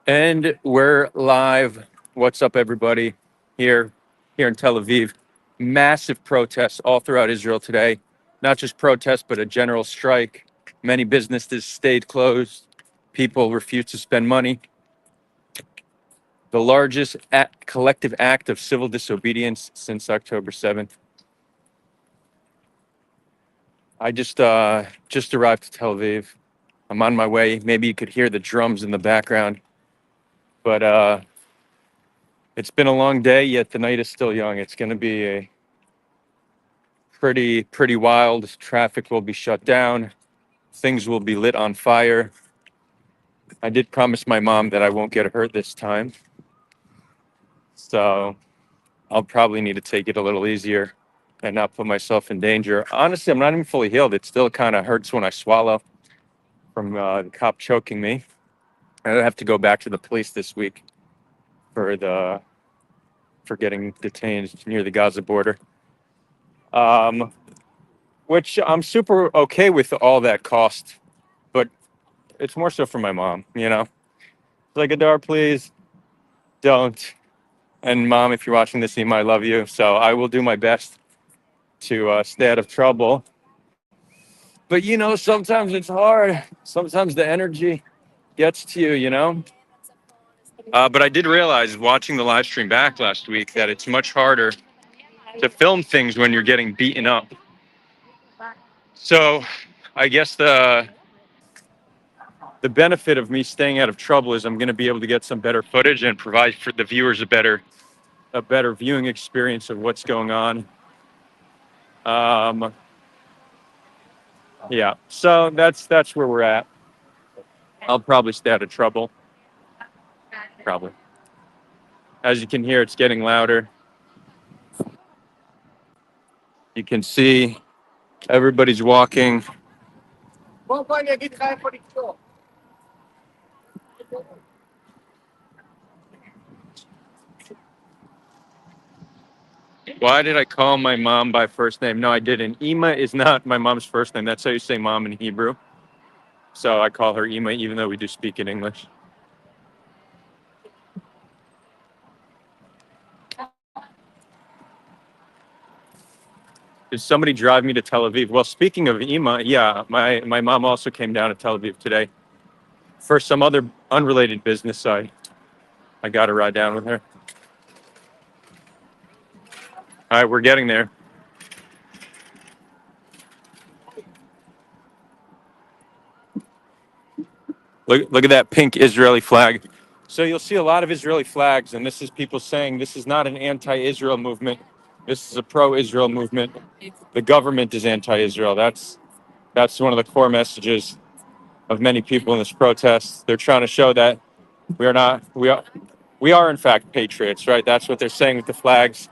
And we're live. What's up, everybody? Here in Tel Aviv. Massive protests all throughout Israel today. Not just protests, but a general strike. Many businesses stayed closed. People refused to spend money. The largest collective act of civil disobedience since October 7th. I just arrived to Tel Aviv. I'm on my way. Maybe you could hear the drums in the background, but it's been a long day, yet the night is still young. It's going to be a pretty wild. Traffic will be shut down. Things will be lit on fire. I did promise my mom that I won't get hurt this time, so I'll probably need to take it a little easier and not put myself in danger. Honestly, I'm not even fully healed. It still kind of hurts when I swallow from the cop choking me. I have to go back to the police this week for getting detained near the Gaza border. Which I'm super okay with all that cost, but it's more so for my mom, you know? Like, Adar, please don't. And mom, if you're watching this, Ema, I love you. So I will do my best to stay out of trouble. But, sometimes it's hard. Sometimes the energy gets to you, But I did realize watching the live stream back last week that it's much harder to film things when you're getting beaten up. So I guess the benefit of me staying out of trouble is I'm going to be able to get some better footage and provide for the viewers a better viewing experience of what's going on. Yeah, so that's where we're at. I'll probably stay out of trouble. Probably. As you can hear, it's getting louder. You can see everybody's walking. Why did I call my mom by first name? No, I didn't. Ema is not my mom's first name. That's how you say mom in Hebrew. So I call her Ema, even though we do speak in English. Did somebody drive me to Tel Aviv? Well, speaking of Ema, yeah, my mom also came down to Tel Aviv today for some other unrelated business. I got to ride down with her. All right, we're getting there. Look at that pink Israeli flag. So you'll see a lot of Israeli flags, and this is people saying this is not an anti-Israel movement. This is a pro-Israel movement. The government is anti-Israel. That's one of the core messages of many people in this protest. They're trying to show that we are in fact patriots, right? That's what they're saying with the flags.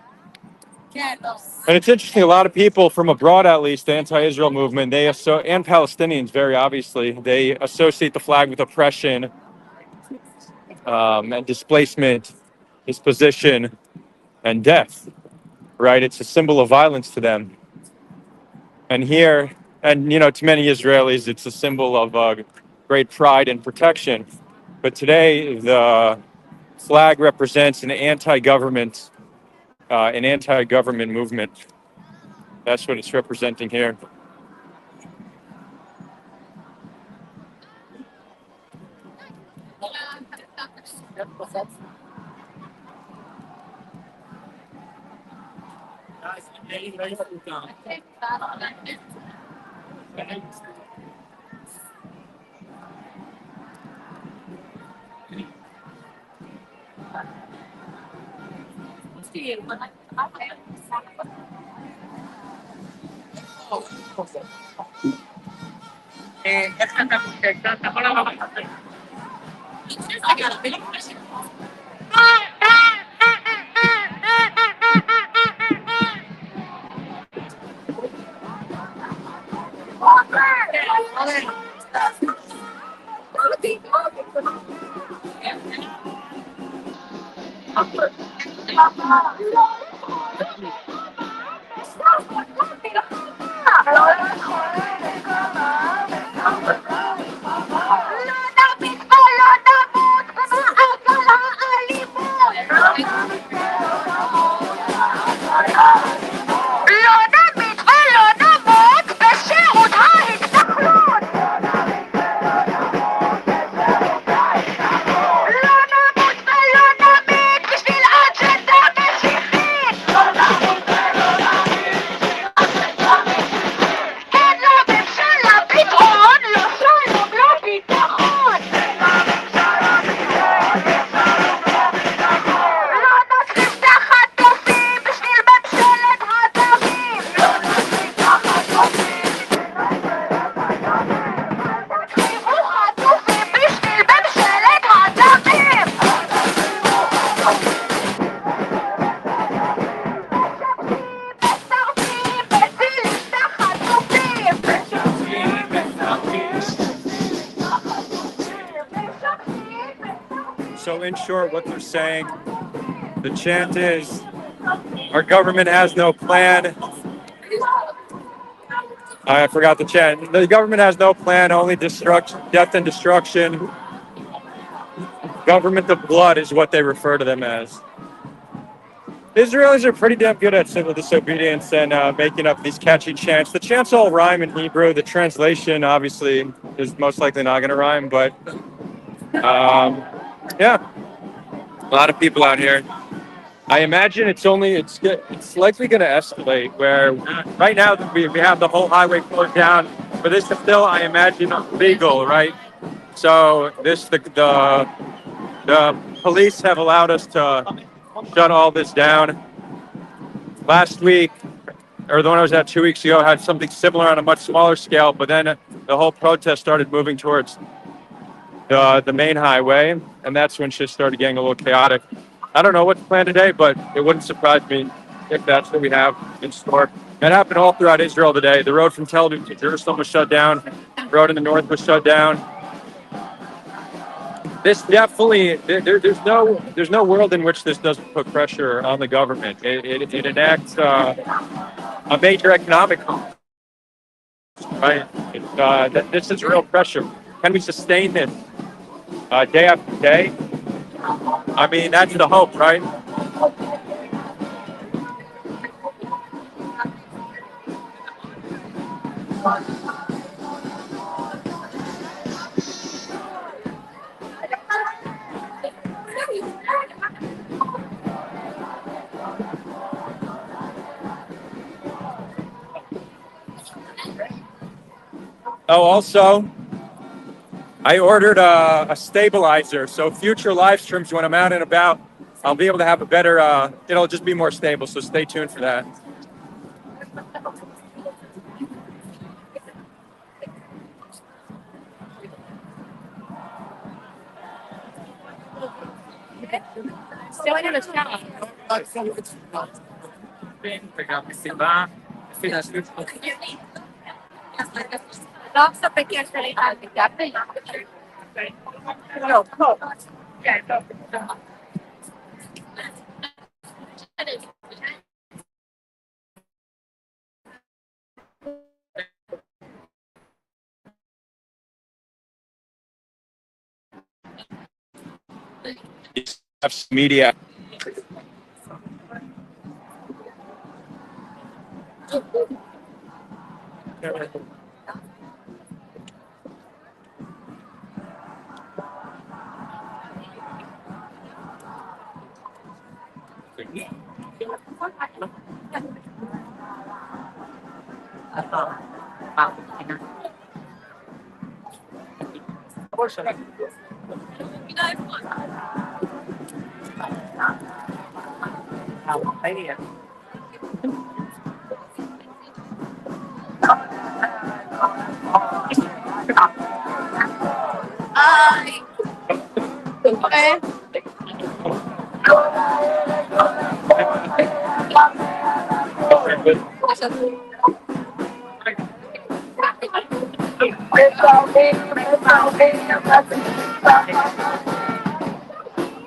And it's interesting, a lot of people from abroad, at least, the anti-Israel movement, and Palestinians, very obviously, they associate the flag with oppression, and displacement, disposition, and death, right? It's a symbol of violence to them. And to many Israelis, it's a symbol of great pride and protection. But today, the flag represents an anti-government movement. That's what it's representing here. So in short, what they're saying, the chant is, our government has no plan. I forgot the chant. The government has no plan, only destruction, death and destruction. Government of blood is what they refer to them as. Israelis are pretty damn good at civil disobedience and making up these catchy chants. The chants all rhyme in Hebrew. The translation, obviously, is most likely not going to rhyme, but yeah, a lot of people out here. I imagine it's likely going to escalate. Where right now we have the whole highway closed down, but this is still, I imagine, legal, right? So the police have allowed us to shut all this down. Last week, or the one I was at 2 weeks ago, had something similar on a much smaller scale, but then the whole protest started moving towards the main highway, and that's when shit started getting a little chaotic. I don't know what's planned today, but it wouldn't surprise me if that's what we have in store. That happened all throughout Israel today. The road from Tel Aviv to Jerusalem was shut down. The road in the north was shut down. This definitely, there's no world in which this doesn't put pressure on the government. It enacts a major economic, right? This is real pressure. Can we sustain this day after day? I mean, that's the hope, right? Oh, also, I ordered a stabilizer, so future live streams when I'm out and about, I'll be able to have a better, it'll just be more stable, so stay tuned for that. Media. I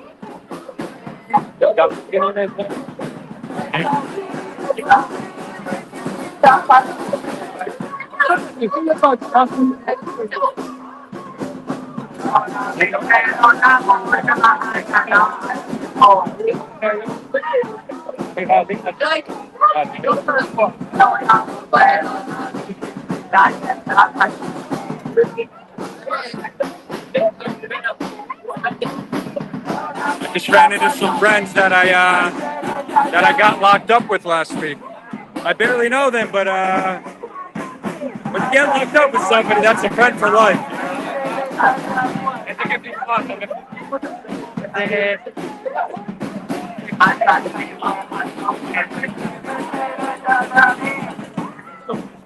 just ran into some friends that I got locked up with last week. I barely know them, but when you get locked up with somebody, that's a friend for life.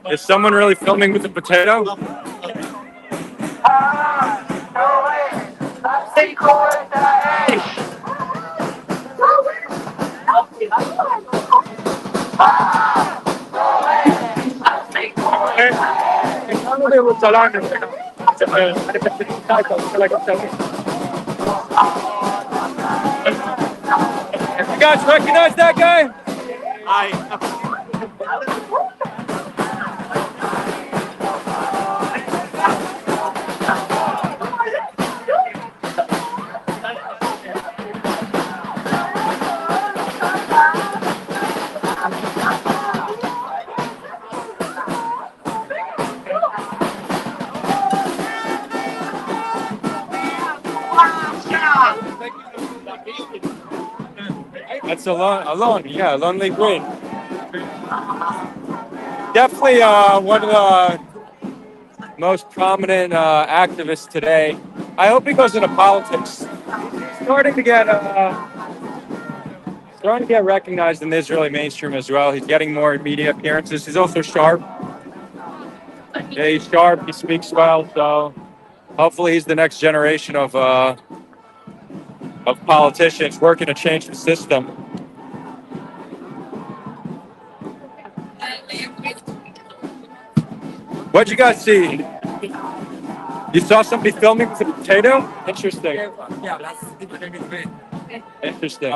Is someone really filming with the potato? You guys recognize that guy? That's Ayalon, yeah, Lonely Green. Definitely one of the most prominent activists today. I hope he goes into politics. Starting to get recognized in the Israeli mainstream as well. He's getting more media appearances. He's also sharp. Yeah, he's sharp. He speaks well. So hopefully, he's the next generation of politicians working to change the system. What'd you guys see? You saw somebody filming with a potato? Interesting. Interesting.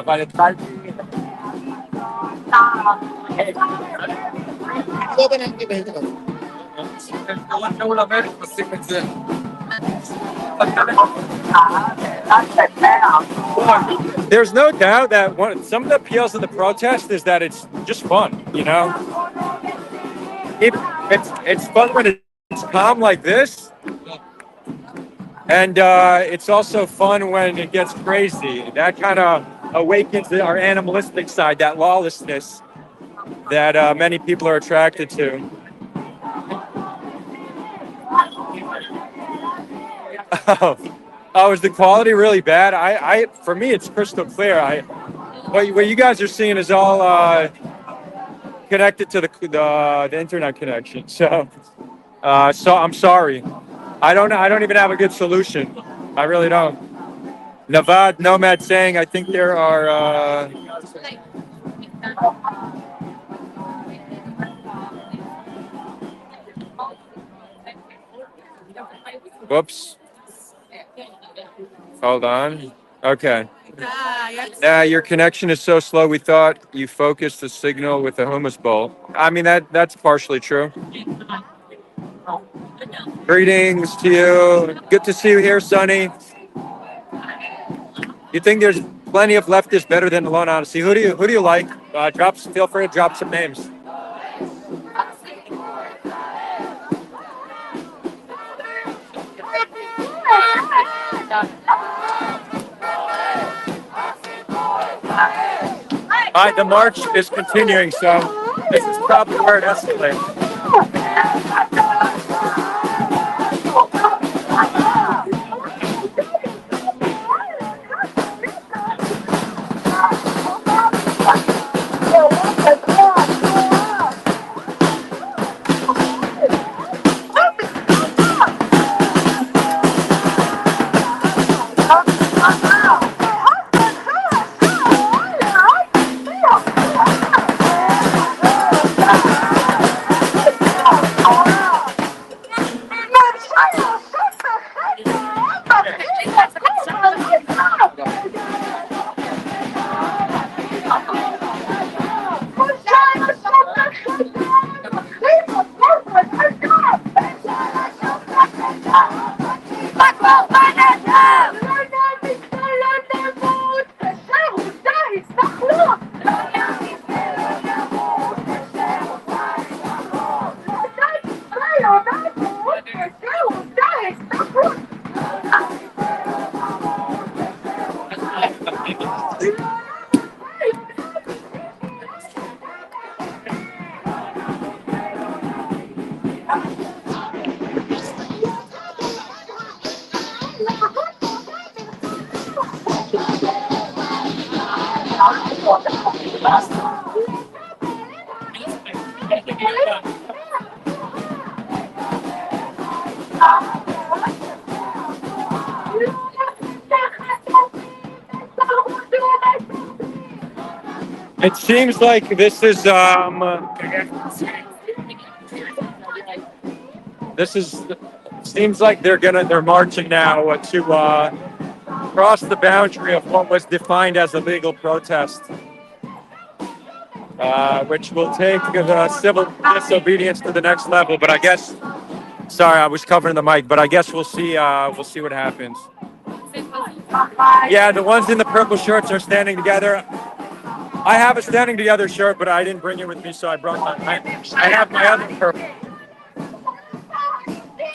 There's no doubt that some of the appeals of the protest is that it's just fun, you know? It's fun when it's calm like this, and it's also fun when it gets crazy. That kind of awakens our animalistic side, that lawlessness that many people are attracted to. Oh, is the quality really bad? For me, it's crystal clear. What you guys are seeing is all connected to the internet connection. So I'm sorry. I don't even have a good solution. I really don't. Navad Nomad saying I think there are. Whoops. Hold on. Okay. Your connection is so slow. We thought you focused the signal with the hummus bowl. I mean that's partially true. Greetings to you. Good to see you here, Sonny. You think there's plenty of leftists better than Alon Honesty? Who do you like? Feel free to drop some names. The march is continuing, so this is probably where it escalates. It seems like seems like they're marching now to crossed the boundary of what was defined as a legal protest, which will take the civil disobedience to the next level. But I guess, sorry, I was covering the mic, but I guess we'll see. We'll see what happens. Yeah, the ones in the purple shirts are standing together. I have a standing together shirt, but I didn't bring it with me, so I brought I have my other purple.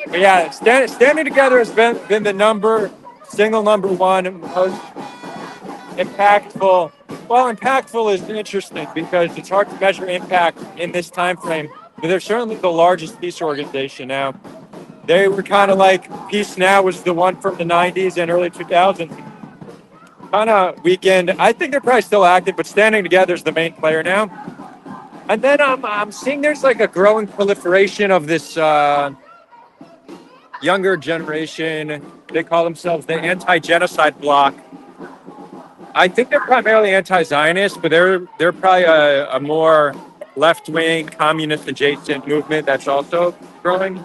But yeah, standing together has been the single number one most impactful. Well, impactful is interesting because it's hard to measure impact in this time frame. But they're certainly the largest peace organization now. They were kind of like Peace Now was the one from the 90s and early 2000s. Kind of weekend. I think they're probably still active, but Standing Together is the main player now. And then I'm seeing there's like a growing proliferation of this younger generation. They call themselves the anti-genocide bloc. I think they're primarily anti-Zionist, but they're probably a more left-wing, communist-adjacent movement that's also growing.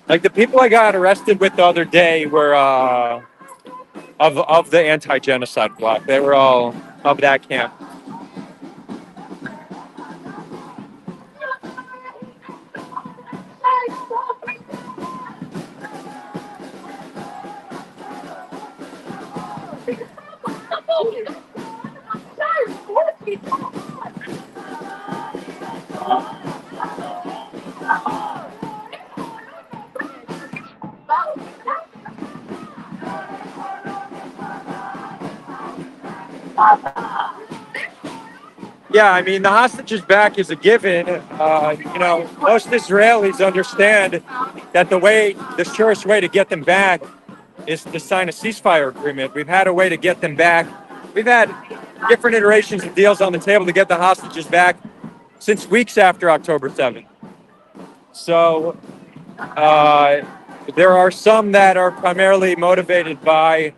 Like the people I got arrested with the other day were of the anti-genocide bloc. They were all of that camp. Yeah, I mean, the hostages back is a given. Most Israelis understand that the surest way to get them back is to sign a ceasefire agreement. We've had a way to get them back. We've had different iterations of deals on the table to get the hostages back since weeks after October 7th. So there are some that are primarily motivated by,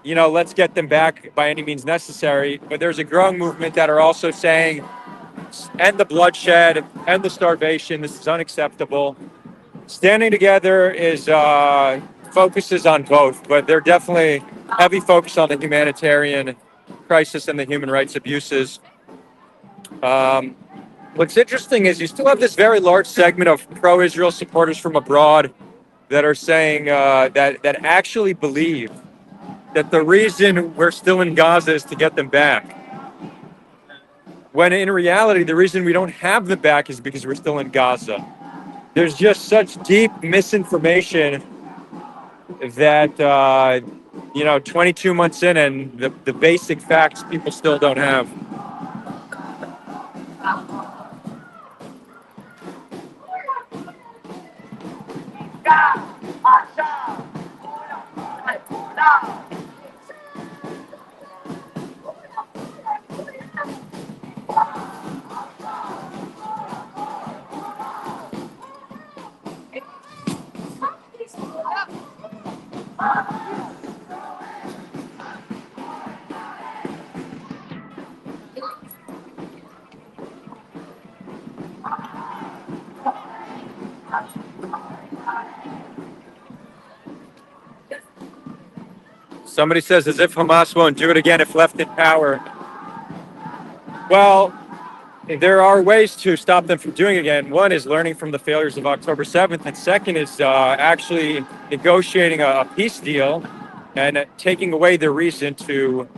let's get them back by any means necessary. But there's a growing movement that are also saying, end the bloodshed, end the starvation. This is unacceptable. Standing Together focuses on both, but they're definitely heavy focus on the humanitarian crisis and the human rights abuses. What's interesting is you still have this very large segment of pro-Israel supporters from abroad that are saying that actually believe that the reason we're still in Gaza is to get them back. When in reality, the reason we don't have them back is because we're still in Gaza. There's just such deep misinformation that, 22 months in and the basic facts people still don't have. Somebody says, as if Hamas won't do it again if left in power. Well, there are ways to stop them from doing it again. One is learning from the failures of October 7th, and second is actually negotiating a peace deal and taking away their reason to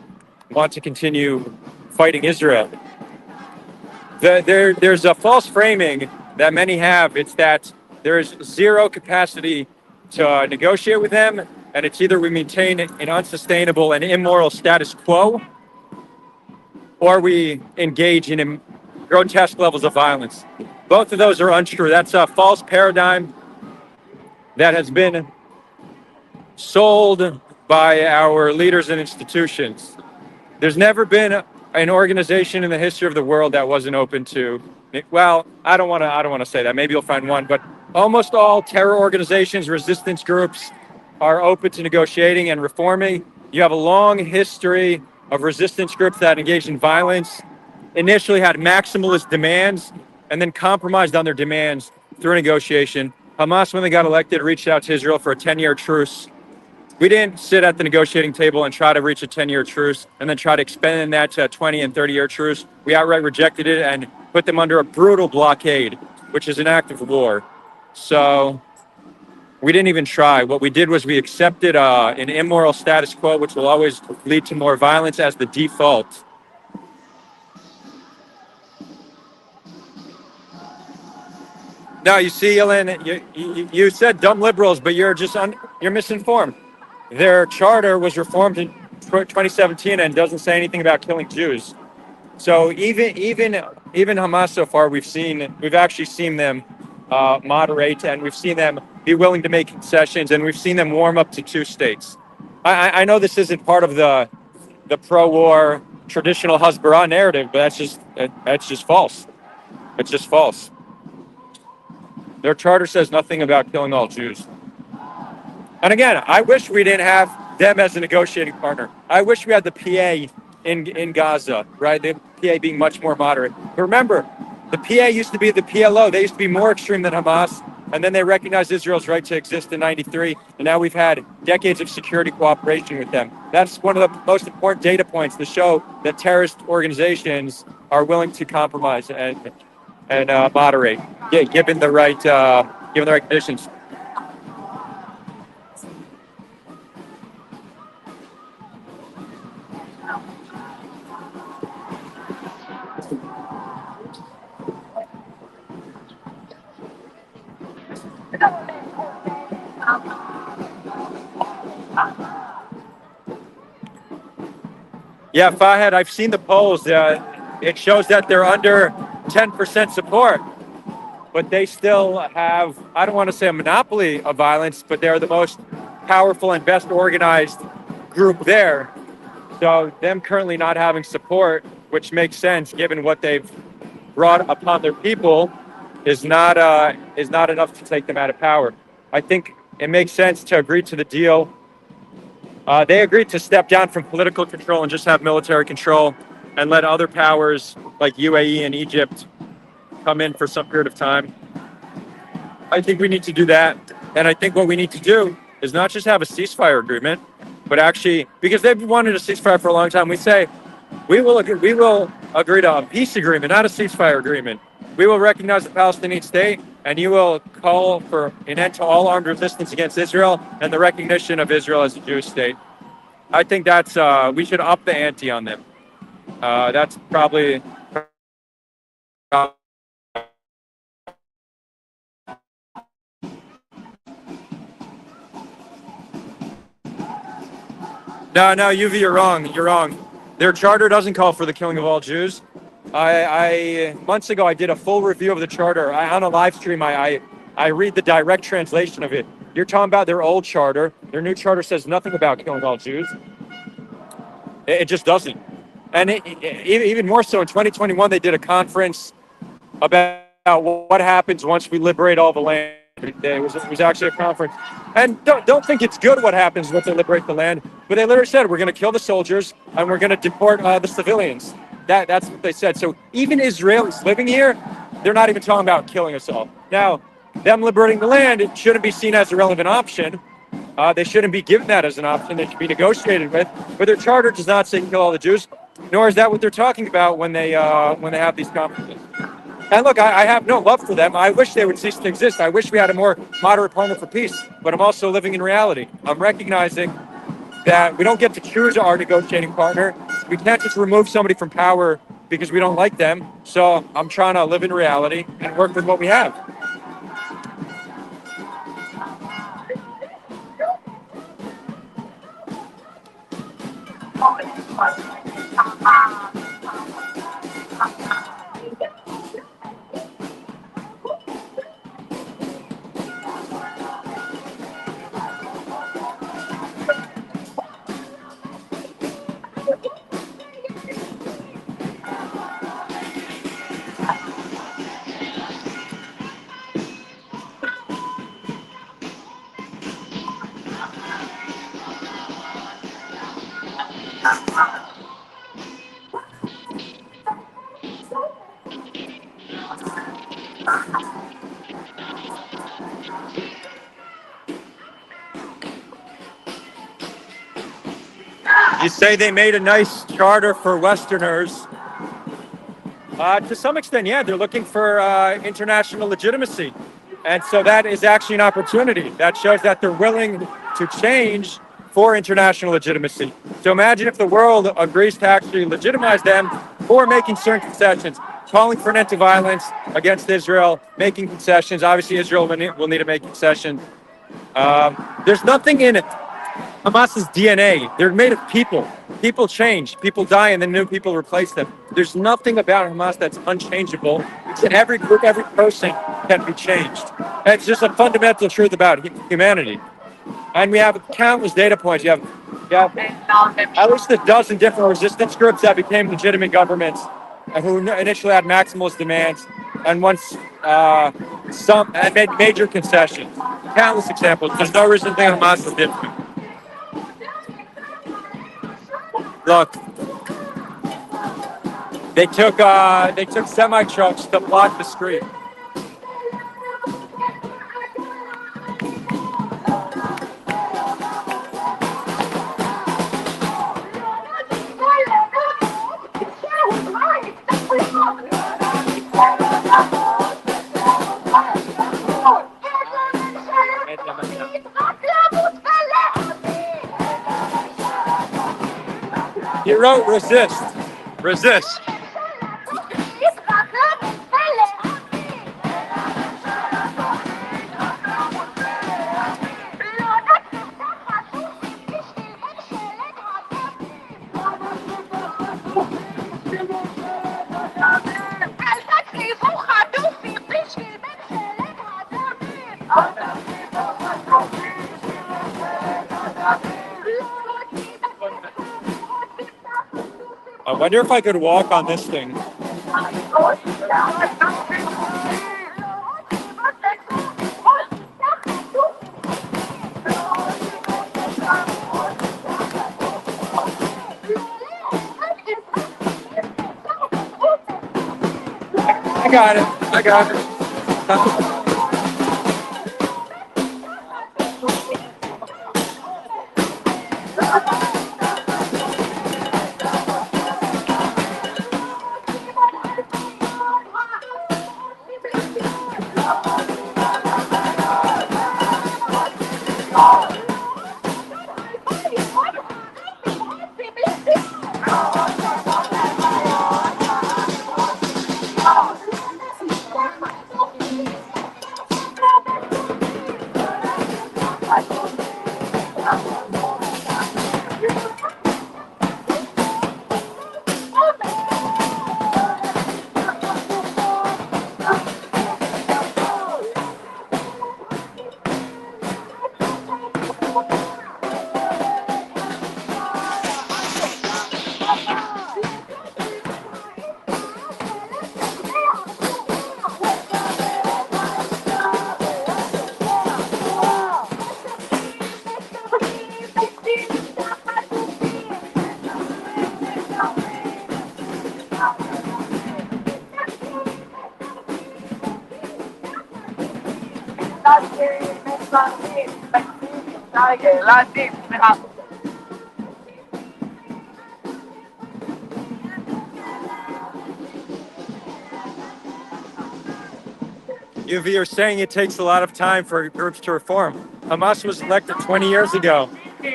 want to continue fighting Israel. There's a false framing that many have. It's that there's zero capacity to negotiate with them, and it's either we maintain an unsustainable and immoral status quo, or we engage in grotesque levels of violence. Both of those are untrue. That's a false paradigm that has been sold by our leaders and institutions. There's never been an organization in the history of the world that wasn't open to, well, I don't want to say that. Maybe you'll find one, but almost all terror organizations, resistance groups are open to negotiating and reforming. You have a long history of resistance groups that engage in violence, initially had maximalist demands, and then compromised on their demands through a negotiation. Hamas, when they got elected, reached out to Israel for a 10-year truce. We didn't sit at the negotiating table and try to reach a 10-year truce and then try to expand that to a 20 and 30-year truce. We outright rejected it and put them under a brutal blockade, which is an act of war. So we didn't even try. What we did was we accepted an immoral status quo, which will always lead to more violence as the default. Now, you see, Ellen, you said dumb liberals, but you're misinformed. Their charter was reformed in 2017 and doesn't say anything about killing Jews. So even Hamas so far, we've actually seen them moderate, and we've seen them be willing to make concessions, and we've seen them warm up to two states. I know this isn't part of the pro-war traditional Hasbara narrative, but that's just false. It's just false. Their charter says nothing about killing all Jews. And again, I wish we didn't have them as a negotiating partner. I wish we had the PA in Gaza, right? The PA being much more moderate. But remember, the PA used to be the PLO. They used to be more extreme than Hamas. And then they recognized Israel's right to exist in 93. And now we've had decades of security cooperation with them. That's one of the most important data points to show that terrorist organizations are willing to compromise and moderate, given the right conditions. Yeah, Fahed, I've seen the polls. It shows that they're under 10% support, but they still have, I don't want to say a monopoly of violence, but they're the most powerful and best organized group there. So them currently not having support, which makes sense given what they've brought upon their people, is not enough to take them out of power. I think it makes sense to agree to the deal. They agreed to step down from political control and just have military control and let other powers like UAE and Egypt come in for some period of time. I think we need to do that. And I think what we need to do is not just have a ceasefire agreement, but actually, because they've wanted a ceasefire for a long time, we say we will agree to a peace agreement, not a ceasefire agreement. We will recognize the Palestinian state, and you will call for an end to all armed resistance against Israel and the recognition of Israel as a Jewish state. I think that's we should up the ante on them. That's probably. No, Yuvi, you're wrong. You're wrong. Their charter doesn't call for the killing of all Jews. I months ago I did a full review of the charter. On a live stream, I read the direct translation of it. You're talking about their old charter. Their new charter says nothing about killing all Jews. It just doesn't. And even more so, in 2021, they did a conference about what happens once we liberate all the land. It was actually a conference. And don't think it's good what happens once they liberate the land, but they literally said, we're going to kill the soldiers and we're going to deport the civilians. That's what they said. So even Israelis living here, they're not even talking about killing us all. Now, them liberating the land, it shouldn't be seen as a relevant option. They shouldn't be given that as an option. They should be negotiated with. But their charter does not say kill all the Jews, nor is that what they're talking about when they have these conferences. And look, I have no love for them. I wish they would cease to exist. I wish we had a more moderate partner for peace. But I'm also living in reality. I'm recognizing that we don't get to choose our negotiating partner. We can't just remove somebody from power because we don't like them. So I'm trying to live in reality and work with what we have. You say they made a nice charter for Westerners. To some extent, yeah, they're looking for international legitimacy. And so that is actually an opportunity. That shows that they're willing to change for international legitimacy. So imagine if the world agrees to actually legitimize them for making certain concessions, calling for an end to violence against Israel, making concessions. Obviously, Israel will need to make concessions. There's nothing in it. Hamas's DNA. They're made of people. People change. People die, and then new people replace them. There's nothing about Hamas that's unchangeable. It's in every group, every person can be changed. And it's just a fundamental truth about humanity. And we have countless data points. You have at least a dozen different resistance groups that became legitimate governments, and who initially had maximalist demands, and once some and made major concessions. Countless examples. There's no reason to think Hamas is different. Look, they took semi trucks to block the street. He wrote resist. Resist. I wonder if I could walk on this thing. I got it. I got it. You're saying it takes a lot of time for groups to reform. Hamas was elected 20 years ago,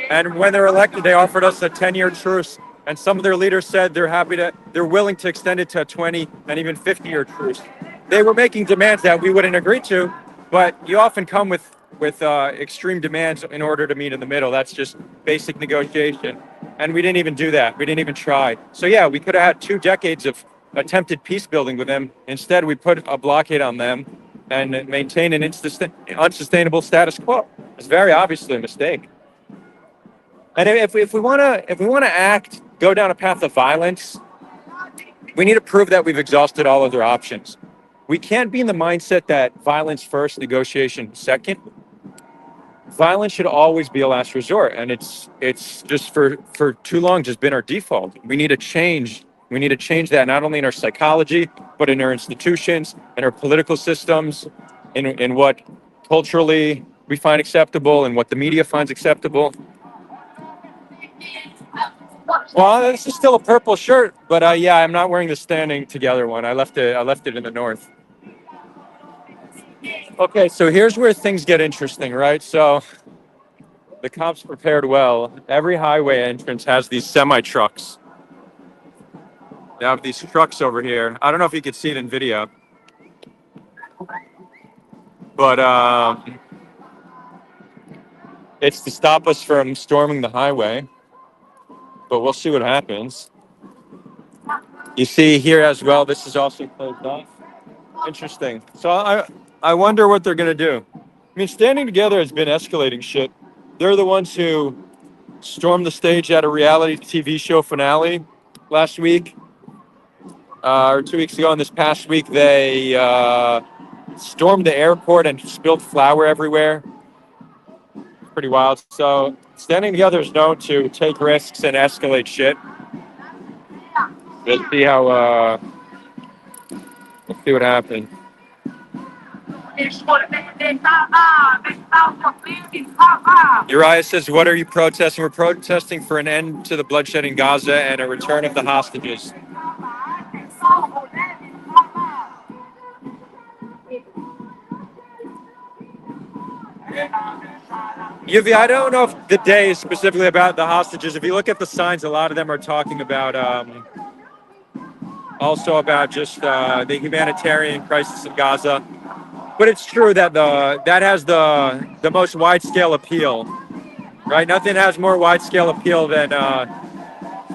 and when they were elected, they offered us a 10-year truce. And some of their leaders said they're willing to extend it to a 20 and even 50-year truce. They were making demands that we wouldn't agree to, but you often come with extreme demands in order to meet in the middle. That's just basic negotiation. And we didn't even do that. We didn't even try. So yeah, we could have had 2 decades of attempted peace building with them. Instead, we put a blockade on them and maintain an unsustainable status quo. It's very obviously a mistake. And if we want to go down a path of violence, we need to prove that we've exhausted all other options. We can't be in the mindset that violence first, negotiation second. Violence should always be a last resort, and it's just for too long just been our default. We need to change We need to change that not only in our psychology, but in our institutions, in our political systems, in what culturally we find acceptable and what the media finds acceptable. Well, this is still a purple shirt, but yeah, I'm not wearing the standing together one. I left it in the north. Okay, so here's where things get interesting, right? So the cops prepared well. Every highway entrance has these semi trucks. They have these trucks over here. I don't know if you could see it in video, but it's to stop us from storming the highway. But we'll see what happens. You see here as well, this is also closed off. Interesting. So I wonder what they're gonna do. I mean, Standing Together has been escalating shit. They're the ones who stormed the stage at a reality TV show finale last week, or 2 weeks ago. And this past week, they stormed the airport and spilled flour everywhere. Pretty wild. So Standing Together is known to take risks and escalate shit. Let's see how. Let's see what happens. Uriah says, "What are you protesting? We're protesting for an end to the bloodshed in Gaza and a return of the hostages." Yuvi, I don't know if the day is specifically about the hostages. If you look at the signs, a lot of them are talking about also about just the humanitarian crisis in Gaza. But it's true that that has the most wide scale appeal, right? Nothing has more wide scale appeal than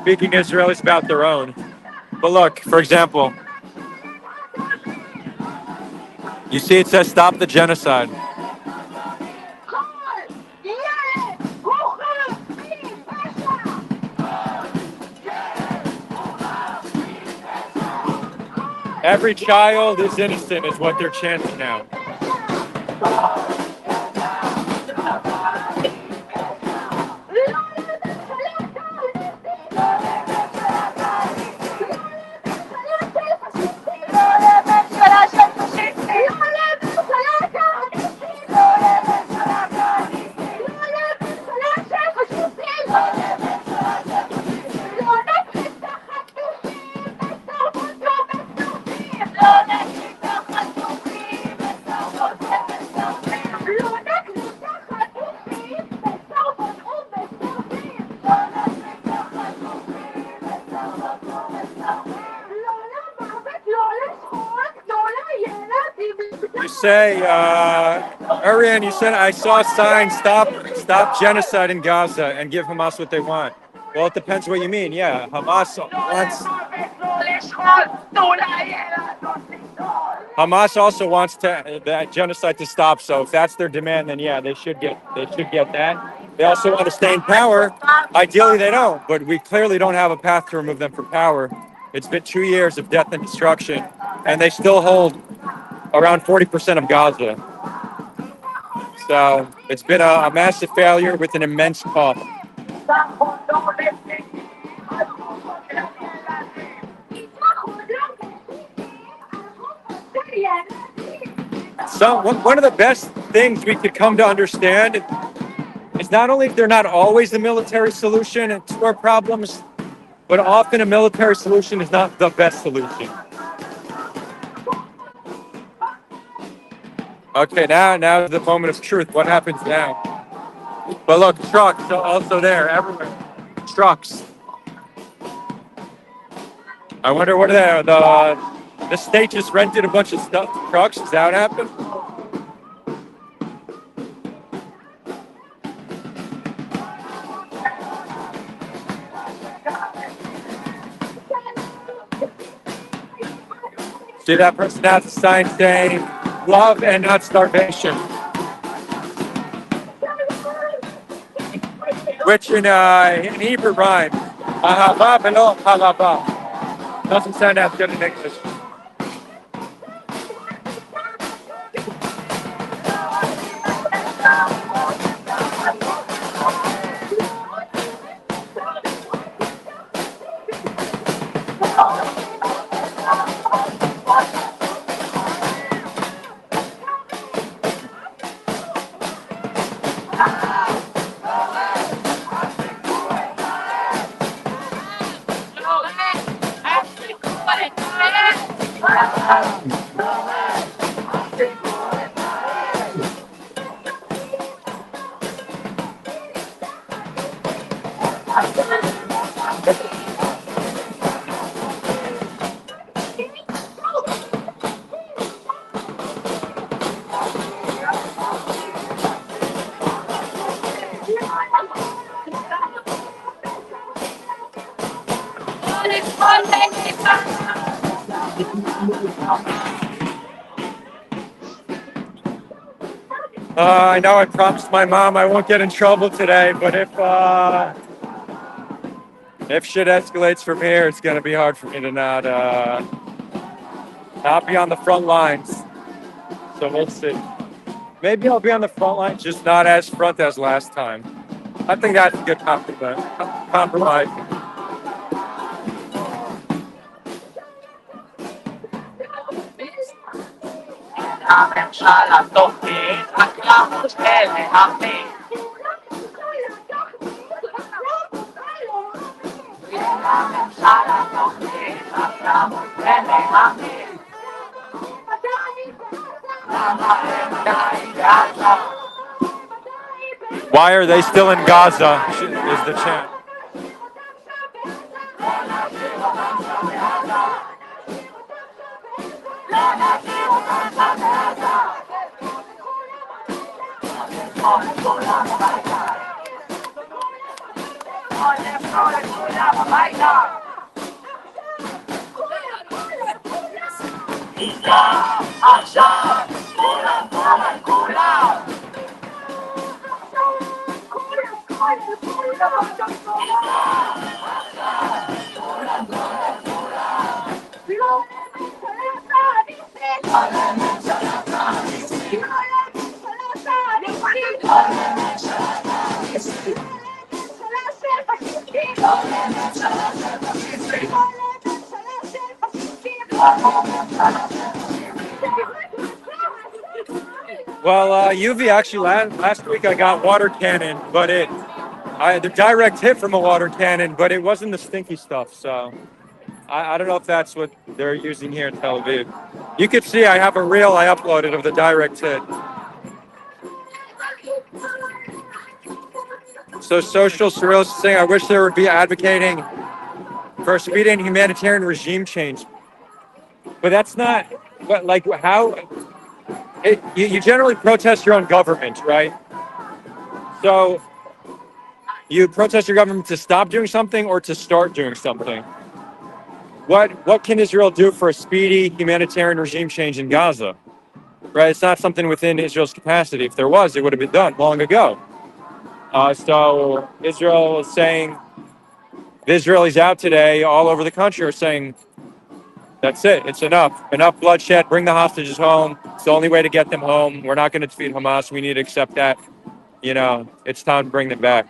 speaking Israelis about their own. But look, for example, you see it says "Stop the Genocide." Every child is innocent is what they're chanting now. You say, Ariane, you said, I saw a sign, stop genocide in Gaza and give Hamas what they want. Well, it depends what you mean. Yeah, Hamas also wants that genocide to stop. So if that's their demand, then yeah, they should get that. They also want to stay in power. Ideally, they don't, but we clearly don't have a path to remove them from power. It's been 2 years of death and destruction, and they still hold around 40% of Gaza. So it's been a massive failure with an immense cost. So one of the best things we could come to understand is not only they're not always the military solution to our problems, but often a military solution is not the best solution. Okay, now the moment of truth. What happens now? But look, trucks are also there everywhere. Trucks. I wonder what the state just rented a bunch of trucks. Is that what happened? See, that person has a sign saying love and not starvation. Which in Hebrew rhymes. Ahava velo halava. Doesn't sound as good in English. I know I promised my mom I won't get in trouble today, but if shit escalates from here, it's gonna be hard for me to not be on the front lines. So we'll see. Maybe I'll be on the front lines, just not as front as last time. I think that's a good compromise. Why are they still in Gaza? Is the chant. Well, UV actually last week I got water cannon, but I had a direct hit from a water cannon, but it wasn't the stinky stuff. So I don't know if that's what they're using here in Tel Aviv. You could see I have a reel I uploaded of the direct hit. So social surrealists is saying I wish they would be advocating for a speedy and humanitarian regime change, but that's not. But like how you generally protest your own government, right? So you protest your government to stop doing something or to start doing something. What can Israel do for a speedy humanitarian regime change in Gaza? Right, it's not something within Israel's capacity. If there was, it would have been done long ago. So Israel is saying, the Israelis out today all over the country are saying, that's it. It's enough. Enough bloodshed. Bring the hostages home. It's the only way to get them home. We're not going to defeat Hamas. We need to accept that. It's time to bring them back.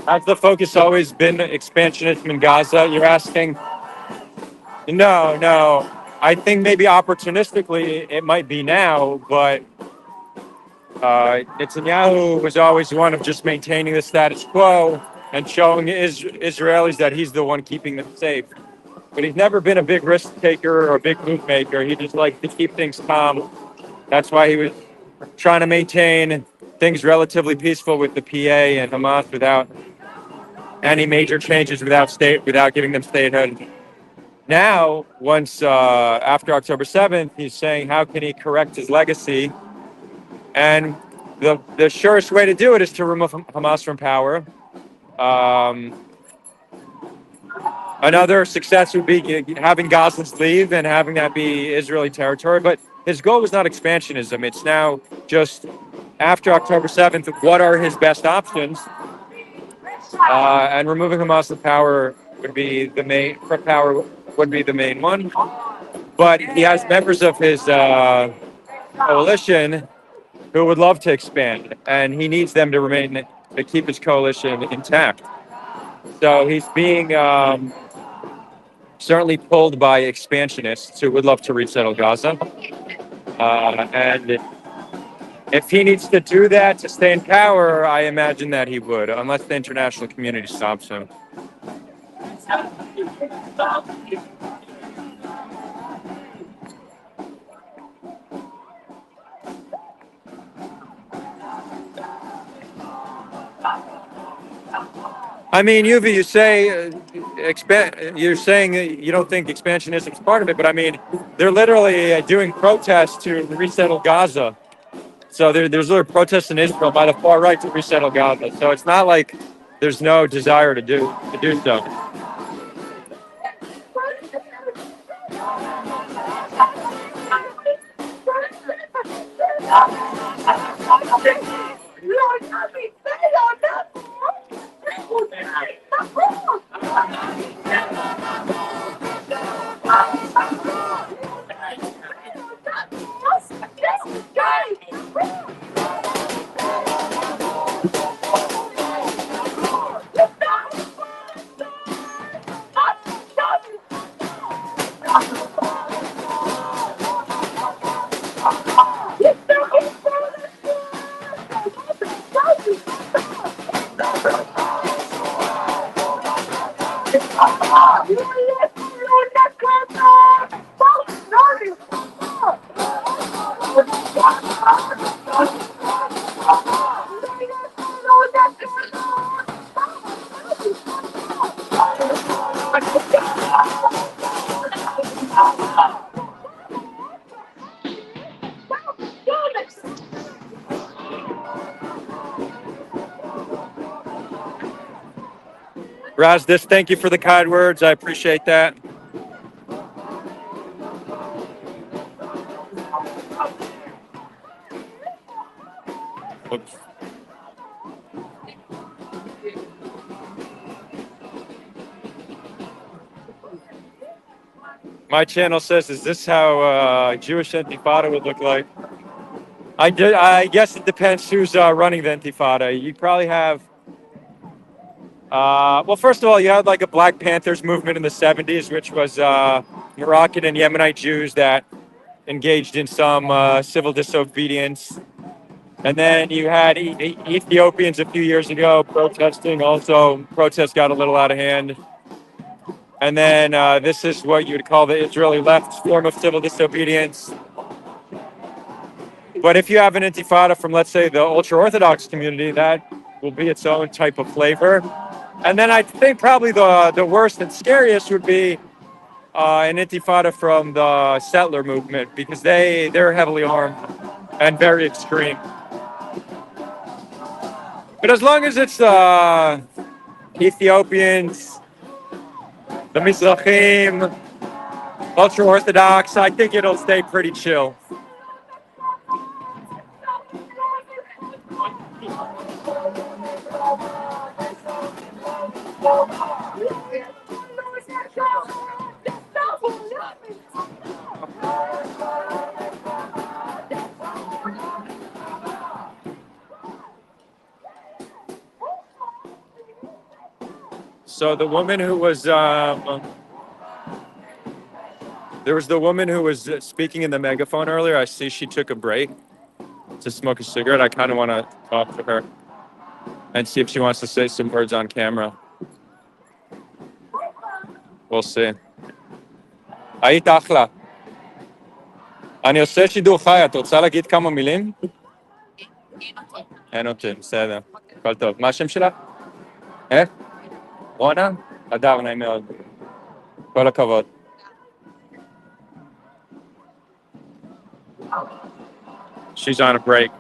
Has the focus always been expansionism in Gaza, you're asking? No. I think maybe opportunistically it might be now, but Netanyahu was always one of just maintaining the status quo and showing Israelis that he's the one keeping them safe. But he's never been a big risk taker or a big move maker. He just likes to keep things calm. That's why he was trying to maintain things relatively peaceful with the PA and Hamas without any major changes, without giving them statehood. Now, once after October 7th, he's saying how can he correct his legacy? And the surest way to do it is to remove Hamas from power. Um, Another success would be having Gazans leave and having that be Israeli territory. But his goal was not expansionism. It's now just after October 7th, what are his best options? And removing Hamas from power would be the main one. But he has members of his coalition who would love to expand, and he needs them to keep his coalition intact. So he's being certainly pulled by expansionists who would love to resettle Gaza. And if he needs to do that to stay in power, I imagine that he would, unless the international community stops him. I mean, Yuvi, you're saying you don't think expansionism is part of it, but I mean, they're literally doing protests to resettle Gaza. So there's literally protests in Israel by the far right to resettle Gaza. So it's not like there's no desire to do so. Razdis, thank you for the kind words. I appreciate that. Oops. My channel says, is this how Jewish Intifada would look like? I guess it depends who's running the Intifada. You probably have, well, first of all, you had like a Black Panthers movement in the 70s, which was Moroccan and Yemenite Jews that engaged in some civil disobedience. And then you had Ethiopians a few years ago protesting. Also, protests got a little out of hand. And then this is what you would call the Israeli left form of civil disobedience. But if you have an intifada from, let's say, the ultra-Orthodox community, that will be its own type of flavor. And then I think probably the worst and scariest would be an intifada from the settler movement, because they're heavily armed and very extreme. But as long as it's Ethiopians, the Mizrahim, ultra-Orthodox, I think it'll stay pretty chill. So the woman who was, there was the woman who was speaking in the megaphone earlier. I see she took a break. to smoke a cigarette. I kind of want to talk to her and see if she wants to say some words on camera. We'll see. היית אחלה. אני עושה שידור חי, את רוצה להגיד כמה מילים? אין אותי, בסדר. הכל טוב. מה השם שלך? איך? רונה? הדר, נעים מאוד. כל הכבוד. She's on a break.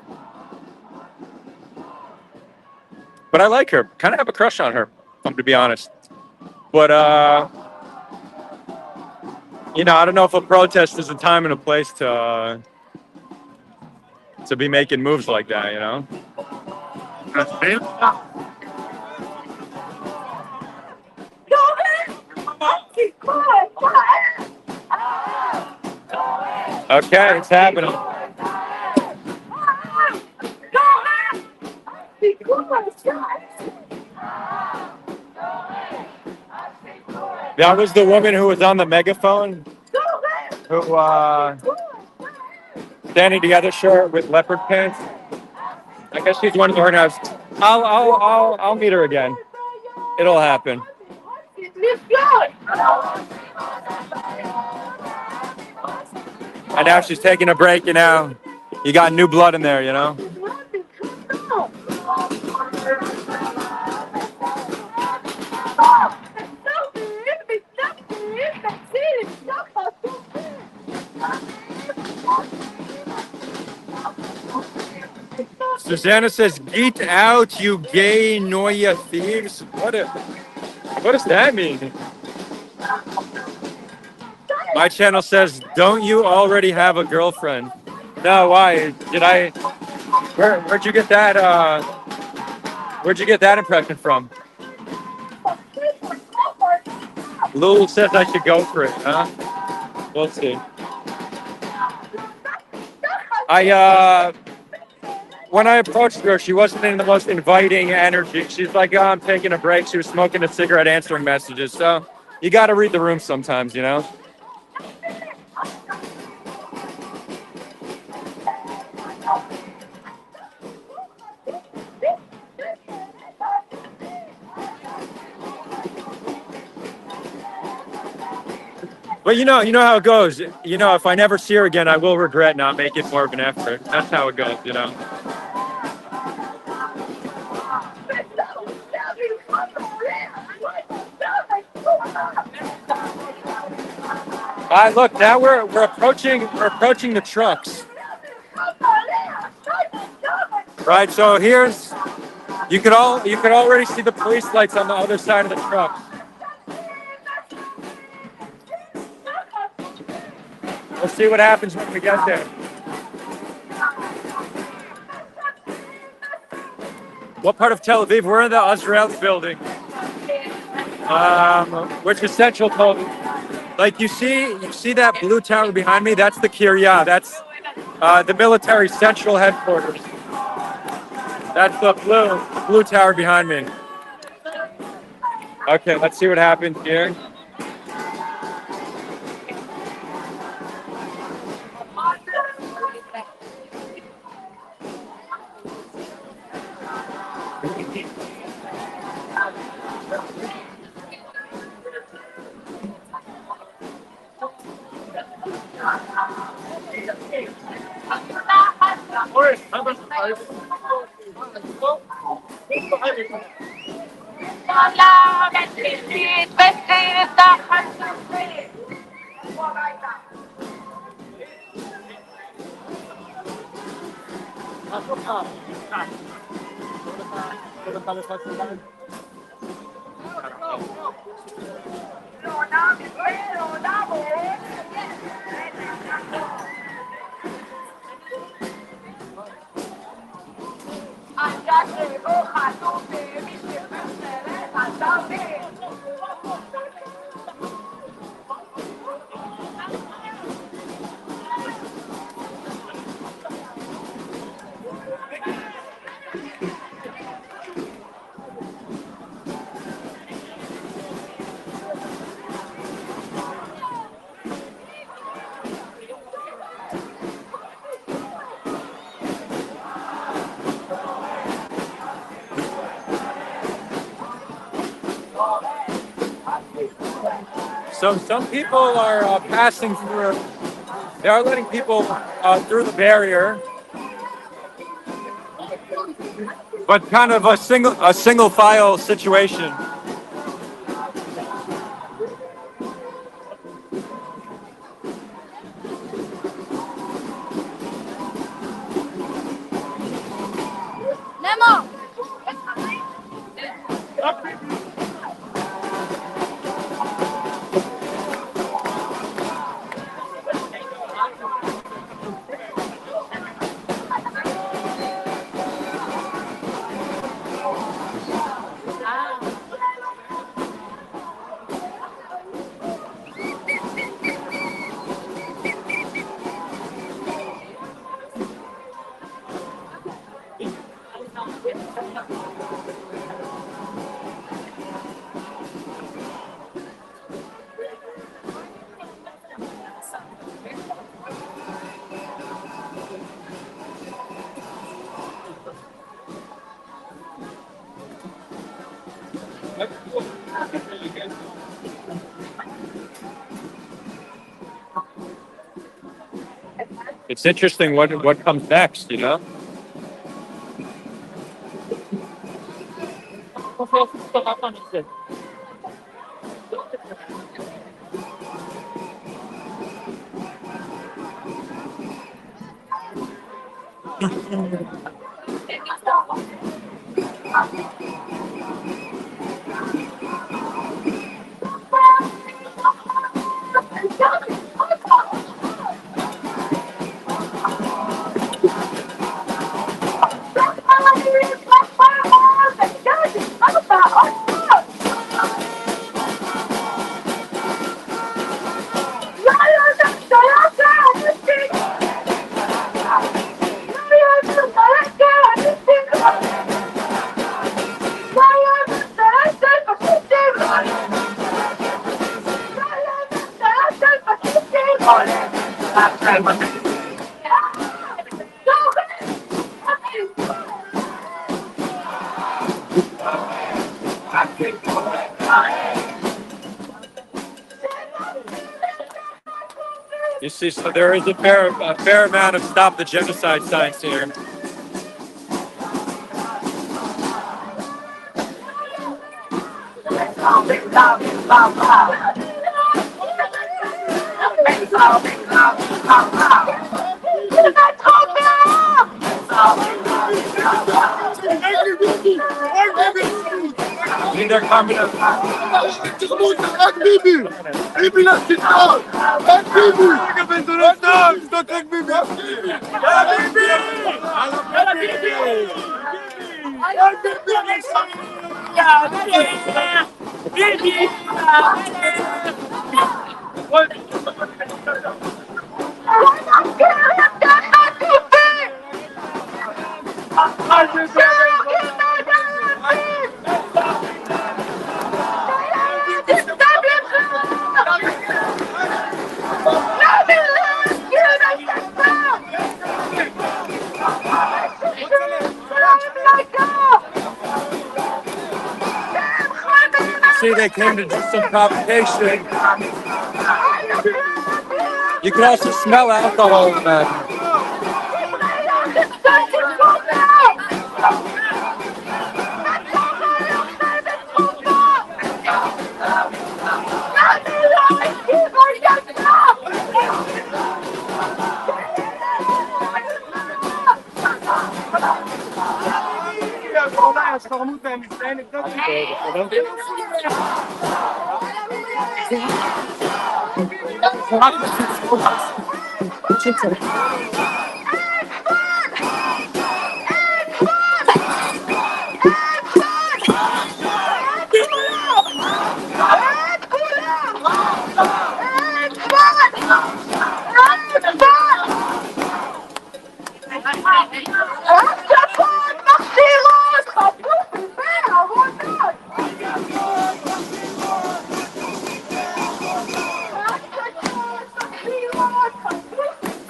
But I like her. Kind of have a crush on her, to be honest. But, you know, I don't know if a protest is a time and a place to be making moves like that, you know? Okay, it's happening. That was the woman who was on the megaphone, who standing together shirt with leopard pants. I guess she's one of the hornets. I'll meet her again. It'll happen. And now she's taking a break, you know. You got new blood in there, you know. Susanna says, "Get out, you gay Noya thieves." What does that mean? My channel says, "Don't you already have a girlfriend?" No, why? Did I? Where'd you get that? Where'd you get that impression from? Lul says I should go for it, huh? We'll see. When I approached her, she wasn't in the most inviting energy. She's like, "Oh, I'm taking a break." She was smoking a cigarette, answering messages. So you got to read the room sometimes, you know? But you know how it goes. You know, if I never see her again, I will regret not making more of an effort. That's how it goes, you know? Look, now we're approaching the trucks. Right, so here's you could already see the police lights on the other side of the truck. We'll see what happens when we get there. What part of Tel Aviv? We're in the Azrael building, which is central Tel Aviv. Like you see that blue tower behind me? That's the Kiryat. That's the military central headquarters. That's the blue tower behind me. Okay, let's see what happens here. So some people are passing through. They are letting people through the barrier, but kind of a single file situation. Nemo! It's interesting what comes next, you know? You see, so there is a fair amount of stop the genocide signs here. I mean, they're coming up. רק ביבי! ביבי לשלטון! רק ביבי! רק ביבי! See, they came to do some provocation. You can also smell alcohol in that.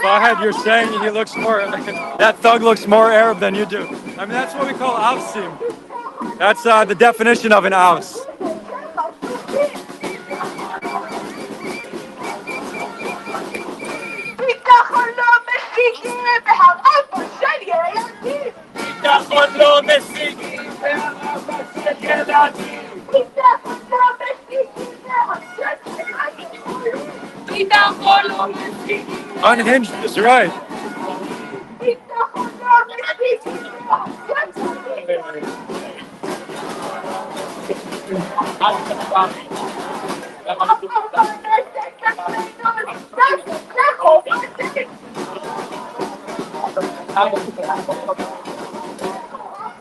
Fahad, you're saying he looks more, that thug looks more Arab than you do. I mean, that's what we call ousim. That's the definition of an aus. ביטחון לא משיגים ואהבה של ילדים. ביטחון לא משיגים. Unhinged is right.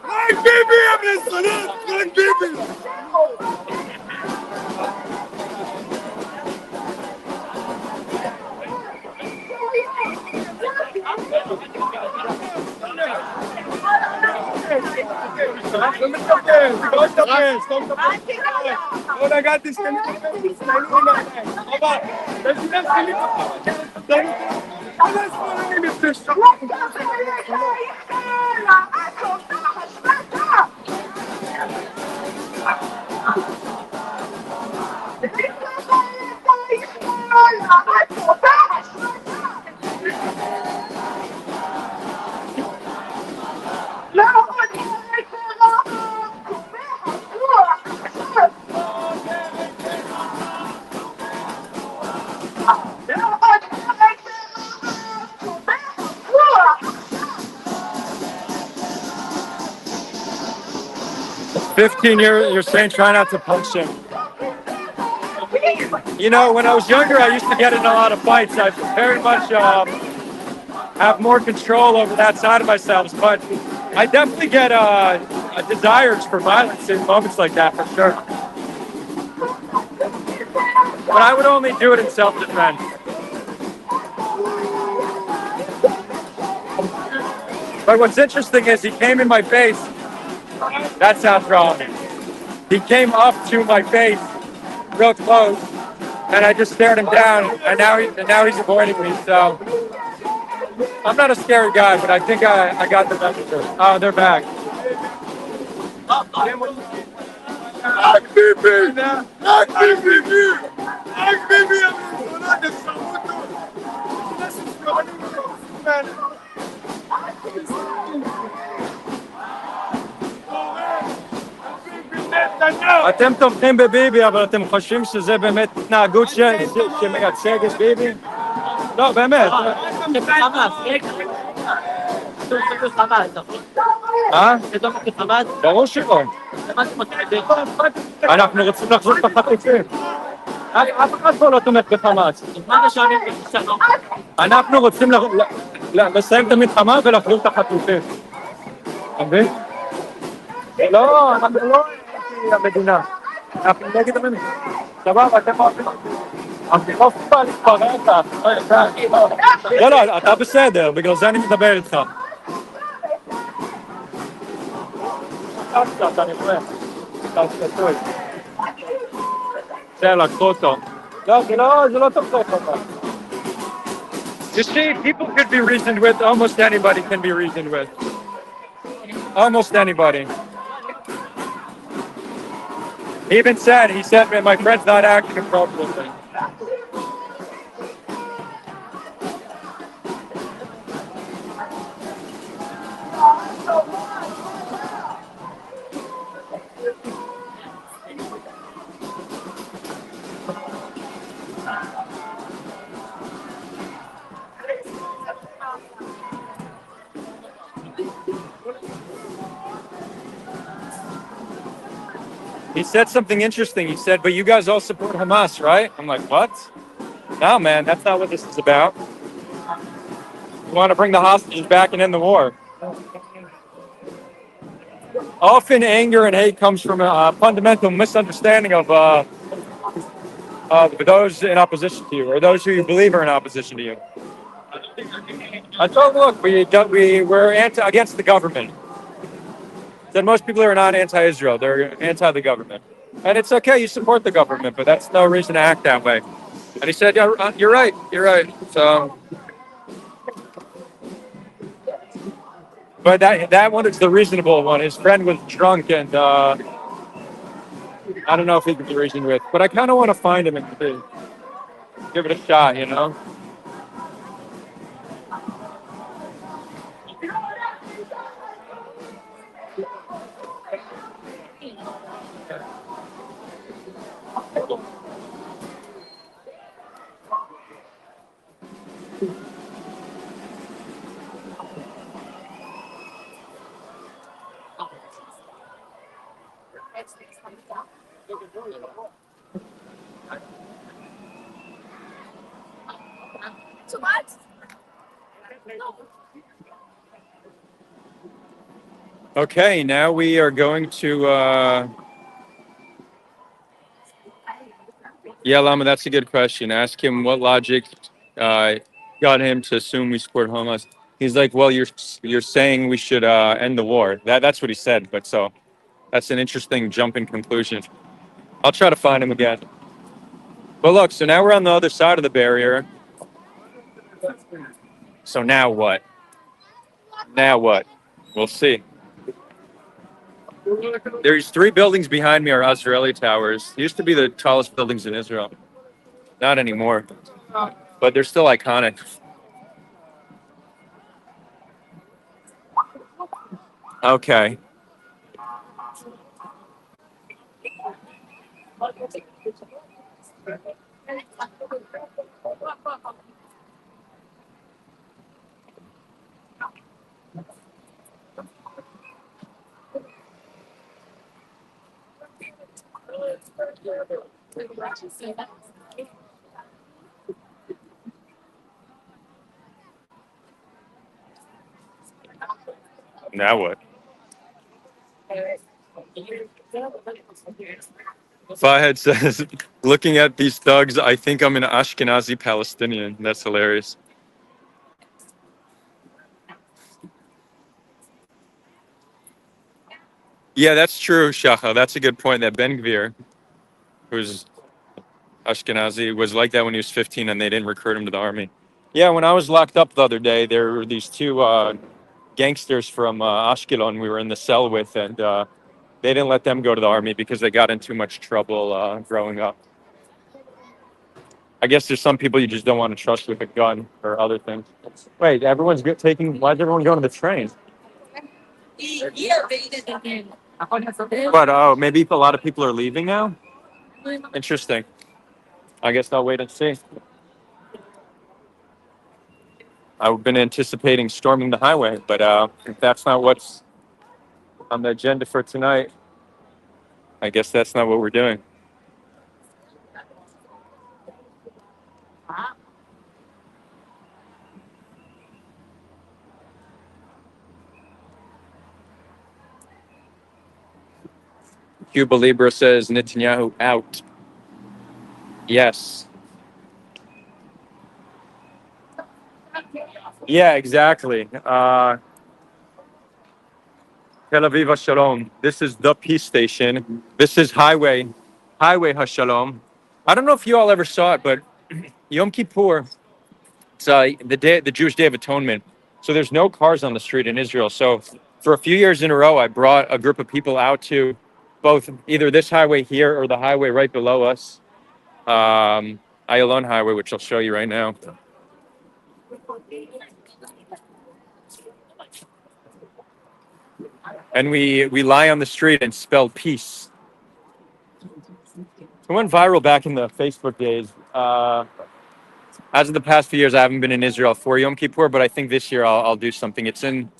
רק ביבי המסלט! רק ביבי! לא נגעתי סתם מטפס, תסתכלו עם העיניים. אבל, תסתכלו סתם You're saying try not to punch him. You know, when I was younger, I used to get in a lot of fights. I very much have more control over that side of myself, but I definitely get a desires for violence in moments like that, for sure. But I would only do it in self-defense. But what's interesting is he came in my face. That sounds wrong. He came up to my face real close, and I just stared him down, and now he's avoiding me. So I'm not a scary guy, but I think I got the message. Oh, they're back. רק ביבי! רק ביבי! רק ביבי המסלט! תשרפו אותו! אתם תומכים בביבי, אבל אתם חושבים שזה באמת התנהגות שמייצגת ביבי? לא, באמת. ברור שלא. אנחנו רוצים לחזור את החטופים. אף אחד פה לא תומך בחמאס. אנחנו רוצים לסיים את המלחמה ולחזור את החטופים. אתה מבין? לא, אנחנו לא נגד המדינה. אנחנו נגד המדינה. סבבה, אתם אוהבים. אני לא סיבה להתפרק. לא, אתה בסדר, בגלל זה אני מדבר איתך. אתה נפרד. אתה סטוי. זה, לקחו אותו. לא, זה לא תופס אותך. You see, people could be reasoned with. Almost anybody can be reasoned with. Almost anybody. He even said, my friend's not acting appropriately. He said something interesting. He said, but you guys all support Hamas, right? I'm like, what? No, man, that's not what this is about. We want to bring the hostages back and end the war. Often anger and hate comes from a fundamental misunderstanding of those in opposition to you, or those who you believe are in opposition to you. I told him, look, we're against the government. Then most people are not anti-Israel. They're anti the government. And it's okay, you support the government, but that's no reason to act that way. And he said, yeah, you're right. So, but that one is the reasonable one. His friend was drunk, and I don't know if he can be reasoned with. But I kind of want to find him and give it a shot, you know? Okay, now we are going to. Yeah, Lama, that's a good question. Ask him what logic uh, got him to assume we support Hamas. He's like, well, you're saying we should end the war. That's what he said. But so that's an interesting jump in conclusion. I'll try to find him again. But look, so now we're on the other side of the barrier. So now what? Now what? We'll see. There's three buildings behind me are Azrieli towers. Used to be the tallest buildings in Israel. Not anymore, but they're still iconic. Okay. Now what? Fahed says, looking at these thugs, I think I'm an Ashkenazi Palestinian. That's hilarious. Yeah, that's true, Shacha. That's a good point. That Ben Gvir, who's Ashkenazi, was like that when he was 15 and they didn't recruit him to the army. Yeah, when I was locked up the other day, there were these two gangsters from Ashkelon we were in the cell with, and they didn't let them go to the army because they got in too much trouble growing up. I guess there's some people you just don't want to trust with a gun or other things. Wait, taking. Why is everyone going to the train? But oh, maybe a lot of people are leaving now. Interesting. I guess I'll wait and see. I've been anticipating storming the highway, but if that's not what's on the agenda for tonight, I guess that's not what we're doing. Cuba Libre says Netanyahu out. Yes. Yeah, exactly. Tel Aviv Hashalom. This is the peace station. This is Highway Hashalom. I don't know if you all ever saw it, but Yom Kippur, it's the Jewish Day of Atonement. So there's no cars on the street in Israel. So for a few years in a row, I brought a group of people out to both either this highway here or the highway right below us, Ayalon Highway, which I'll show you right now. And we lie on the street and spell peace. It went viral back in the Facebook days. As of the past few years, I haven't been in Israel for Yom Kippur, but I think this year I'll do something. It's in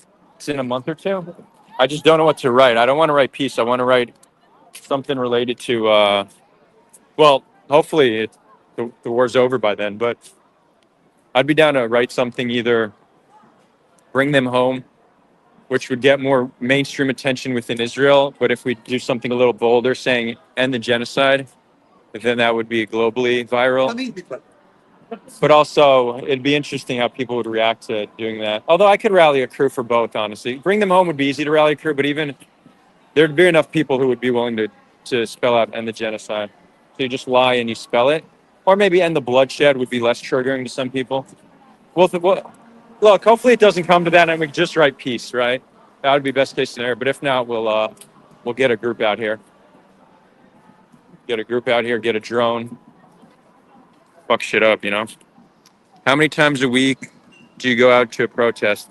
a month or two. I just don't know what to write. I don't want to write peace. I want to write something related to. Well, hopefully the war's over by then. But I'd be down to write something either bring them home, which would get more mainstream attention within Israel. But if we do something a little bolder, saying end the genocide, then that would be globally viral. But also, it'd be interesting how people would react to doing that. Although I could rally a crew for both, honestly. Bring them home would be easy to rally a crew, but even there'd be enough people who would be willing to spell out end the genocide. So you just lie and you spell it. Or maybe end the bloodshed would be less triggering to some people. Well, look, hopefully it doesn't come to that and we can just write peace, right? That would be best case scenario. But if not, we'll get a group out here. Get a group out here, get a drone. Fuck shit up, you know? How many times a week do you go out to a protest?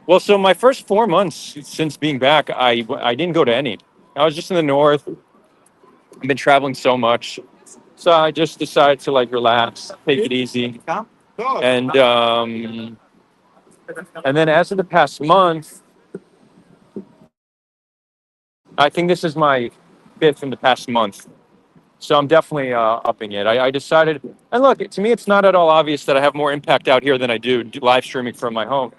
Well, so my first 4 months since being back, I didn't go to any. I was just in the north. I've been traveling so much, so I just decided to like relax, take it easy, and then as of the past month, I think this is my 5th in the past month. So I'm definitely upping it. I decided, and look, to me, it's not at all obvious that I have more impact out here than I do live streaming from my home.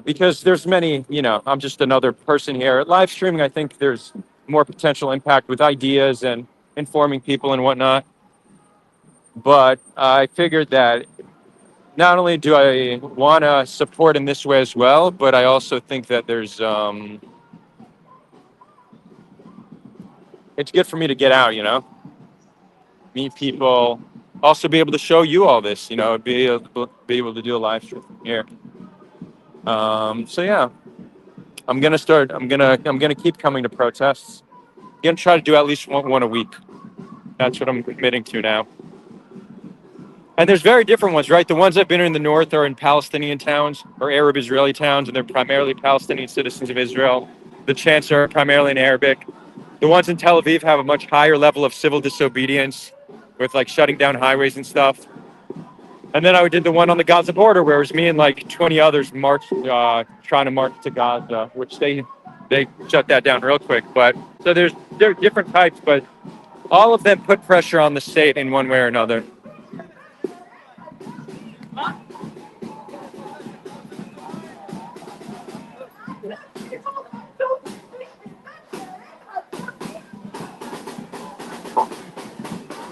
Because there's many, I'm just another person here. Live streaming, I think there's more potential impact with ideas and informing people and whatnot. But I figured that not only do I want to support in this way as well, but I also think that it's good for me to get out, meet people, also be able to show you all this, be able to do a live stream from here. So yeah, I'm gonna keep coming to protests. I'm gonna try to do at least one a week. That's what I'm committing to now. And there's very different ones, right? The ones I've been in the north are in Palestinian towns or Arab Israeli towns, and they're primarily Palestinian citizens of Israel. The chants are primarily in Arabic. The ones in Tel Aviv have a much higher level of civil disobedience with like shutting down highways and stuff. And then I did the one on the Gaza border where it was me and like 20 others trying to march to Gaza, which they shut that down real quick. But so there are different types, but all of them put pressure on the state in one way or another.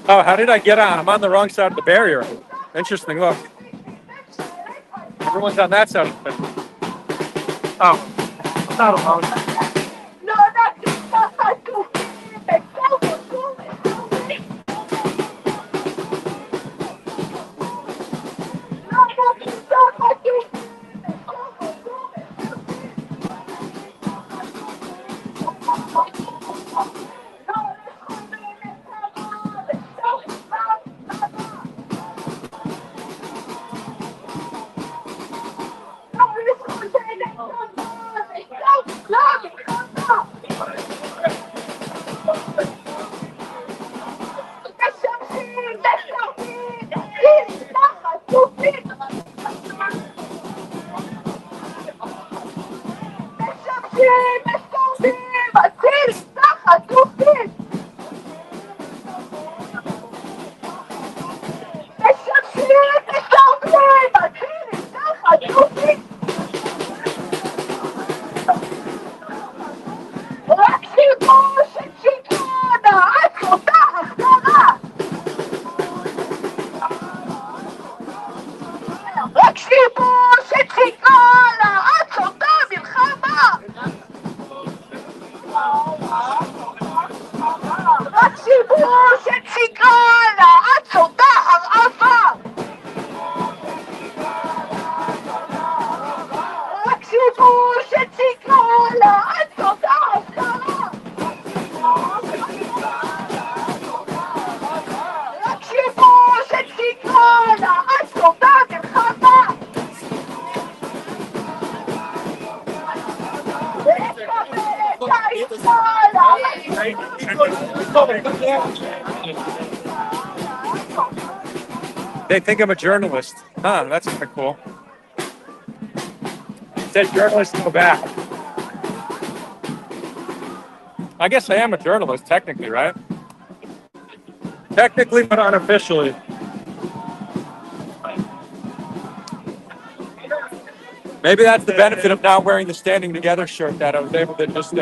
Oh, how did I get on? I'm on the wrong side of the barrier. Interesting. Look, everyone's on that side of the barrier. Oh, I'm not alone. They think I'm a journalist. Huh, that's kind of cool. Said journalists go back. I guess I am a journalist, technically, right? Technically, but unofficially. Maybe that's the benefit of not wearing the Standing Together shirt, that I was able to just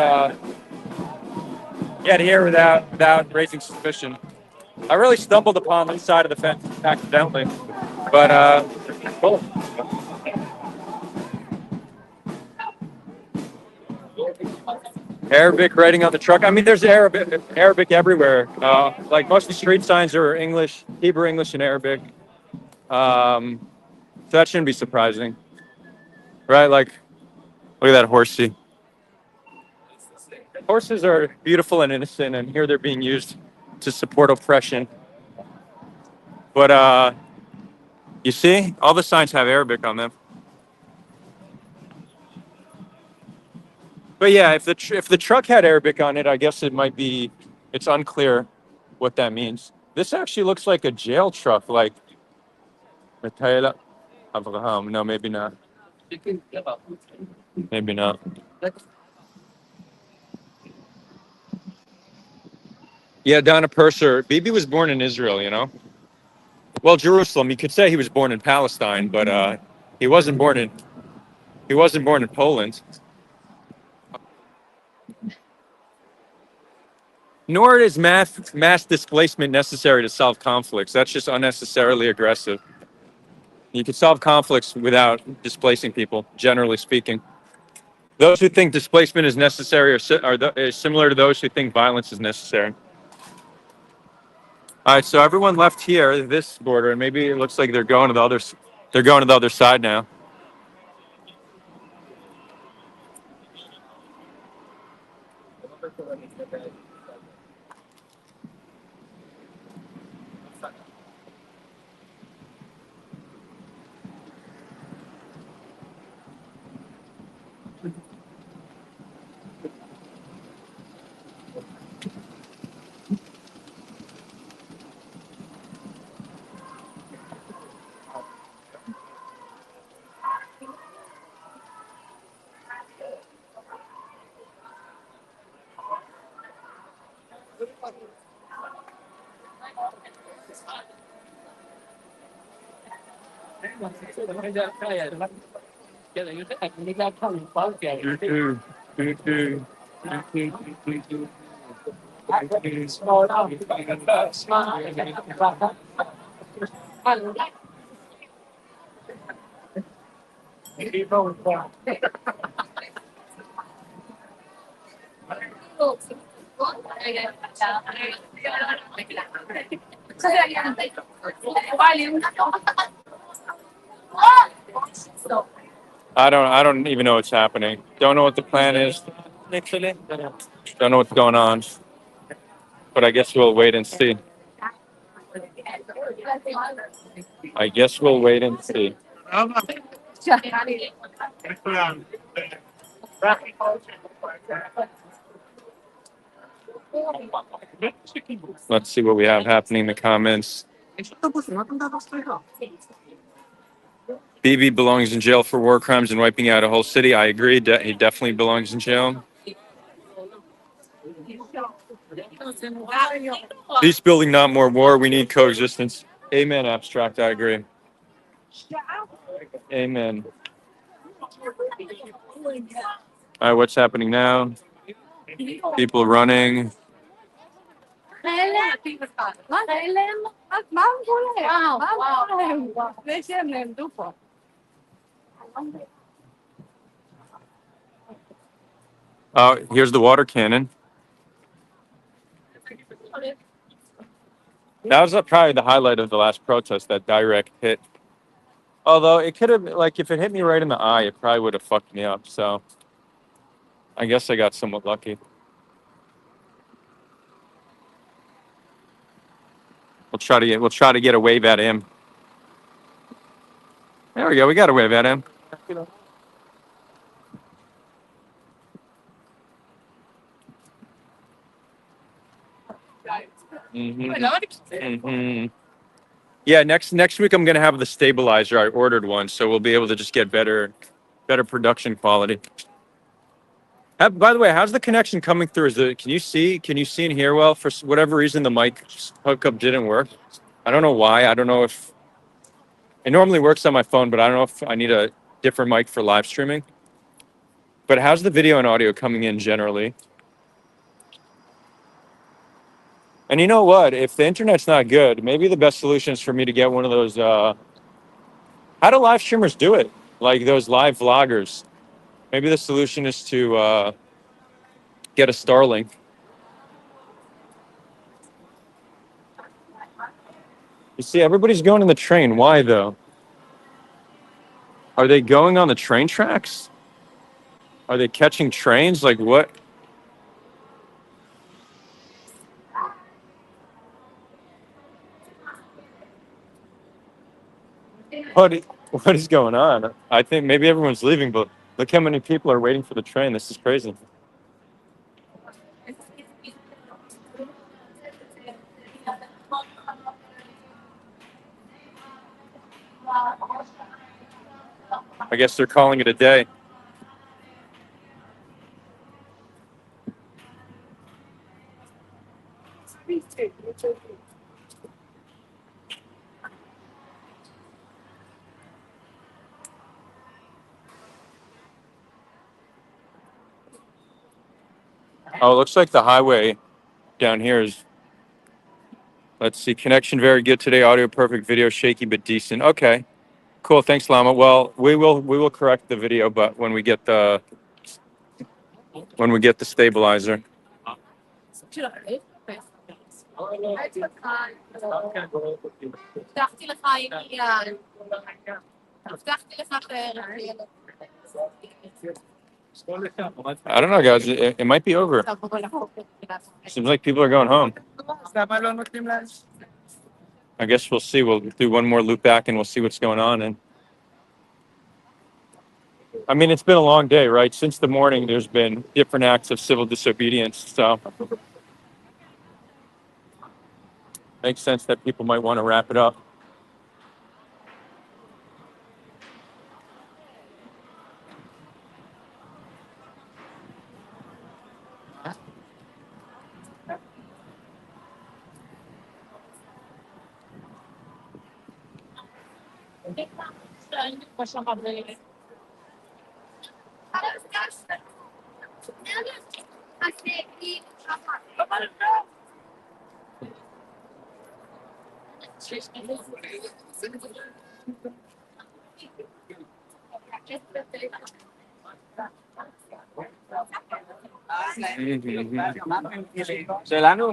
get here without raising suspicion. I really stumbled upon this side of the fence accidentally, but cool. Arabic writing on the truck. I mean, there's Arabic everywhere. Like most of the street signs are English, Hebrew, English, and Arabic. So that shouldn't be surprising, right? Like, look at that horsey. Horses are beautiful and innocent, and here they're being used to support oppression. But you see, all the signs have Arabic on them. But yeah, if the truck had Arabic on it, I guess it might be. It's unclear what that means. This actually looks like a jail truck, like Metayla Avraham. No, maybe not. Maybe not. Yeah, Donna Purser. Bibi was born in Israel, you know? Well, Jerusalem. You could say he was born in Palestine, but he wasn't born in he wasn't born in Poland. Nor is mass displacement necessary to solve conflicts. That's just unnecessarily aggressive. You can solve conflicts without displacing people, generally speaking. Those who think displacement is necessary are similar to those who think violence is necessary. All right, so everyone left here, this border, and maybe it looks like they're going to the others. They're going to the other side now. I don't even know what's happening. Don't know what the plan is. Don't know what's going on. But I guess we'll wait and see. I guess we'll wait and see. Let's see what we have happening in the comments. BB belongs in jail for war crimes and wiping out a whole city. I agree. He definitely belongs in jail. Peace building, not more war. We need coexistence. Amen, abstract. I agree. Amen. All right, what's happening now? People running. Here's the water cannon. That was probably the highlight of the last protest, that direct hit. Although it could have, like, if it hit me right in the eye, it probably would have fucked me up. So I guess I got somewhat lucky. We'll try to get a wave at him. There we go. We got a wave at him. Hmm. Yeah, next week I'm gonna have the stabilizer. I ordered one, so we'll be able to just get better production quality. By the way, how's the connection coming through? Can you see and hear well? For whatever reason, the mic hookup didn't work. I don't know why. I don't know if it normally works on my phone, but I don't know if I need a different mic for live streaming. But how's the video and audio coming in generally? And you know what? If the internet's not good, maybe the best solution is for me to get one of those. How do live streamers do it? Like those live vloggers. Maybe the solution is to get a Starlink. You see, everybody's going in the train. Why though? Are they going on the train tracks? Are they catching trains? Like what? What? What is going on? I think maybe everyone's leaving, but look how many people are waiting for the train. This is crazy. I guess they're calling it a day. Oh, it looks like the highway down here is. Let's see. Connection very good today. Audio perfect. Video shaky but decent. Okay. Cool. Thanks, Lama. Well, we will correct the video, but when we get the stabilizer. I don't know, guys. It might be over. Seems like people are going home. I guess we'll see. We'll do one more loop back and we'll see what's going on. And I mean, it's been a long day, right? Since the morning, there's been different acts of civil disobedience. So makes sense that people might want to wrap it up. שלנו?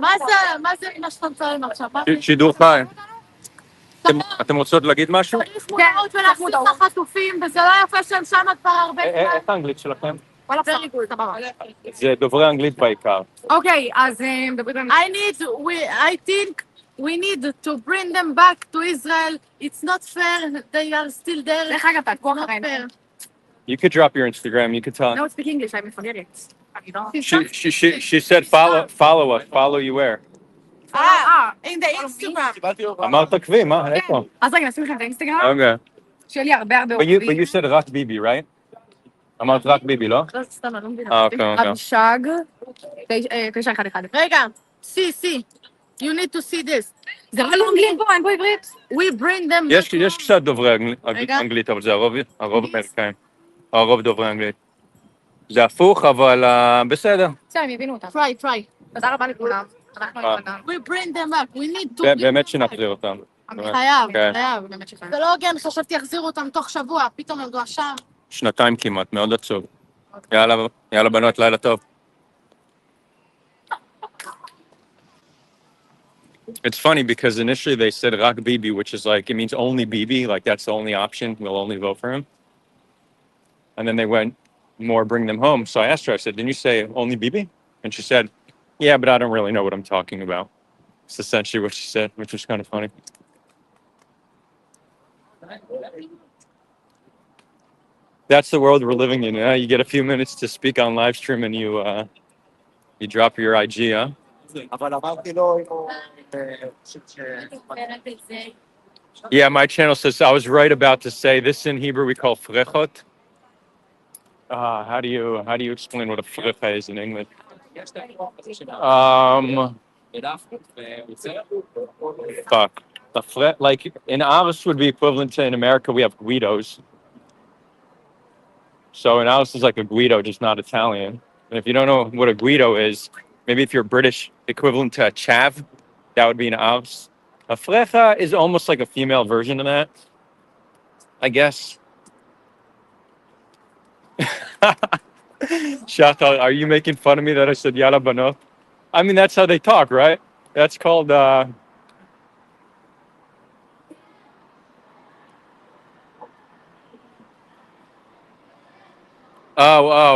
מה זה מה שאתם צועקים עכשיו? שידור חי. אתם רוצות להגיד משהו? צריך מודעות ולהחזיר את החטופים, וזה לא יפה שהם שם כבר הרבה זמן. איך האנגלית שלכם? וואלה, סבבה. זה דוברי אנגלית בעיקר. אוקיי, אז מדברים... I think we need to bring them back to Israel. It's not fair. They are still there. דרך אגב, תעקבו אחריהם. You could drop your Instagram. You could tell. No, speak English. I'm forgetting. She said follow us. Follow you where? in the Instagram. אמרת עקבי, מה? איפה? אז רגע, נשים לכם את האינסטגרם. אוקיי. שיהיה לי הרבה But עוקבים. you said רק ביבי, right? אמרת רק ביבי, לא? לא, סתם, אני לא מבינה. אוקיי. אבישג. 911. רגע, see. You need to see this. זה רק אנגלית פה, אין פה עברית. We bring them... יש קצת דוברי אנגלית, אבל זה הרוב אמריקאים. הרוב דוברי אנגלית. זה הפוך, אבל בסדר. בסדר, הם יבינו אותם. try. תודה רבה לכולם. אנחנו התרגלנו. We bring them up. We need to... באמת שנחזיר אותם. חייב. באמת שחייב. זה לא הוגן, חשבתי יחזירו אותם תוך שבוע, פתאום הם שם. שנתיים כמעט, מאוד עצוב. יאללה בנות, לילה טוב. It's funny because initially they said Rak Bibi, which is like, it means only Bibi, like that's the only option, we'll only vote for him. And then they went, more bring them home. So I asked her, I said, didn't you say only Bibi? And she said, yeah, but I don't really know what I'm talking about. It's essentially what she said, which was kind of funny. That's the world we're living in. You get a few minutes to speak on live stream and you drop your IG, huh? Yeah, my channel says, I was right about to say this in Hebrew we call frechot. How do you explain what a frecha is in English? Fuck. Like in ours would be equivalent to in America we have Guidos. So in ours is like a Guido, just not Italian. And if you don't know what a Guido is, maybe if you're British equivalent to a chav, that would be an ours. A frecha is almost like a female version of that, I guess. Shachar, are you making fun of me that I said yalla banot? I mean, that's how they talk, right? That's called. Oh,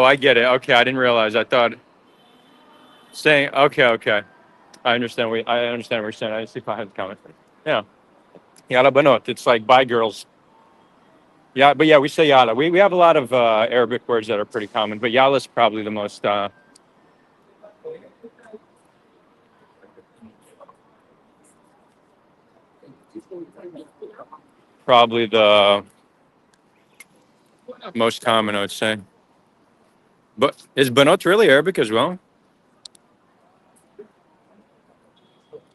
I get it. Okay, I didn't realize. I thought saying. Okay. I understand what you're saying. I see if I had the comment. Yeah, yalla banot. It's like bye girls. Yeah, but yeah, we say yalla. We have a lot of Arabic words that are pretty common, but yalla is probably the most. Probably the most common, I would say. But is banot really Arabic as well?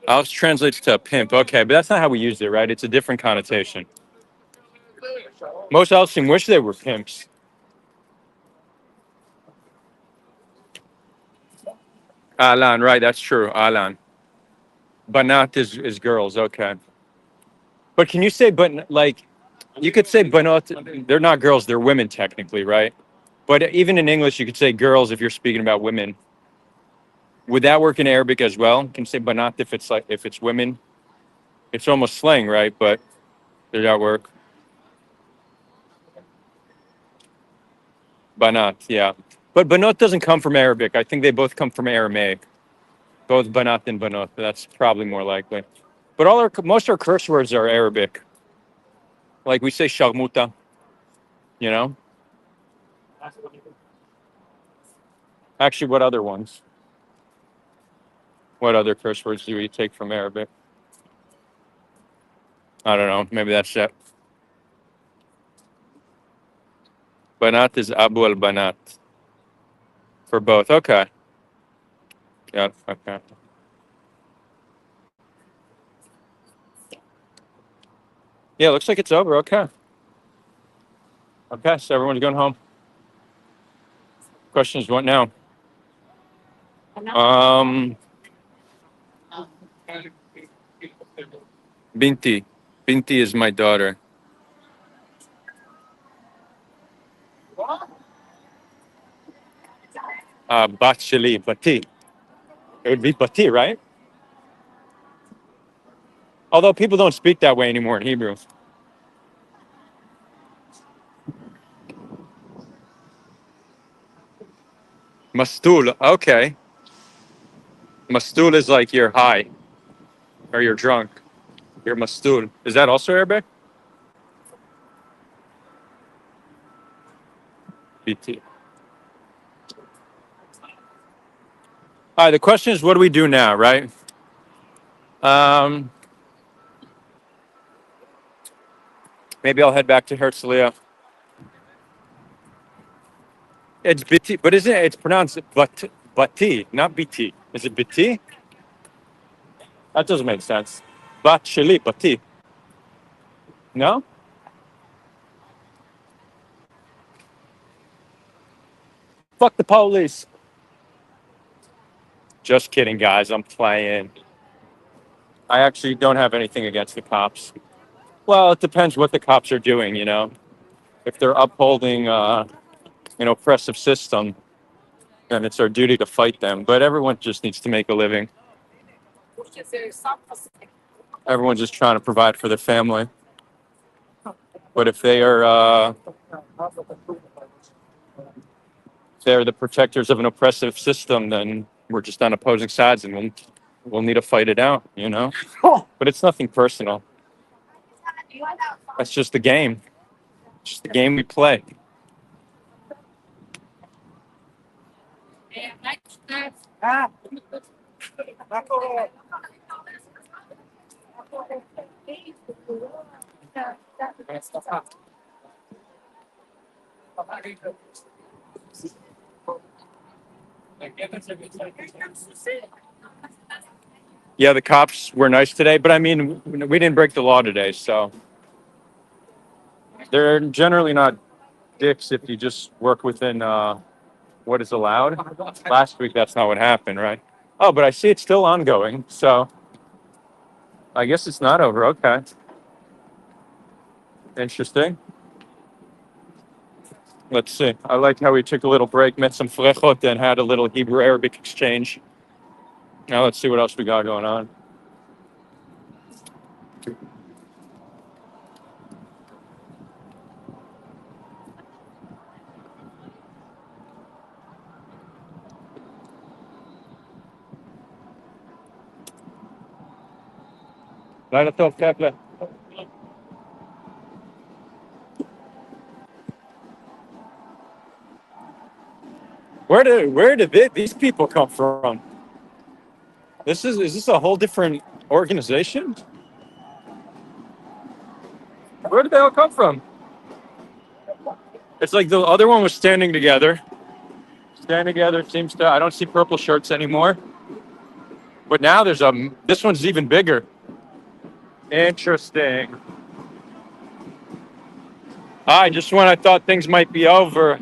Alex translates to pimp. Okay, but that's not how we use it, right? It's a different connotation. Most Alcim wish they were pimps. Alan, right? That's true. Alan. Banat is girls. Okay. But can you say, but like, you could say banot, they're not girls, they're women technically, right? But even in English, you could say girls if you're speaking about women. Would that work in Arabic as well? Can you say banat if it's like, if it's women? It's almost slang, right? But does that work? Banat, yeah. But banot doesn't come from Arabic. I think they both come from Aramaic. Both banat and banot. That's probably more likely. But most our curse words are Arabic. Like we say sharmuta, you know? Actually, what other ones? What other curse words do we take from Arabic? I don't know. Maybe that's it. Banat is Abu al Banat for both. Okay. Yeah. Okay. Yeah. Looks like it's over. Okay. Okay. So everyone's going home. Questions? What now? Um, Binti. Binti is my daughter. Bat Shali, Bati. It would be Bati, right? Although people don't speak that way anymore in Hebrew. Mastul. Okay. Mastul is like you're high or you're drunk. You're mastul. Is that also Arabic? BT. All right. The question is, what do we do now, right? Um, Maybe I'll head back to Herzelia. It's BT, but isn't it? It's pronounced Bati, not BT. Is it BT? That doesn't make sense. Bat Shali, Bati. No? Fuck the police. Just kidding, guys. I'm playing. I actually don't have anything against the cops. Well, it depends what the cops are doing, you know. If they're upholding an oppressive system, then it's our duty to fight them. But everyone just needs to make a living. Everyone's just trying to provide for their family. But if they're the protectors of an oppressive system, then we're just on opposing sides, and we'll need to fight it out, you know. But it's nothing personal. That's just the game. It's just the game we play. Yeah, the cops were nice today, but I mean, we didn't break the law today, so they're generally not dicks if you just work within what is allowed. Last week, that's not what happened, right? Oh, but I see it's still ongoing. So, I guess it's not over. Okay. Interesting. Let's see. I like how we took a little break, met some frechot, and had a little Hebrew-Arabic exchange. Now let's see what else we got going on. Laila tov, Kepler. Where did these people come from? Is this a whole different organization? Where did they all come from? It's like the other one was standing together. Standing together seems to. I don't see purple shirts anymore. But now this one's even bigger. Interesting. Just when I thought things might be over,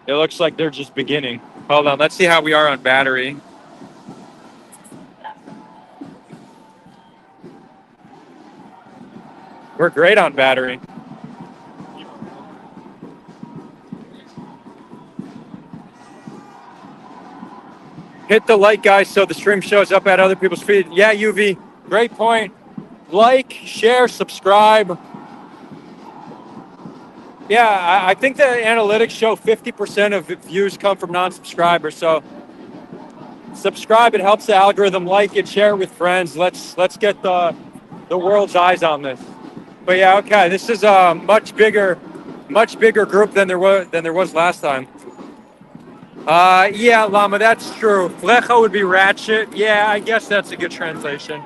it looks like they're just beginning. Hold on, let's see how we are on battery. We're great on battery. Hit the like, guys, so the stream shows up at other people's feed. Yeah, UV, great point. Like, share, subscribe. Yeah, I think the analytics show 50% of views come from non-subscribers. So subscribe, it helps the algorithm. Like it, share it with friends. Let's get the world's eyes on this. But yeah, okay, this is a much bigger group than there was last time. Yeah, Llama, that's true. Flecha would be ratchet. Yeah, I guess that's a good translation.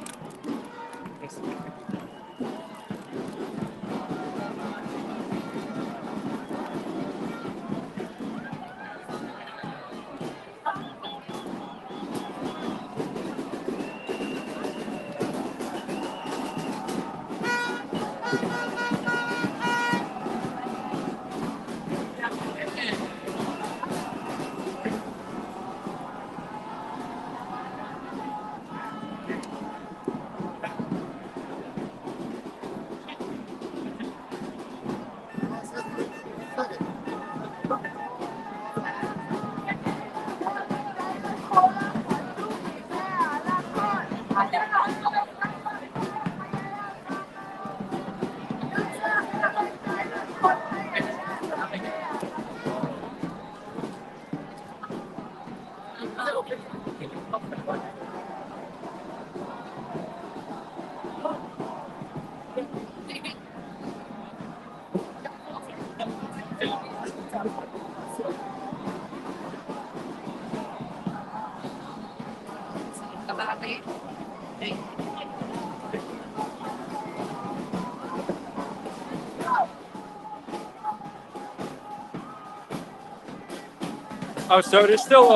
Oh, so they're still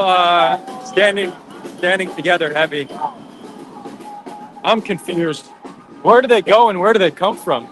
standing together heavy. I'm confused. Where do they go and where do they come from?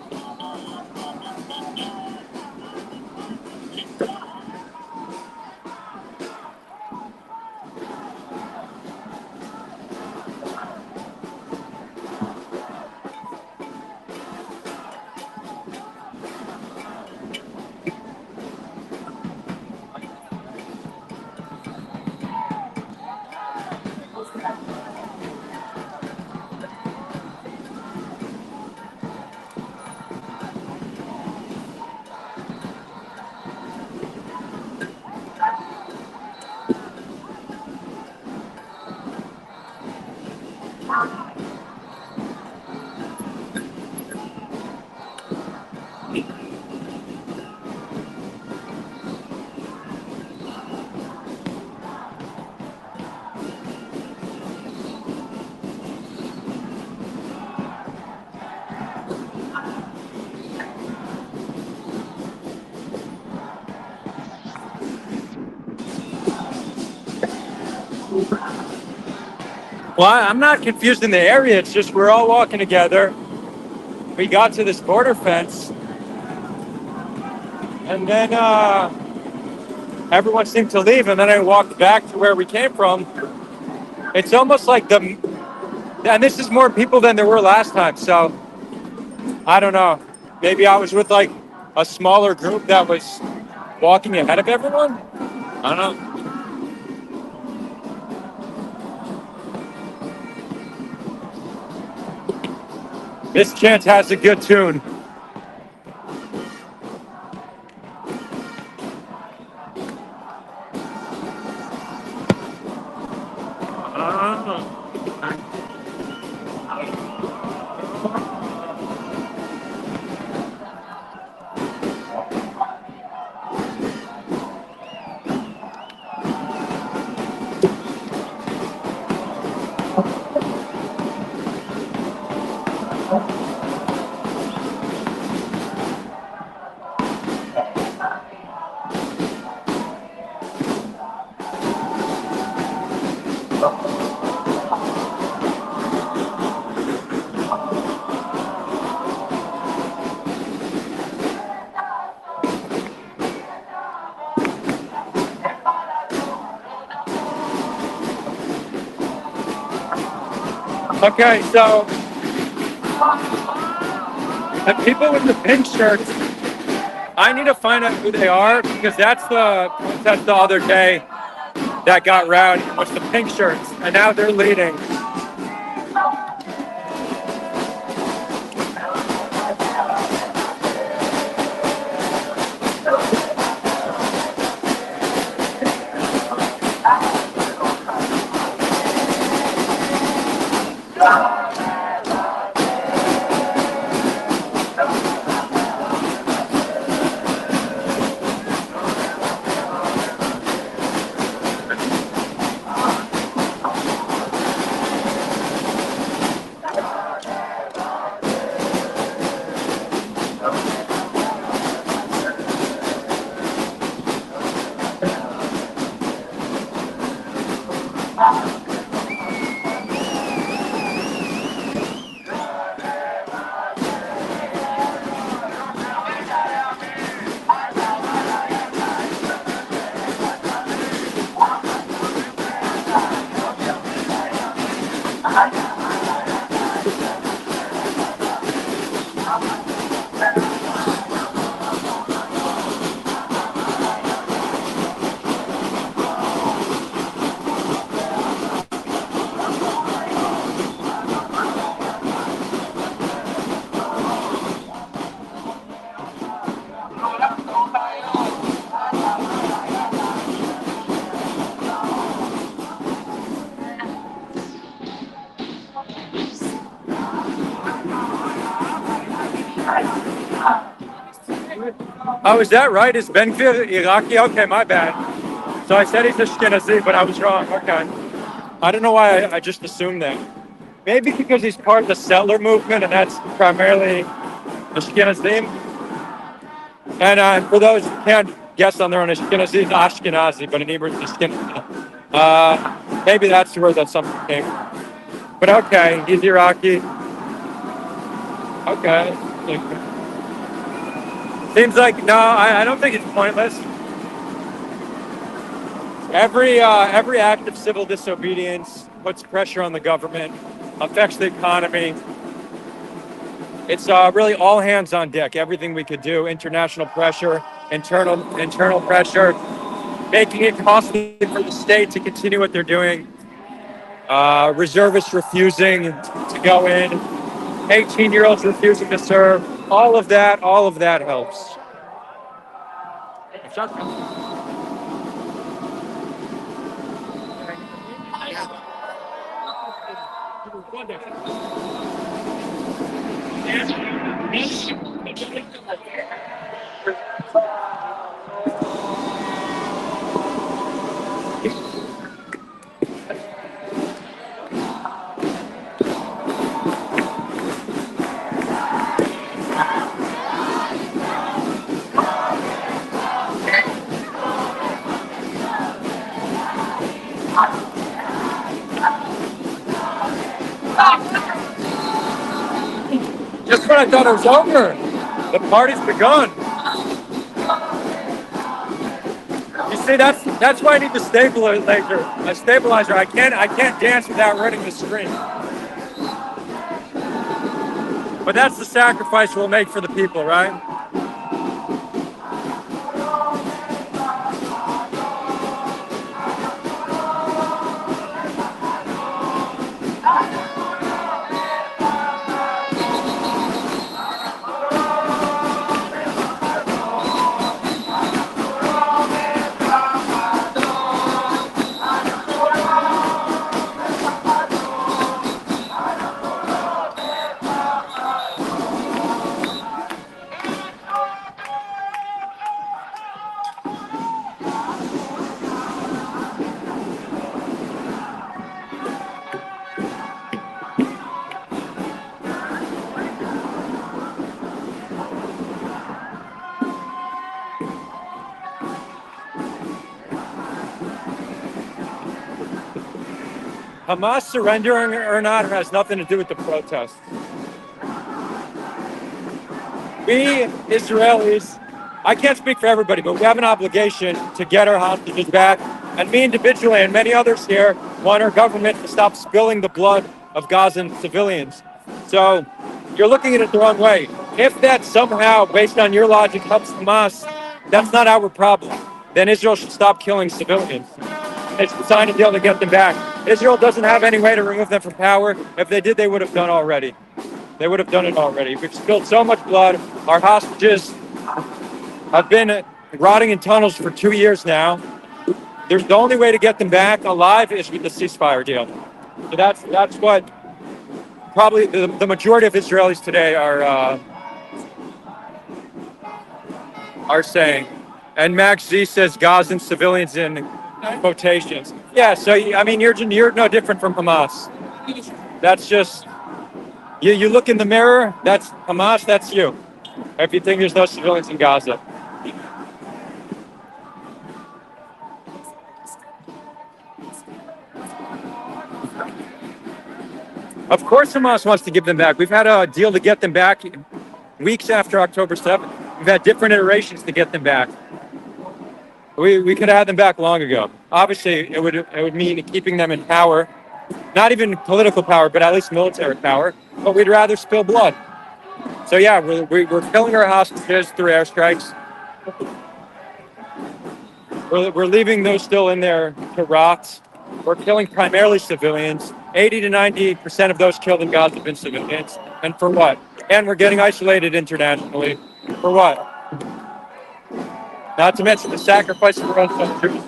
Well, I'm not confused in the area. It's just we're all walking together. We got to this border fence, and then everyone seemed to leave, and then I walked back to where we came from. It's almost like the And this is more people than there were last time. So I don't know. Maybe I was with like a smaller group that was walking ahead of everyone. I don't know. This chant has a good tune. Okay, so the people with the pink shirts, I need to find out who they are because that's the protest the other day that got rowdy was the pink shirts, and now they're leading. Oh, is that right? Is Ben-Gvir Iraqi? Okay, my bad. So I said he's Ashkenazi, but I was wrong. Okay. I don't know why I just assumed that. Maybe because he's part of the settler movement, and that's primarily Ashkenazim. And for those who can't guess on their own, Ashkenazi is Ashkenazi, but in Hebrew it's Ashkenazi. Maybe that's where that something came from. But okay, he's Iraqi. Okay. Seems like, no, I don't think it's pointless. Every act of civil disobedience puts pressure on the government, affects the economy. It's really all hands on deck. Everything we could do, international pressure, internal pressure, making it costly for the state to continue what they're doing. Reservists refusing to go in, 18-year-olds refusing to serve. All of that helps. Just when I thought it was over, the party's begun. You see, that's why I need the stabilizer. A stabilizer. I can't dance without running the screen. But that's the sacrifice we'll make for the people, right? Hamas surrendering or not has nothing to do with the protests. We Israelis, I can't speak for everybody, but we have an obligation to get our hostages back. And me individually and many others here want our government to stop spilling the blood of Gazan civilians. So you're looking at it the wrong way. If that somehow, based on your logic, helps Hamas, that's not our problem. Then Israel should stop killing civilians. It's signed a deal to get them back. Israel doesn't have any way to remove them from power. If they did, they would have done already. They would have done it already. We've spilled so much blood. Our hostages have been rotting in tunnels for 2 years now. The only way to get them back alive is with the ceasefire deal. So that's what probably the majority of Israelis today are saying. And Max Z says Gazan civilians in quotations. Yeah, so I mean you're no different from Hamas. That's just you look in the mirror, that's Hamas, that's you. If you think there's no civilians in Gaza. Of course Hamas wants to give them back. We've had a deal to get them back weeks after October 7th. We've had different iterations to get them back. We could have had them back long ago. Obviously, it would mean keeping them in power, not even political power, but at least military power. But we'd rather spill blood. So yeah, we're killing our hostages through airstrikes. We're leaving those still in there to rot. We're killing primarily civilians. 80 to 90% of those killed in Gaza have been civilians. And for what? And we're getting isolated internationally. For what? Not to mention the sacrifice of our own soldiers.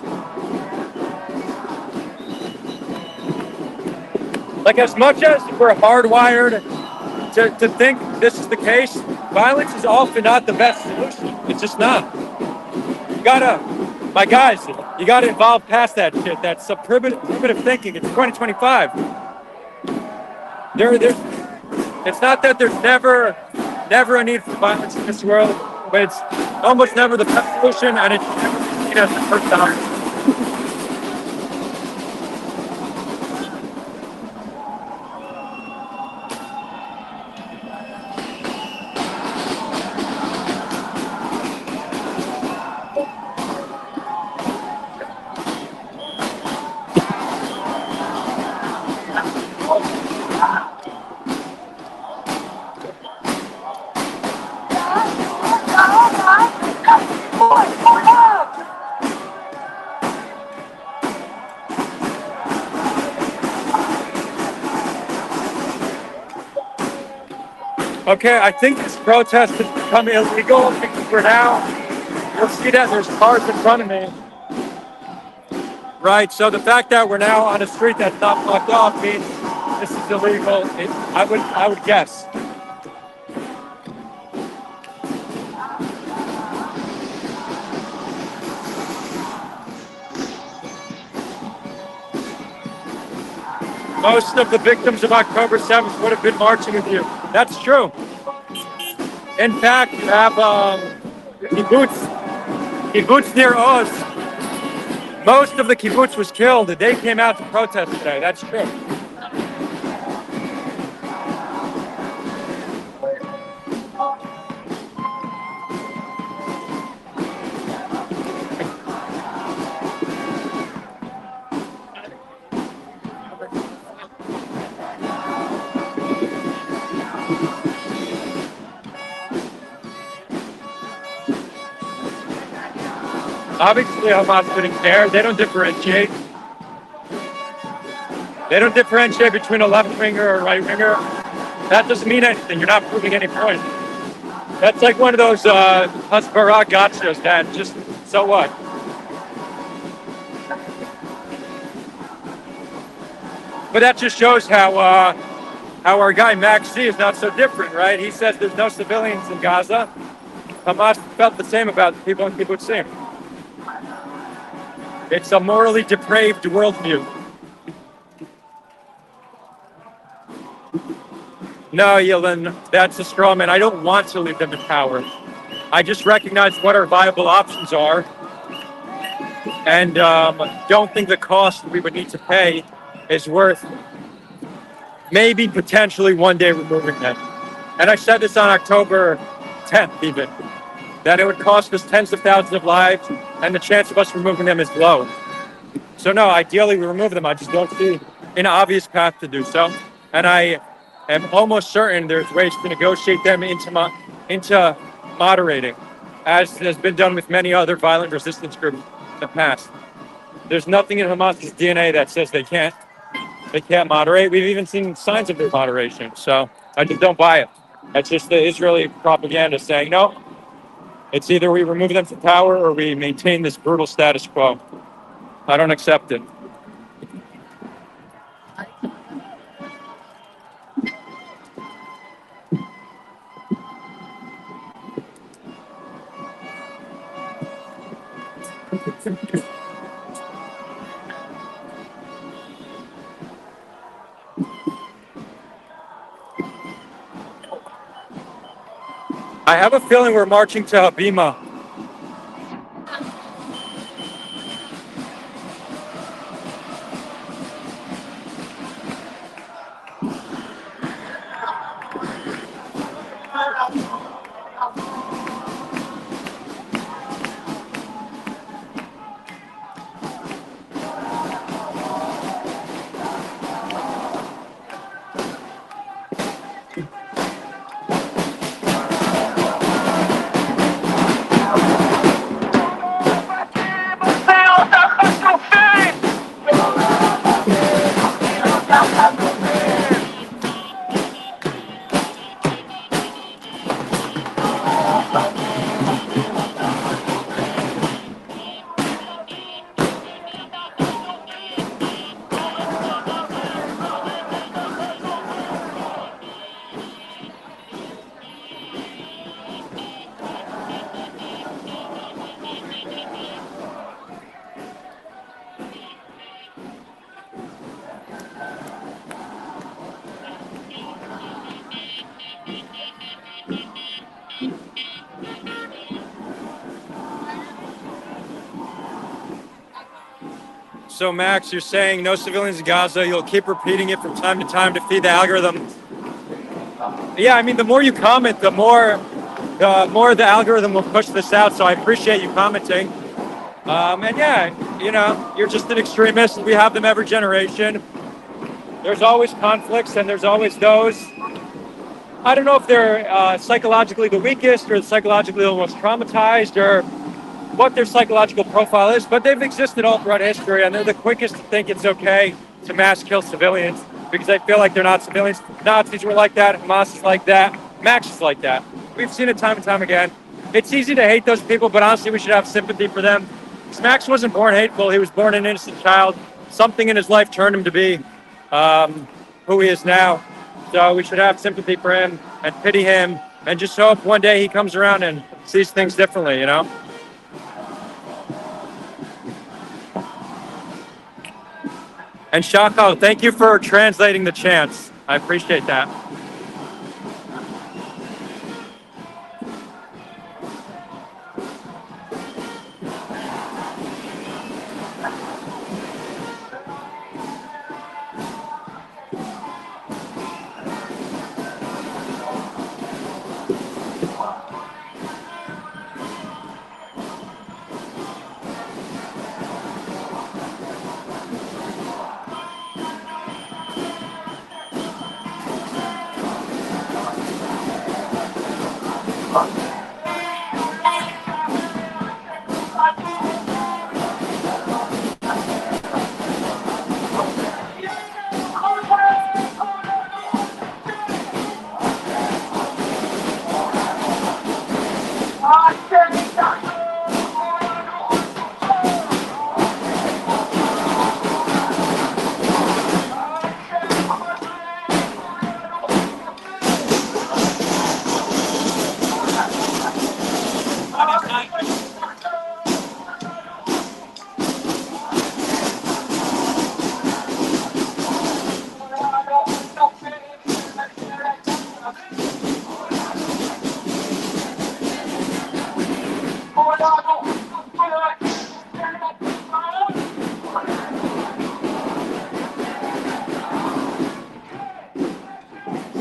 Like, as much as we're hardwired to think this is the case, violence is often not the best solution. It's just not. My guys, you gotta evolve past that shit. That's some primitive thinking. It's 2025. It's not that there's never a need for violence in this world, but it's almost never the best solution, and it's never seen as the first option. Okay, I think this protest has become illegal because you'll see that there's cars in front of me. Right, so the fact that we're now on a street that's not blocked off means this is illegal. I would guess. Most of the victims of October 7th would have been marching with you. That's true. In fact, you have kibbutz near Oz. Most of the kibbutz was killed. They came out to protest today. That's true. Obviously, Hamas didn't care. They don't differentiate. They don't differentiate between a left winger or a right winger. That doesn't mean anything. You're not proving any point. That's like one of those Hasbara gotchas that just, so what? But that just shows how our guy Max C is not so different, right? He says there's no civilians in Gaza. Hamas felt the same about the people in Kibbutzim. It's a morally depraved worldview. No, Ayalon, that's a straw man. I don't want to leave them in power. I just recognize what our viable options are, and don't think the cost we would need to pay is worth maybe potentially one day removing them. And I said this on October 10th even, that it would cost us tens of thousands of lives and the chance of us removing them is low. So no, ideally we remove them. I just don't see an obvious path to do so. And I am almost certain there's ways to negotiate them into moderating, as has been done with many other violent resistance groups in the past. There's nothing in Hamas's DNA that says they can't moderate. We've even seen signs of their moderation. So I just don't buy it. That's just the Israeli propaganda saying, no, it's either we remove them from power or we maintain this brutal status quo. I don't accept it. I have a feeling we're marching to Habima. So Max, you're saying no civilians in Gaza. You'll keep repeating it from time to time to feed the algorithm. Yeah, I mean, the more you comment, the more the algorithm will push this out. So I appreciate you commenting. And yeah, you're just an extremist. We have them every generation. There's always conflicts, and there's always those. I don't know if they're psychologically the weakest or psychologically the most traumatized or what their psychological profile is, but they've existed all throughout history, and they're the quickest to think it's okay to mass kill civilians because they feel like they're not civilians. Nazis were like that. Hamas is like that. Max is like that. We've seen it time and time again. It's easy to hate those people, but honestly, we should have sympathy for them. Max wasn't born hateful. He was born an innocent child. Something in his life turned him to be who he is now. So we should have sympathy for him and pity him and just hope one day he comes around and sees things differently, And Shako, thank you for translating the chants. I appreciate that.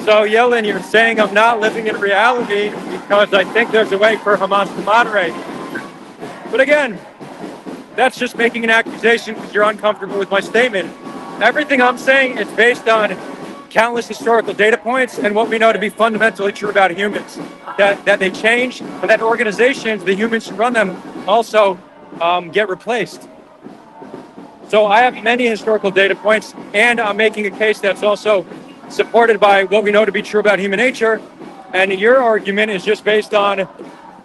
So, Yellen, you're saying I'm not living in reality because I think there's a way for Hamas to moderate. But again, that's just making an accusation because you're uncomfortable with my statement. Everything I'm saying is based on countless historical data points and what we know to be fundamentally true about humans. That they change, and that organizations, the humans who run them, also get replaced. So I have many historical data points, and I'm making a case that's also supported by what we know to be true about human nature. And your argument is just based on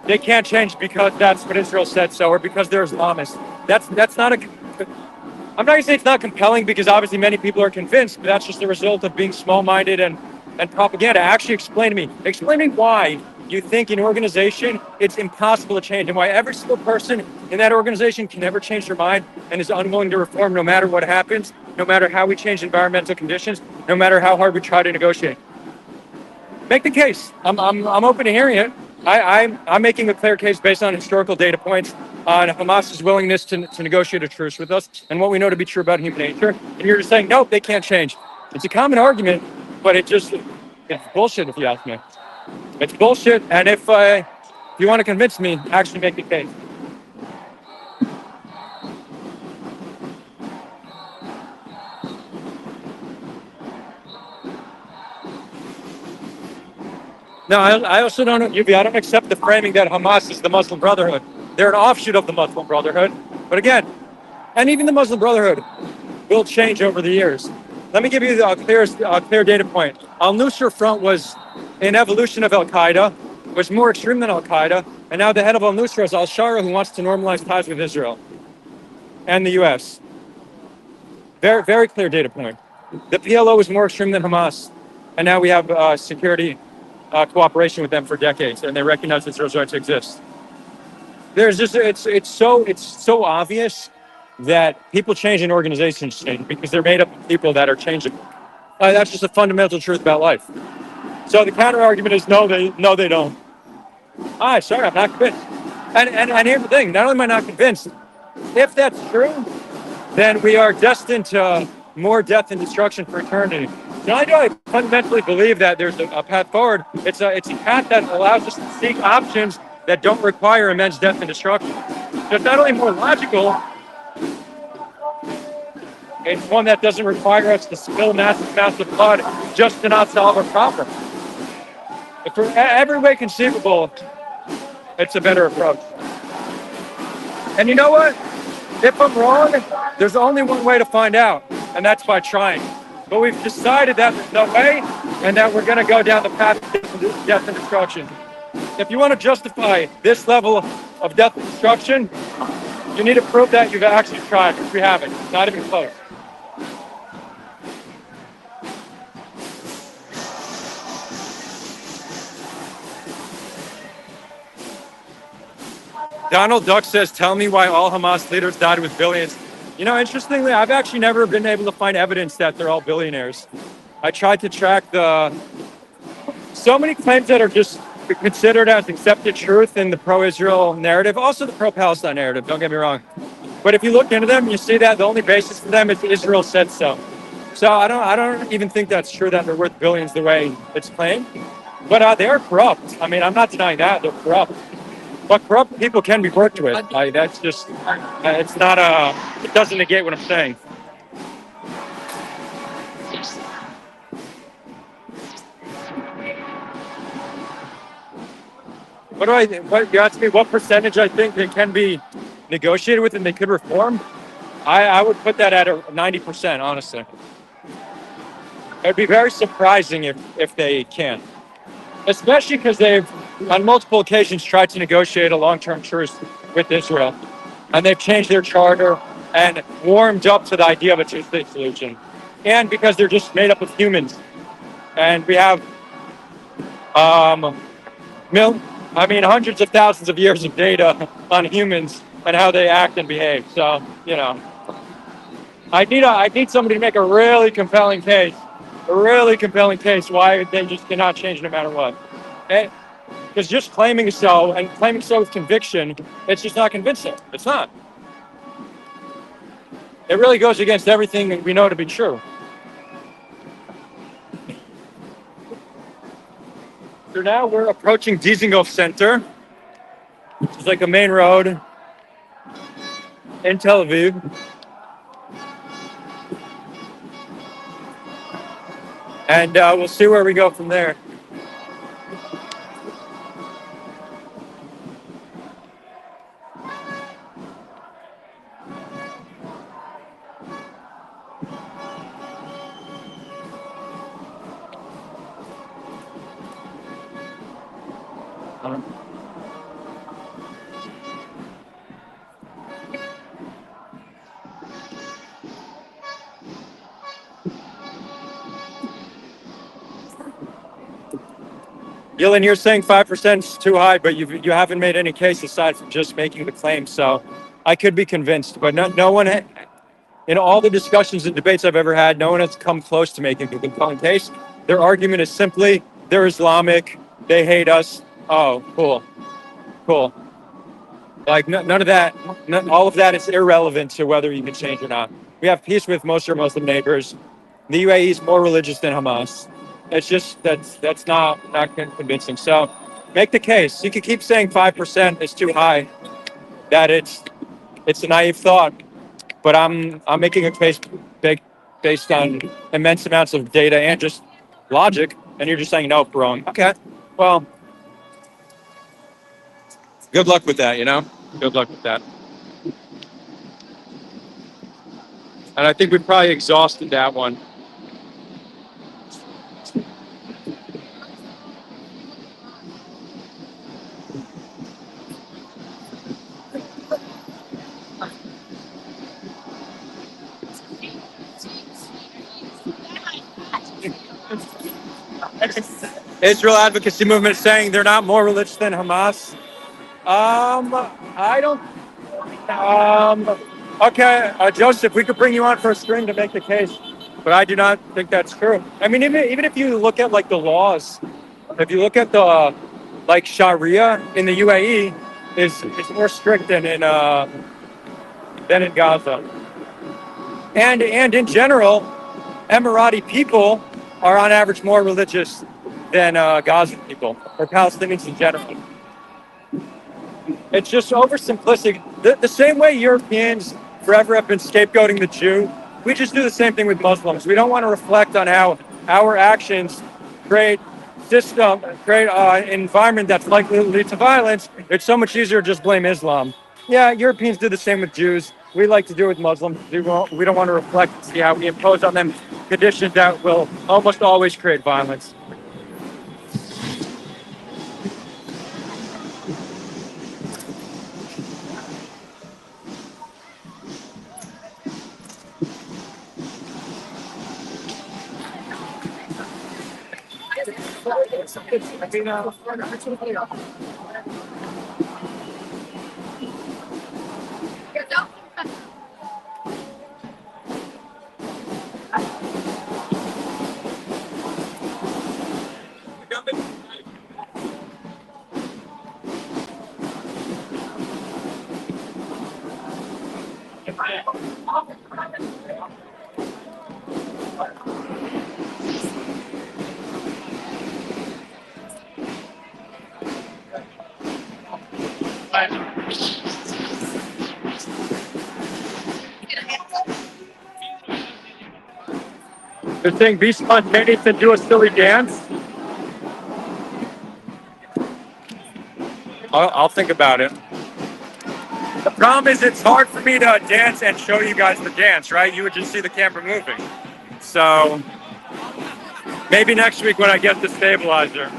they can't change because that's what Israel said so, or because they're Islamists. That's not a. I'm not gonna say it's not compelling because obviously many people are convinced, but that's just the result of being small-minded and propaganda. Actually, explain me why you think in organization it's impossible to change, and why every single person in that organization can never change their mind and is unwilling to reform no matter what happens, no matter how we change environmental conditions, no matter how hard we try to negotiate. Make the case. I'm open to hearing it. I'm making a clear case based on historical data points on Hamas's willingness to negotiate a truce with us and what we know to be true about human nature. And you're just saying, nope, they can't change. It's a common argument, but it's bullshit if you ask me. It's bullshit. And if you want to convince me, actually make the case. No, I also don't, Yubi, I don't accept the framing that Hamas is the Muslim Brotherhood. They're an offshoot of the Muslim Brotherhood. But again, and even the Muslim Brotherhood will change over the years. Let me give you a clear data point. Al-Nusra Front was an evolution of Al-Qaeda, was more extreme than Al-Qaeda, and now the head of Al-Nusra is Al-Shara, who wants to normalize ties with Israel and the U.S. Very, very clear data point. The PLO was more extreme than Hamas, and now we have security cooperation with them for decades, and they recognize Israel's right to exist. There's just it's so obvious that people change and organizations change because they're made up of people that are changeable. That's just a fundamental truth about life. So the counter argument is no, they don't. Sorry, I'm not convinced. And here's the thing: not only am I not convinced, if that's true, then we are destined to more death and destruction for eternity. Not only do I fundamentally believe that there's a path forward, it's a path that allows us to seek options that don't require immense death and destruction. So it's not only more logical, it's one that doesn't require us to spill massive blood just to not solve a problem. If for every way conceivable, it's a better approach. And you know what? If I'm wrong, there's only one way to find out, and that's by trying. But we've decided that there's no way, and that we're going to go down the path of death and destruction. If you want to justify this level of death and destruction, you need to prove that you've actually tried, which we haven't. Not even close. Donald Duck says, tell me why all Hamas leaders died with billions. You know, interestingly, I've actually never been able to find evidence that they're all billionaires. I tried to track so many claims that are just considered as accepted truth in the pro-Israel narrative, also the pro-Palestine narrative, don't get me wrong. But if you look into them, you see that the only basis for them is Israel said so. So I don't even think that's true that they're worth billions the way it's claimed. But they are corrupt. I mean, I'm not denying that, they're corrupt. But corrupt people can be worked with. That's just, it's not it doesn't negate what I'm saying. What you asked me what percentage I think they can be negotiated with and they could reform? I would put that at 90%, honestly. It'd be very surprising if they can. Especially because they've, on multiple occasions, tried to negotiate a long-term truce with Israel. And they've changed their charter and warmed up to the idea of a two-state solution. And because they're just made up of humans. And we have hundreds of thousands of years of data on humans and how they act and behave. So, you know, I need somebody to make a really compelling case why they just cannot change no matter what. Because just claiming so and claiming so with conviction, it's just not convincing. It's not. It really goes against everything we know to be true. So now we're approaching Dizengoff Center, which is like a main road in Tel Aviv. And we'll see where we go from there. Gillen, you're saying 5% is too high, but you haven't made any case aside from just making the claim. So I could be convinced, but no one, in all the discussions and debates I've ever had, no one has come close to making a compelling case. Their argument is simply, they're Islamic, they hate us. Oh, cool. Like none of that, all of that is irrelevant to whether you can change or not. We have peace with most of our Muslim neighbors. The UAE is more religious than Hamas. It's just that's not convincing. So make the case. You could keep saying 5% is too high, that it's a naive thought, but I'm making a case based on immense amounts of data and just logic, and you're just saying nope, wrong. Okay, well, good luck with that. Good luck with that. And I think we probably exhausted that one. Israel advocacy movement saying they're not more religious than Hamas. I don't. Okay, Joseph, we could bring you on for a string to make the case, but I do not think that's true. I mean, even if you look at like the laws, if you look at the like Sharia in the UAE, is more strict than in Gaza, and in general, Emirati people are on average more religious than Gaza people or Palestinians in general. It's just oversimplistic. The same way Europeans forever have been scapegoating the Jew, we just do the same thing with Muslims. We don't want to reflect on how our actions create an environment that's likely to lead to violence. It's so much easier to just blame Islam. Yeah, Europeans do the same with Jews. We like to do it with Muslims. We don't want to reflect and see how we impose on them conditions that will almost always create violence. They're saying be spontaneous and do a silly dance. I'll think about it. The problem is it's hard for me to dance and show you guys the dance, right? You would just see the camera moving. So maybe next week when I get the stabilizer.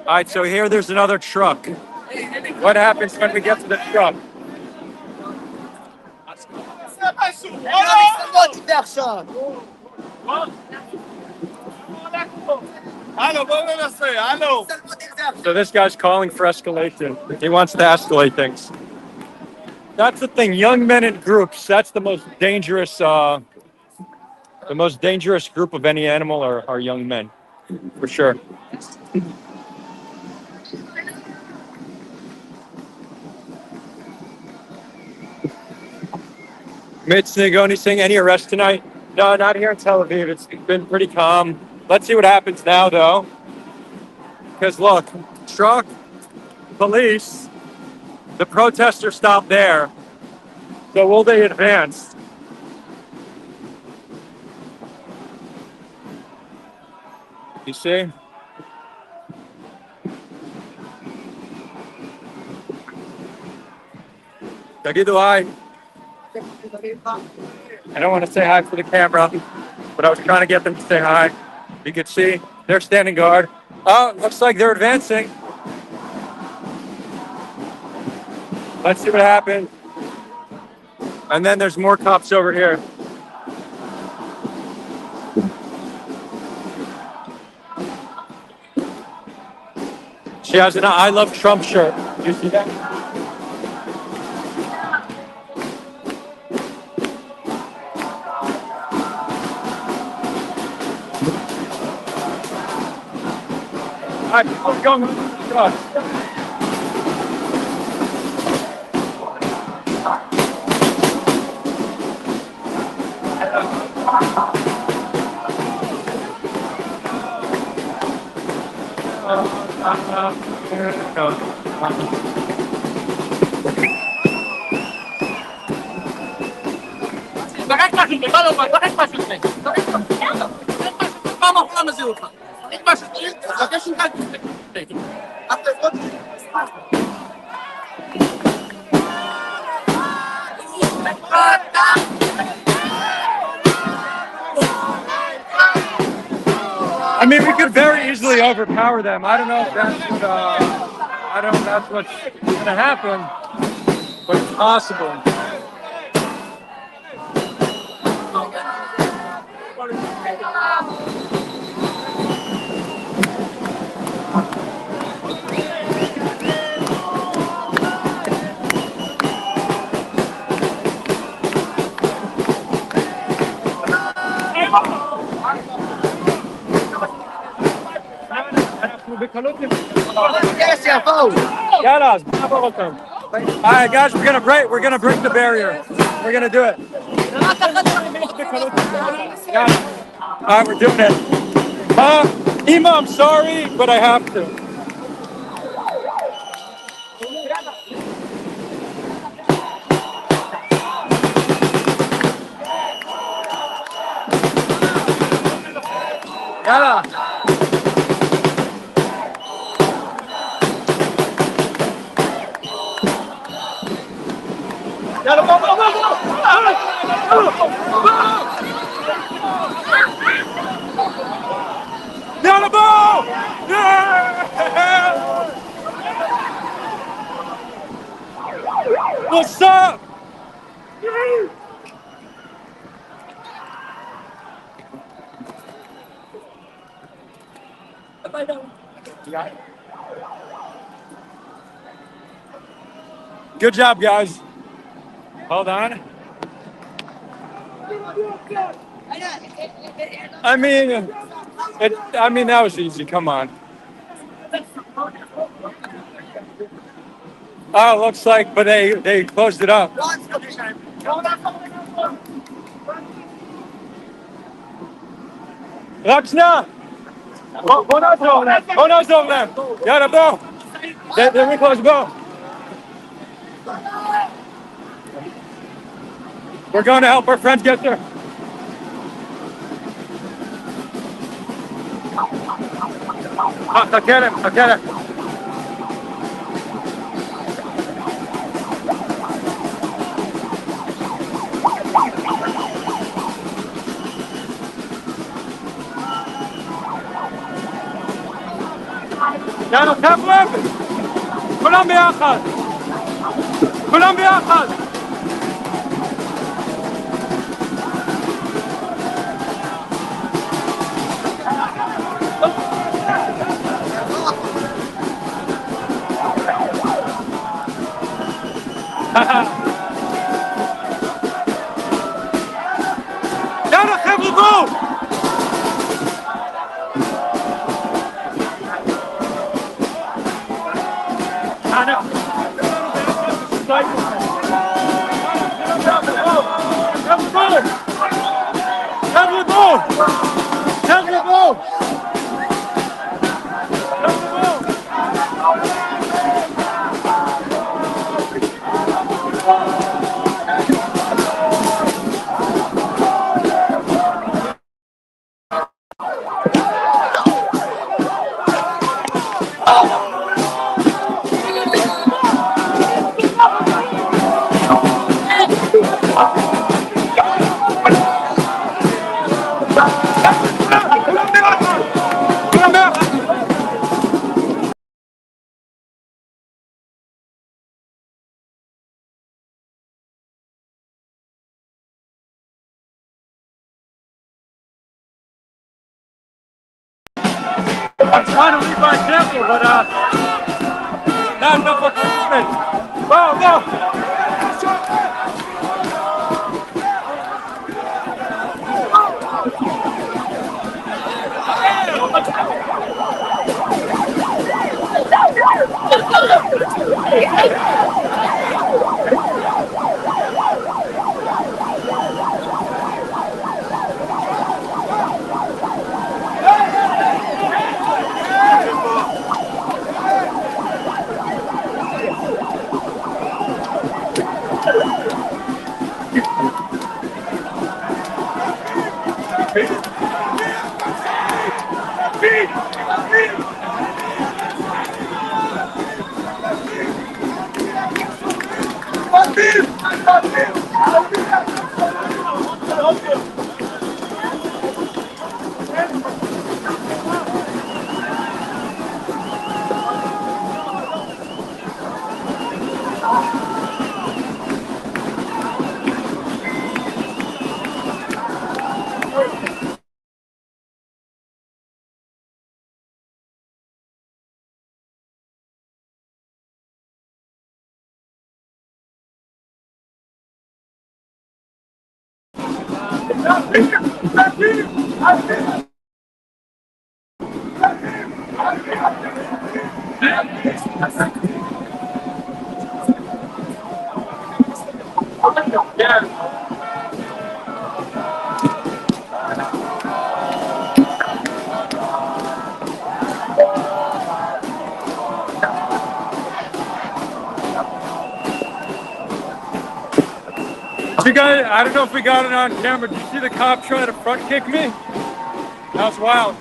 All right, so here there's another truck. What happens when we get to the truck? So this guy's calling for escalation. He wants to escalate things. That's the thing. Young men in groups. That's the most dangerous. The most dangerous group of any animal are young men, for sure. Mitznig, anything? Any arrests tonight? No, not here in Tel Aviv. It's been pretty calm. Let's see what happens now, though. Because look, truck, police, the protesters stopped there. So will they advance? You see? תגידו hi. I don't want to say hi for the camera, but I was trying to get them to say hi. You can see they're standing guard. Oh, looks like they're advancing. Let's see what happens. And then there's more cops over here. She has an I Love Trump shirt. You see that? All right, we're going across. I mean, we could very easily overpower them. I don't know if that's what, I don't know if that's what's going to happen, but it's possible. All right, guys, we're gonna break the barrier. We're gonna do it. All right, we're doing it. Ima, I'm sorry, but I have to. Yalla. Yalla, go, go, go, go. Yalla, go. Yeah. What's up? Good job, guys. Hold on. I mean, that was easy. Come on. Oh, looks like, but they closed it up. רק שנייה. בוא נעזור להם. יאללה, בוא. They're close, bro. We're going to help our friends get there. חכה להם. יאללה, חבר'ה, כולם ביחד. יאללה, חבר'ה, בואו. I'm trying to lead by example, but not enough for commitment. Go, go. You guys, I don't know if we got it on camera. Did you see the cop try to front kick me? That was wild.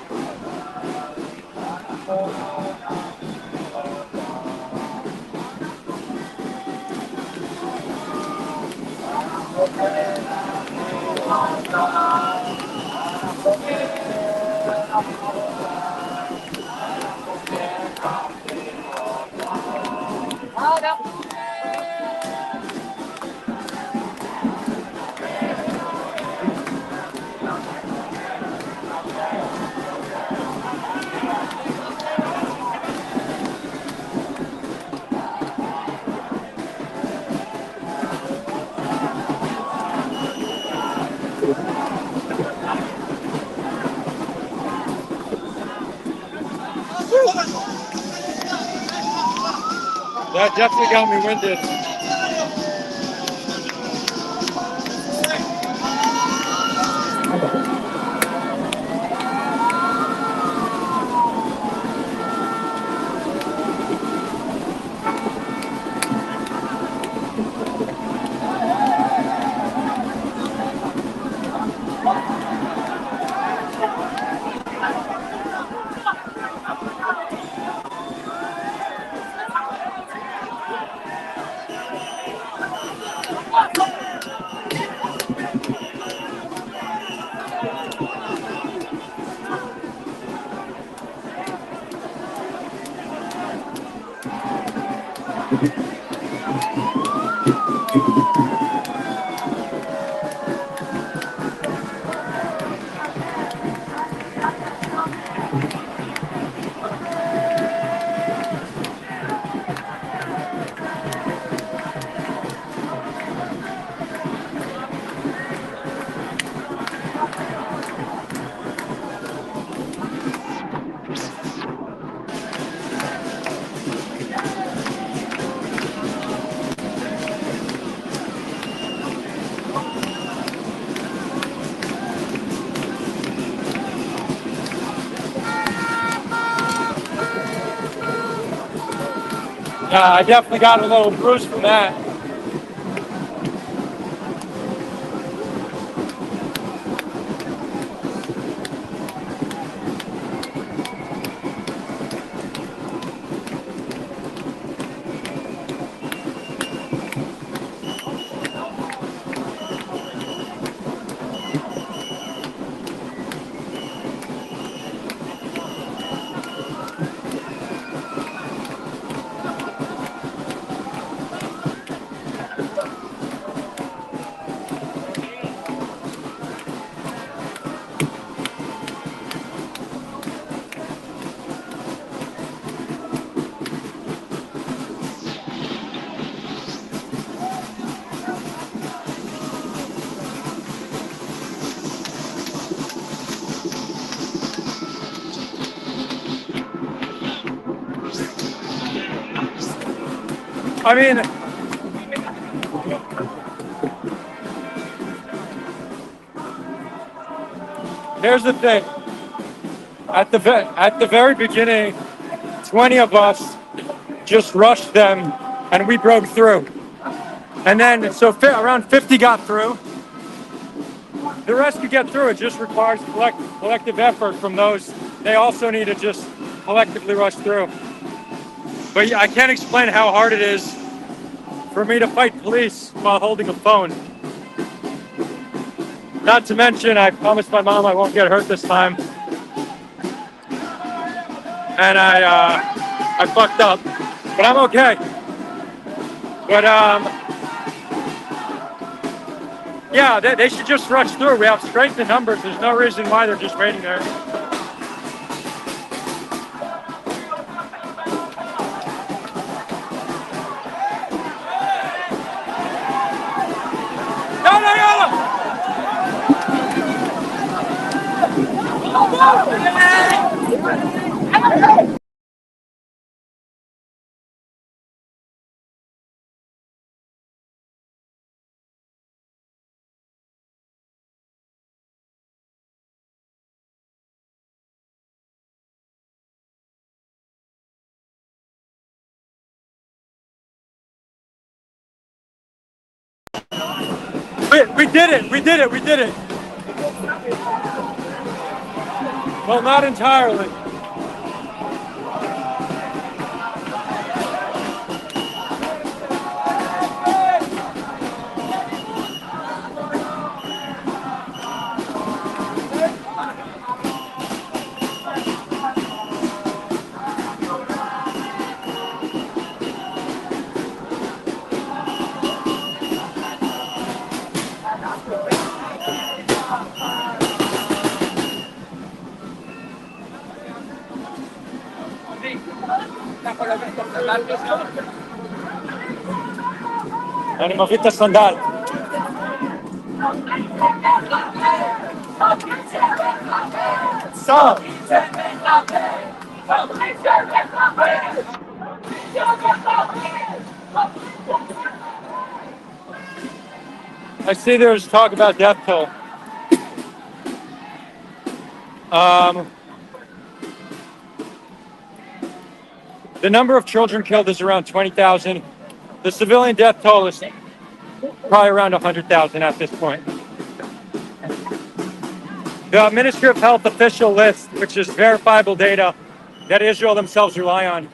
That definitely got me winded. I definitely got a little bruise from that. I mean, here's the thing. At the very beginning, 20 of us just rushed them, and we broke through. And then, so around 50 got through. The rest could get through. It just requires collective effort from those. They also need to just collectively rush through. But yeah, I can't explain how hard it is for me to fight police while holding a phone. Not to mention, I promised my mom I won't get hurt this time. And I fucked up. But I'm okay. But yeah, they should just rush through. We have strength in numbers. There's no reason why they're just waiting there. We did it. We did it. We did it. Well, not entirely. אני מביא את הסנדל. סע! I see there's talk about death toll. The number of children killed is around 20,000. The civilian death toll is probably around 100,000 at this point. The Ministry of Health official list, which is verifiable data that Israel themselves rely on,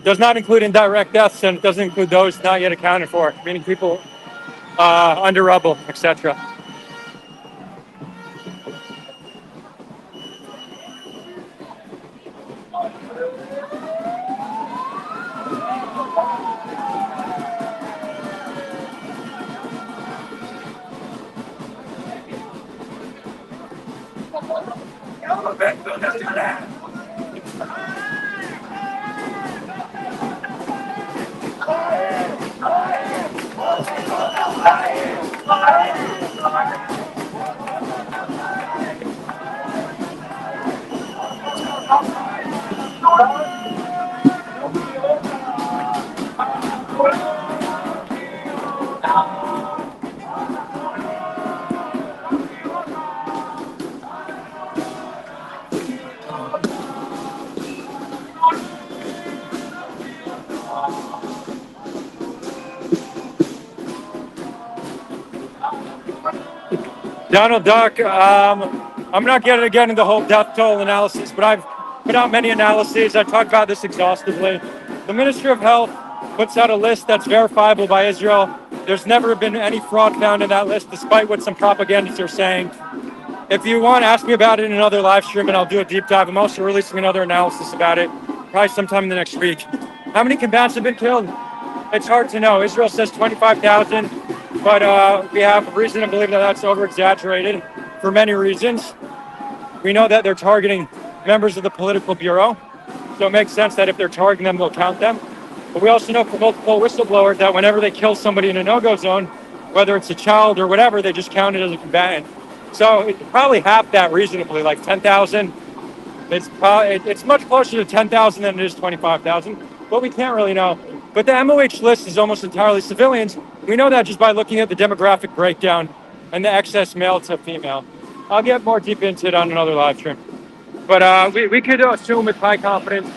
does not include indirect deaths and doesn't include those not yet accounted for, meaning people under rubble, etc. Donald Duck, I'm not going to get into the whole death toll analysis, but I've put out many analyses. I've talked about this exhaustively. The Ministry of Health puts out a list that's verifiable by Israel. There's never been any fraud found in that list, despite what some propagandists are saying. If you want, ask me about it in another live stream, and I'll do a deep dive. I'm also releasing another analysis about it, probably sometime in the next week. How many combatants have been killed? It's hard to know. Israel says 25,000, but we have reason to believe that that's over-exaggerated for many reasons. We know that they're targeting members of the political bureau, so it makes sense that if they're targeting them, they'll count them. But we also know from multiple whistleblowers that whenever they kill somebody in a no-go zone, whether it's a child or whatever, they just count it as a combatant. So it's probably half that reasonably, like 10,000. It's much closer to 10,000 than it is 25,000, but we can't really know. But the MOH list is almost entirely civilians. We know that just by looking at the demographic breakdown and the excess male to female. I'll get more deep into it on another live stream. But we could assume with high confidence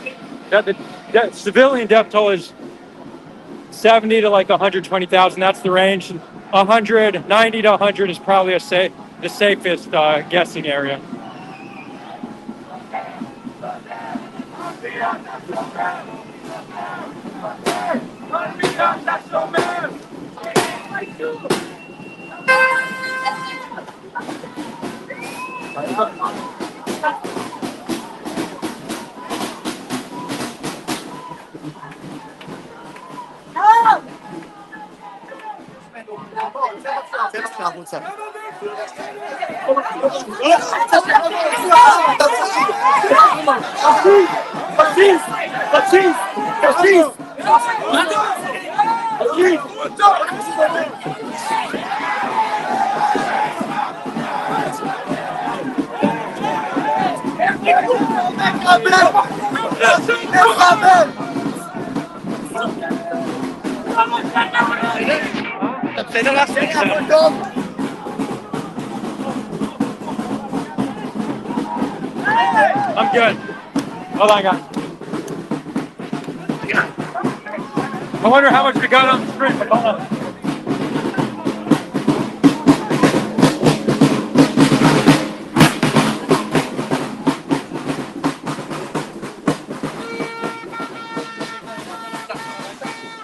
that the civilian death toll is 70 to like 120,000. That's the range. 190 to 100 is probably the safest guessing area. I'm good. Hold on, guys. I wonder how much we got on the screen. Hold on.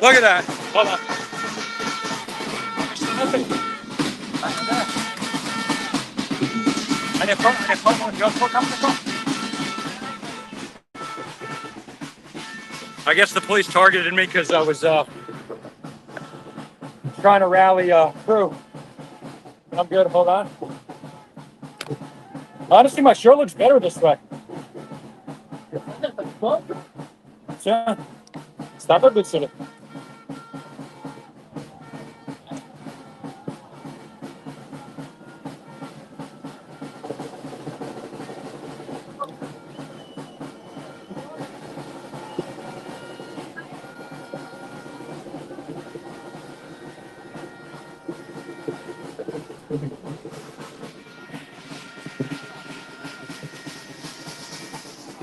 Look at that. Hold on. I guess the police targeted me because I was trying to rally crew. I'm good. Hold on. Honestly, my shirt looks better this way. Yeah. Stop it, good city.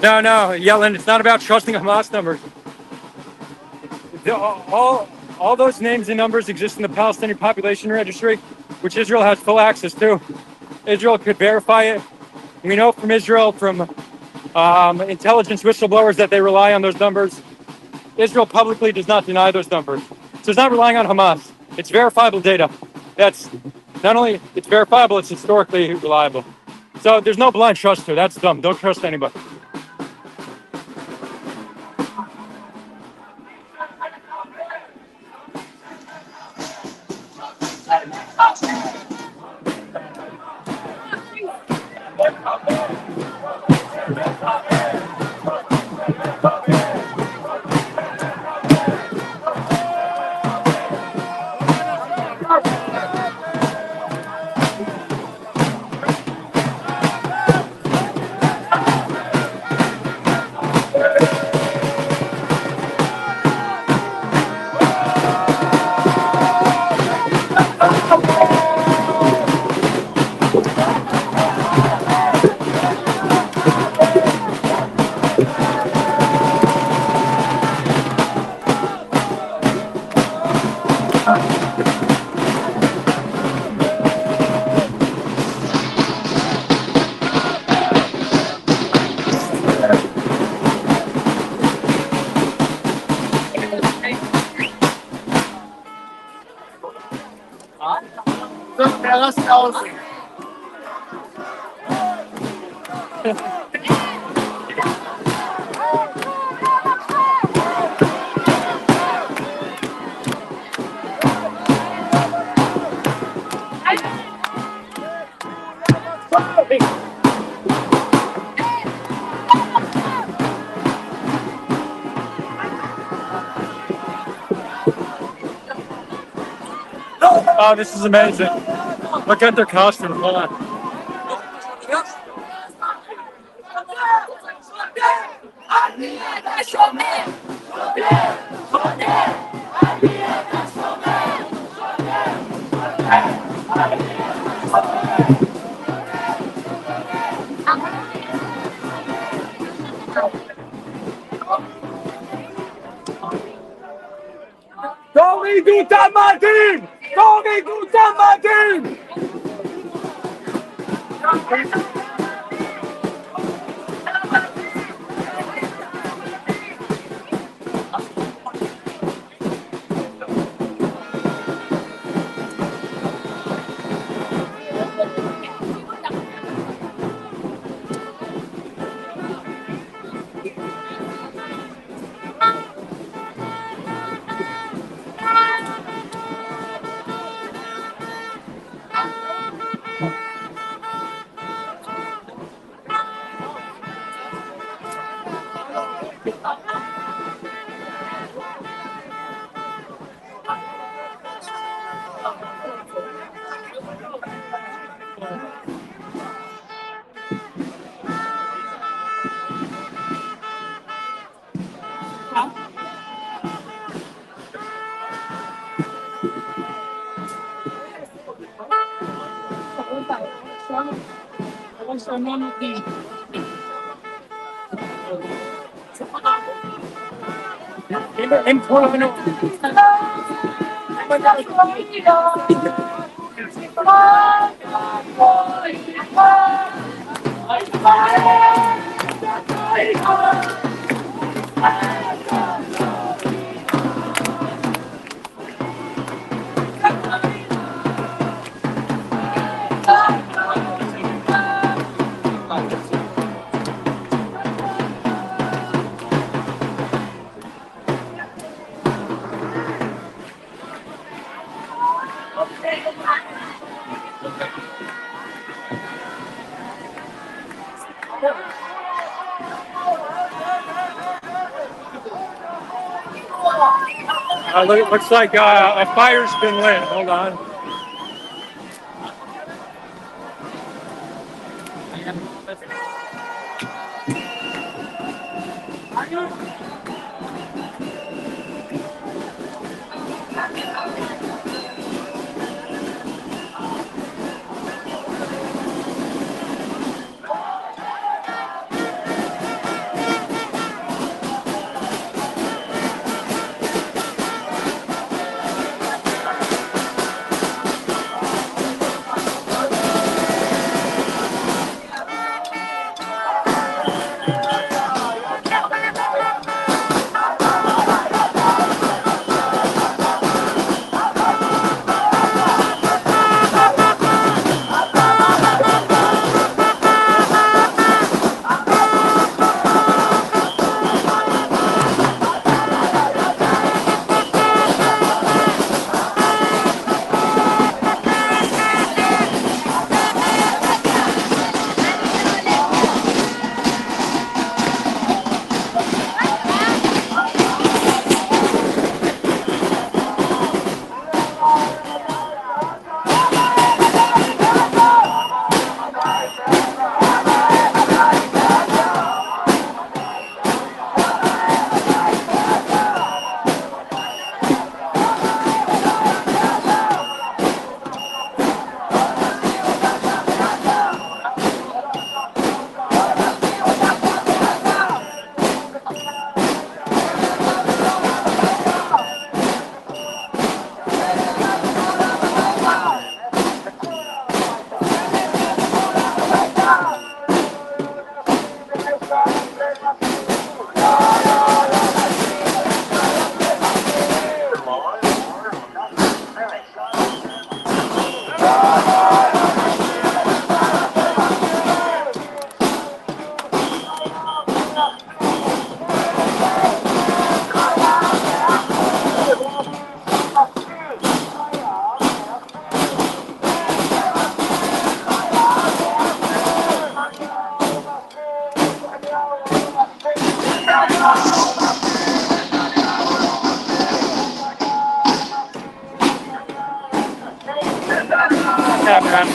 No, Yellen, it's not about trusting Hamas numbers. All those names and numbers exist in the Palestinian population registry, which Israel has full access to. Israel could verify it. We know from Israel, from intelligence whistleblowers, that they rely on those numbers. Israel publicly does not deny those numbers. So it's not relying on Hamas. It's verifiable data. That's not only it's verifiable, it's historically reliable. So there's no blind trust here. That's dumb. Don't trust anybody. Oh, this is amazing. Look at their costumes. Hold on. תורידו את המדים! תורידו את המדים! Looks like a fire's been lit. Hold on. Yeah, man.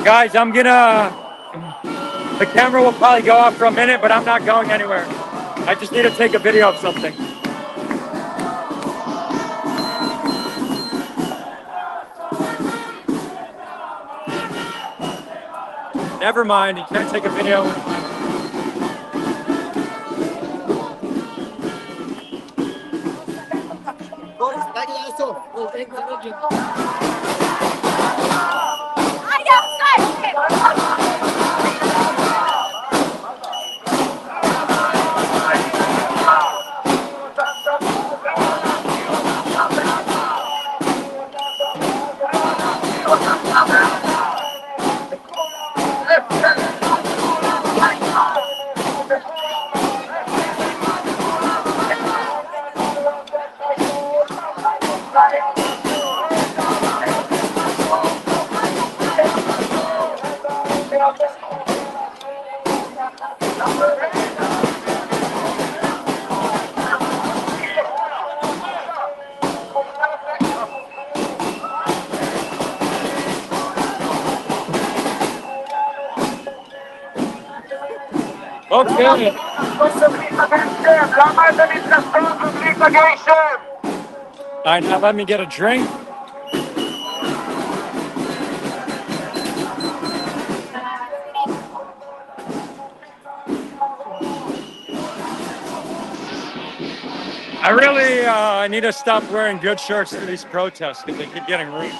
Guys, the camera will probably go off for a minute, but I'm not going anywhere. I just need to take a video of something. Never mind, you can't take a video. Okay. All right, now let me get a drink. I need to stop wearing good shirts for these protests because they keep getting rude.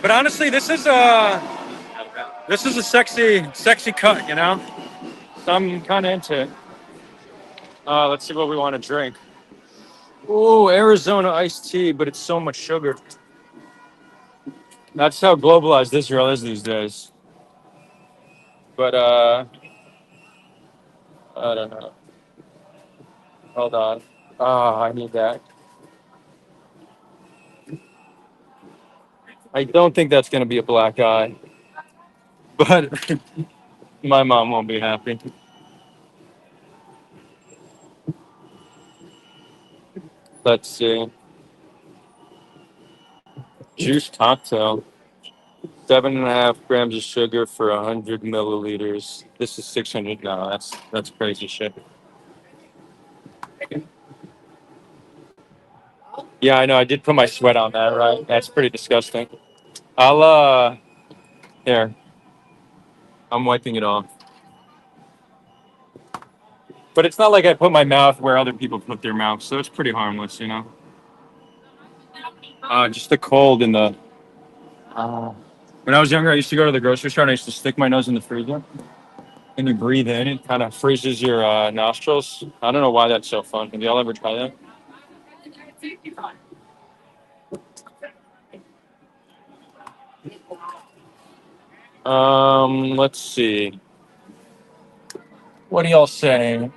But honestly, this is a sexy cut, you know. So I'm kind of into it. Let's see what we want to drink. Ooh, Arizona iced tea, but it's so much sugar. That's how globalized Israel is these days. But I don't know. Hold on. I need that. I don't think that's going to be a black eye, but my mom won't be happy. Let's see. Juice cocktail. 7.5 grams of sugar for 100 milliliters. This is 600. No, that's crazy shit. Yeah, I know. I did put my sweat on that, right? That's pretty disgusting. I'll here. I'm wiping it off. But it's not like I put my mouth where other people put their mouth, so it's pretty harmless, you know. Just the cold and the. When I was younger, I used to go to the grocery store and I used to stick my nose in the freezer, and you breathe in. It kind of freezes your nostrils. I don't know why that's so fun. Have y'all ever tried that? Let's see. What do y'all say?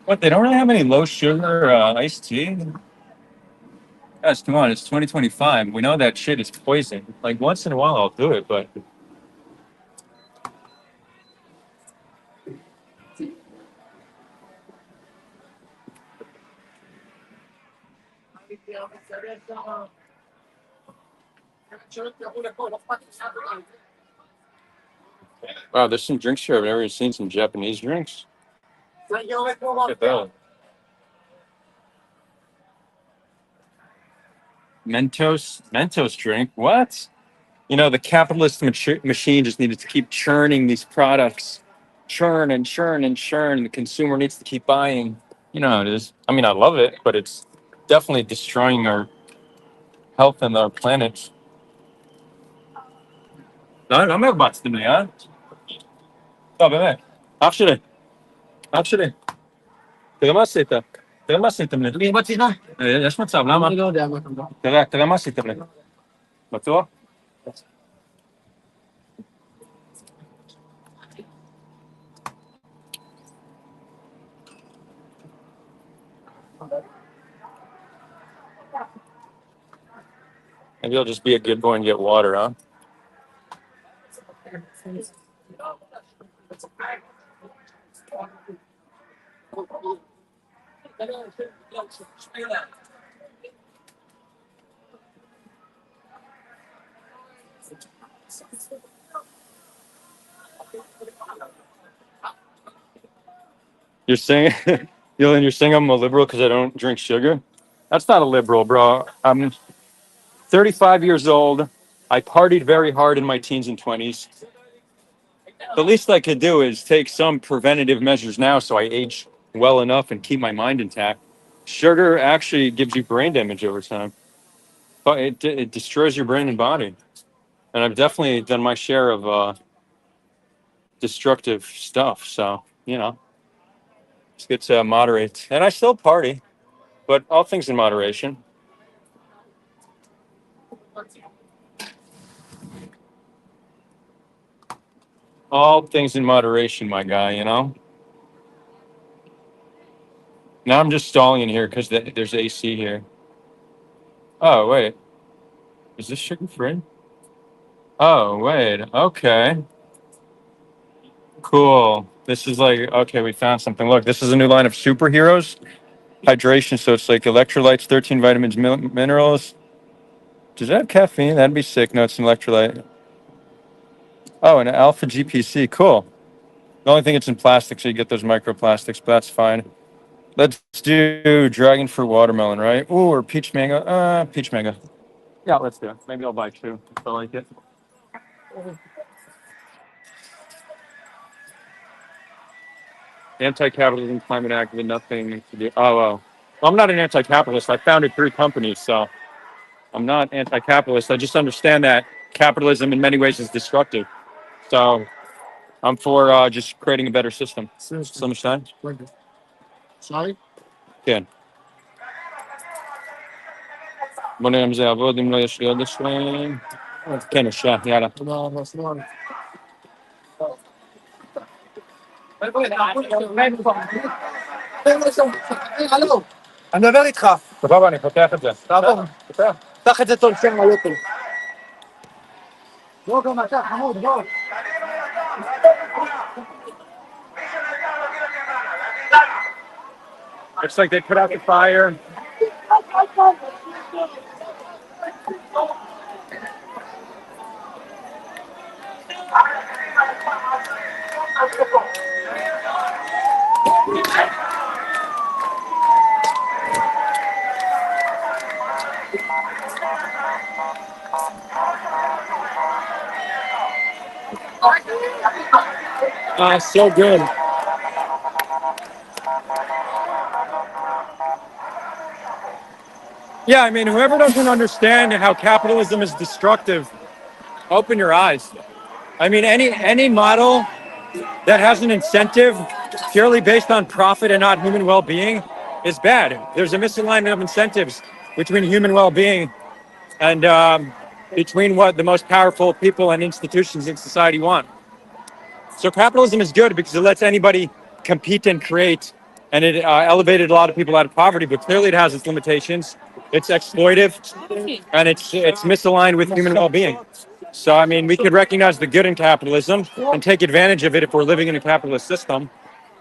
What, they don't really have any low sugar iced tea? Guys, come on, it's 2025. We know that shit is poison. Like once in a while I'll do it, but wow, there's some drinks here I've never seen, some Japanese drinks. Look at that. Mentos drink. What? You know, the capitalist machine just needed to keep churning these products, churn and churn and churn. The consumer needs to keep buying. You know how it is. I mean, I love it, but it's definitely destroying our health and our planet. No me batsın ya. Tabii mi? Actually, actually. تغمس سيتا. تغمس سيتا من. ليش ما تصاب لما؟ تغمس سيتا من. بتوع. Maybe I'll just be a good boy and get water, huh? You're saying, you're saying I'm a liberal because I don't drink sugar? That's not a liberal, bro. I'm 35 years old. I partied very hard in my teens and 20s. The least I could do is take some preventative measures now so I age well enough and keep my mind intact. Sugar actually gives you brain damage over time, but it destroys your brain and body. And I've definitely done my share of destructive stuff. So, you know, it's good to moderate. And I still party, but all things in moderation. All things in moderation, my guy, you know? Now I'm just stalling in here because there's AC here. Oh, wait. Is this sugar free? Oh, wait. Okay. Cool. This is like, okay, we found something. Look, this is a new line of superheroes. Hydration. So it's like electrolytes, 13 vitamins, minerals. Does that have caffeine? That'd be sick. No, it's an electrolyte. Oh, and alpha GPC. Cool. The only thing it's in plastic, so you get those microplastics, but that's fine. Let's do dragon fruit watermelon, right? Ooh, or peach mango. Peach mango. Yeah, let's do it. Maybe I'll buy two if I like it. Anti-capitalism, climate activist, nothing to do. Oh, well. Well, I'm not an anti-capitalist. I founded 3 companies, so I'm not anti-capitalist. I just understand that capitalism in many ways is destructive. So I'm for just creating a better system. Slimstein? Sorry? כן. בוא נראה אם זה יעבוד, אם לא יש לי עוד שלהם. כן, אפשר, יאללה. Hello. אני מדבר איתך. סבבה, אני פותח את זה. תעבור. פתח את זה טוב, שם מלא טוב. בוא גם אתה, חמוד, בוא. Looks like they put out the fire. So good. Yeah, I mean, whoever doesn't understand how capitalism is destructive, open your eyes. I mean, any model that has an incentive purely based on profit and not human well-being is bad. There's a misalignment of incentives between human well-being and between what the most powerful people and institutions in society want. So capitalism is good because it lets anybody compete and create, and it elevated a lot of people out of poverty. But clearly, it has its limitations. It's exploitive, and it's misaligned with human well-being. So I mean, we could recognize the good in capitalism and take advantage of it if we're living in a capitalist system.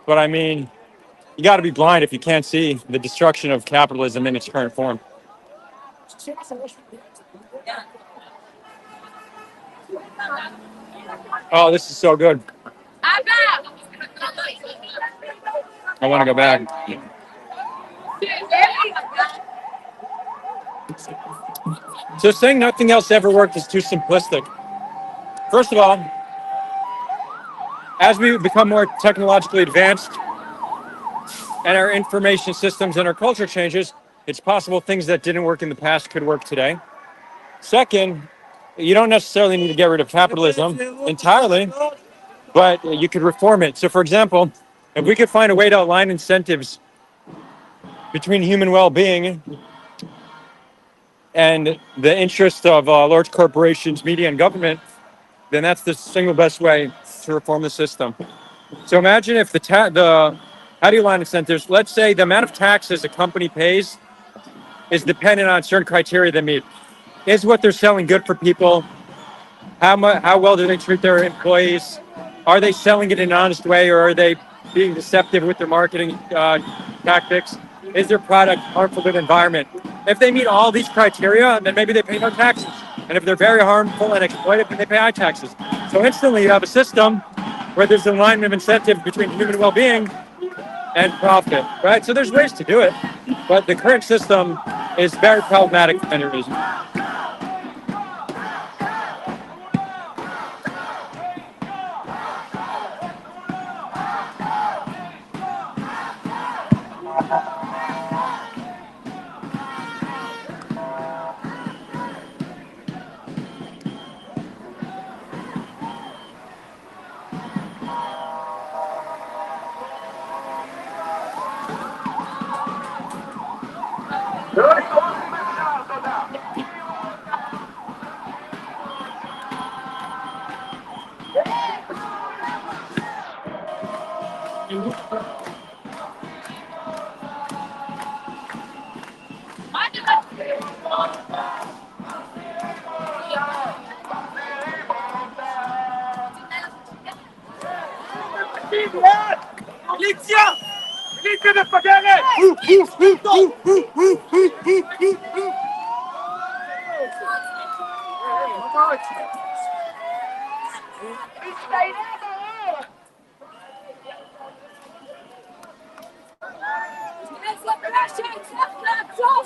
But I mean, you got to be blind if you can't see the destruction of capitalism in its current form. Oh, this is so good. I want to go back. So saying nothing else ever worked is too simplistic. First of all, as we become more technologically advanced and our information systems and our culture changes, it's possible things that didn't work in the past could work today. Second, you don't necessarily need to get rid of capitalism entirely, but you could reform it. So for example, if we could find a way to align incentives between human well-being and the interest of large corporations, media, and government, then that's the single best way to reform the system. So imagine if how do you align incentives? Let's say the amount of taxes a company pays is dependent on certain criteria they meet. Is what they're selling good for people? How well do they treat their employees? Are they selling it in an honest way, or are they being deceptive with their marketing tactics? Is their product harmful to the environment? If they meet all these criteria, then maybe they pay no taxes. And if they're very harmful and exploitive, then they pay high taxes. So instantly you have a system where there's an alignment of incentives between human well-being and profit, right? So there's ways to do it, but the current system is very problematic for many reasons. מיליציה! מיליציה מפגרת!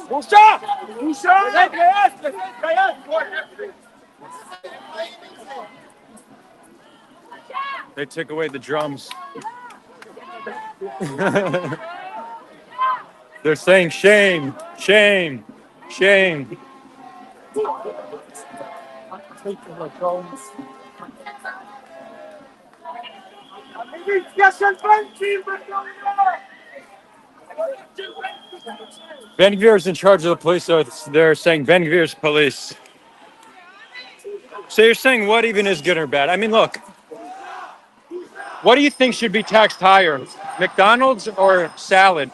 בושה! בושה! לגייס! לגייס! They took away the drums. They're saying shame, shame, shame. המיליציה של בנקים! Ben Gvir is in charge of the police, so they're saying Ben Gvir's police. So you're saying what even is good or bad? I mean, look, what do you think should be taxed higher, McDonald's or salad?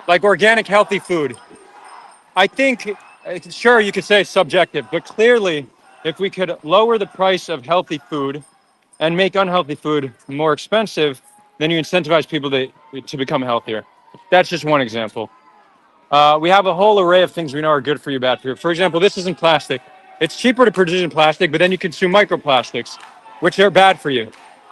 like organic, healthy food. I think, sure, you could say it's subjective, but clearly, if we could lower the price of healthy food and make unhealthy food more expensive, then you incentivize people to become healthier. That's just one example. We have a whole array of things we know are good for you, bad for you. For example, this isn't plastic. It's cheaper to produce in plastic, but then you consume microplastics, which are bad for you,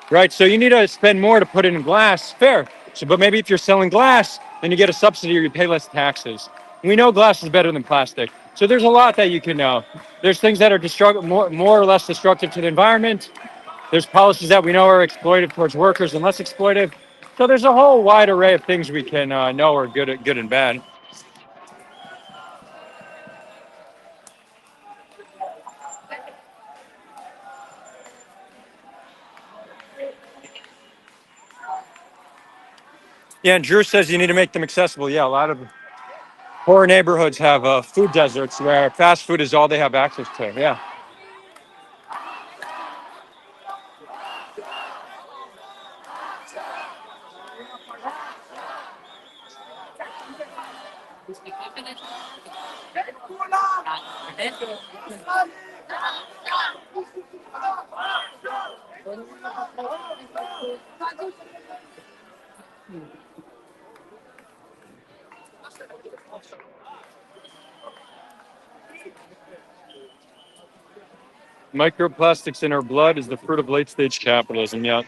right? So you need to spend more to put it in glass, fair. So, but maybe if you're selling glass, then you get a subsidy or you pay less taxes. We know glass is better than plastic. So there's a lot that you can know. There's things that are more or less destructive to the environment. There's policies that we know are exploitive towards workers and less exploitive. So there's a whole wide array of things we can know are good and bad. Yeah, and Drew says you need to make them accessible. Yeah, a lot of poor neighborhoods have food deserts where fast food is all they have access to. Yeah. Microplastics in our blood is the fruit of late stage capitalism. Yeah.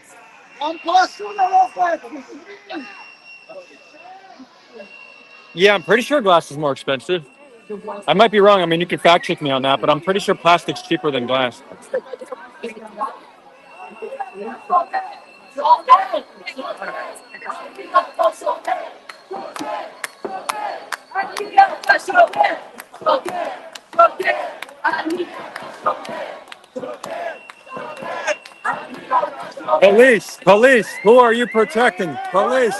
Yeah, I'm pretty sure glass is more expensive. I might be wrong. I mean, you can fact check me on that, but I'm pretty sure plastic's cheaper than glass. Police, who are you protecting? Police.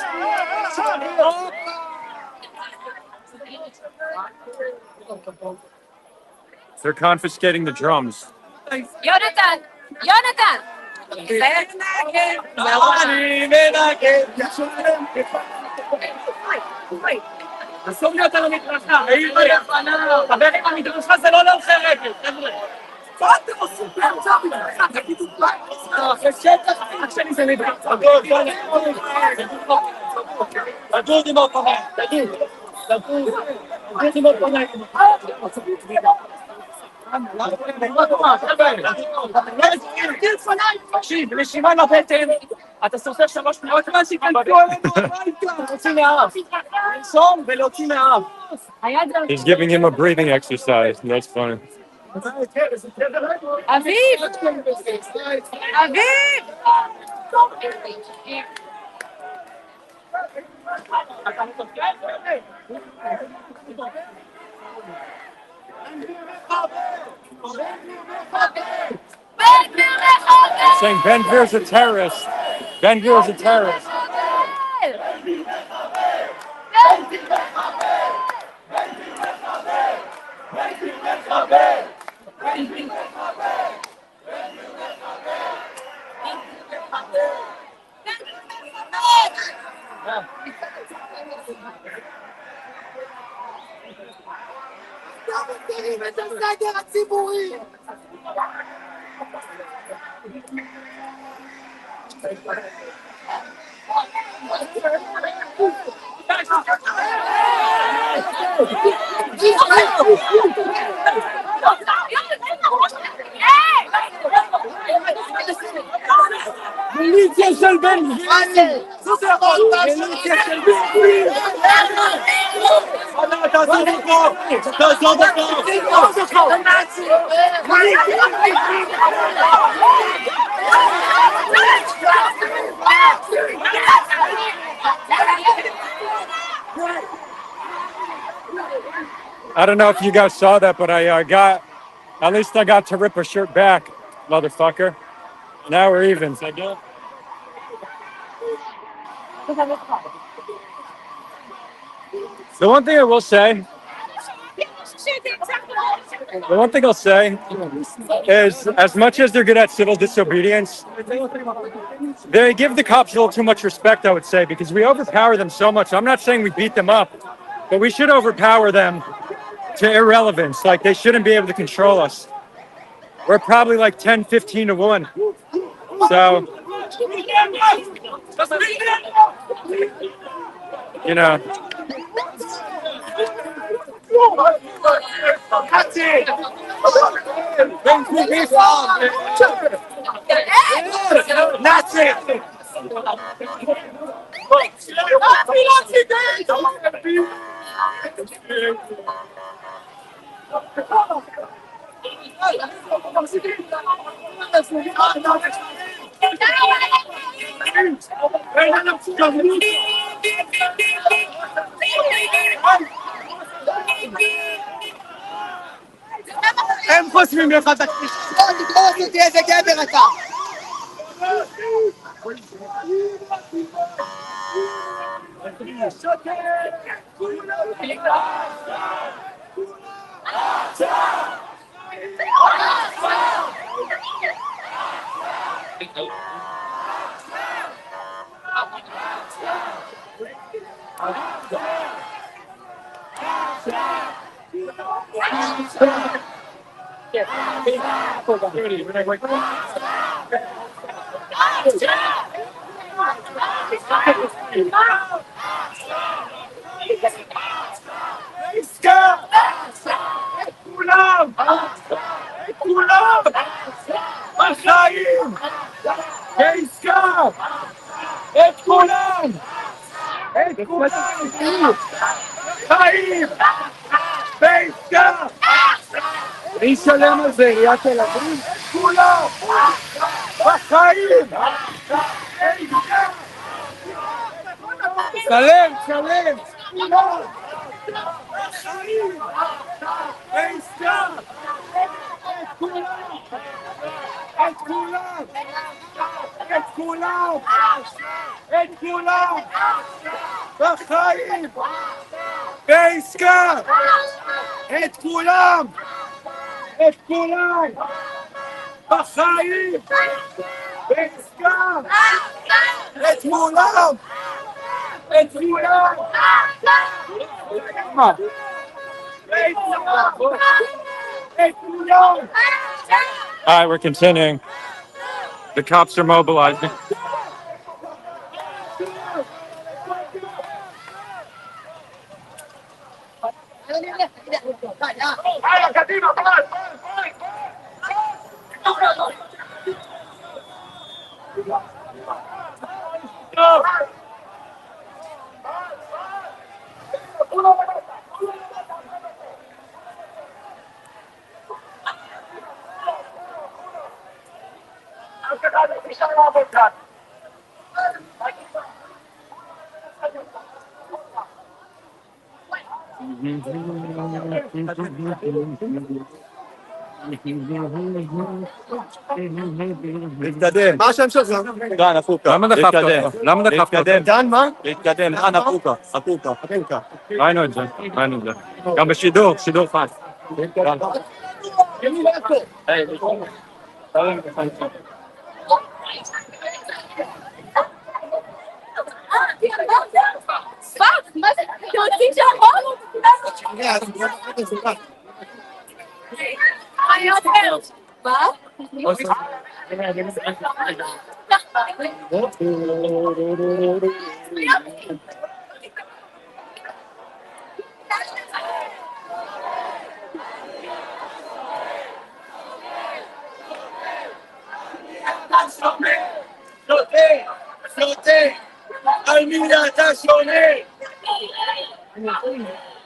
They're confiscating the drums. Jonathan! Jonathan! אסור להיות על המדרכה, העיר לא יפנה, חבר עם המדרכה זה לא להולכי רגל, חבר'ה. מה אתם עושים באמצע המדרכה? תגידו זה שטח, אח שלי זה מדרכה. תדור עם האופניים, תדור עם האופניים. תקשיב, נשימה לבטן, אתה סופר 3 שניות, מה שיכנסו עלינו הביתה, להוציא מהאף. לנשום ולהוציא מהאף. He's giving him a breathing exercise. That's funny. אביב! אביב! Saying Ben Gvir's a terrorist. Ben Gvir's a terrorist. מיליציה של בן גביר! מיליציה של בן גביר! תעזוב אותו! תעזוב אותו! I don't know if you guys saw that, but I got to rip a shirt back, motherfucker. Now we're even. So good. The one thing I will say, The one thing I'll say is, as much as they're good at civil disobedience, they give the cops a little too much respect, I would say, because we overpower them so much. I'm not saying we beat them up, but we should overpower them to irrelevance. Like, they shouldn't be able to control us. We're probably like 10, 15 to 1. So, you know. That's it. That's it. הם חושבים לך את הכביש. תגרוס אותי איזה גבר אתה. כולם! כולם! בחיים! בעסקה! את כולם! את כולם! בחיים! בעסקה! מי ישלם על זה? עיריית תל אביב? כולם! בחיים! בעסקה! שלם! שלם! כולם! בחיים! בעסקה! את כולם! את כולם! את כולם! את כולם! בחיים! בעסקה! את כולם! את כולם! בחיים! בעסקה! את כולם! את כולם! את כולם! All right, we're continuing. The cops are mobilizing. להתקדם. מה השם שלך? דן אפוקה. למה דחפת אותו? למה דחפת אותו? דן מה? להתקדם, דן אפוקה. אפוקה. ראינו את זה, ראינו את זה. גם בשידור, שידור חד. פאק, מה זה? אתם רוצים שהחור? אני עוברת. מה?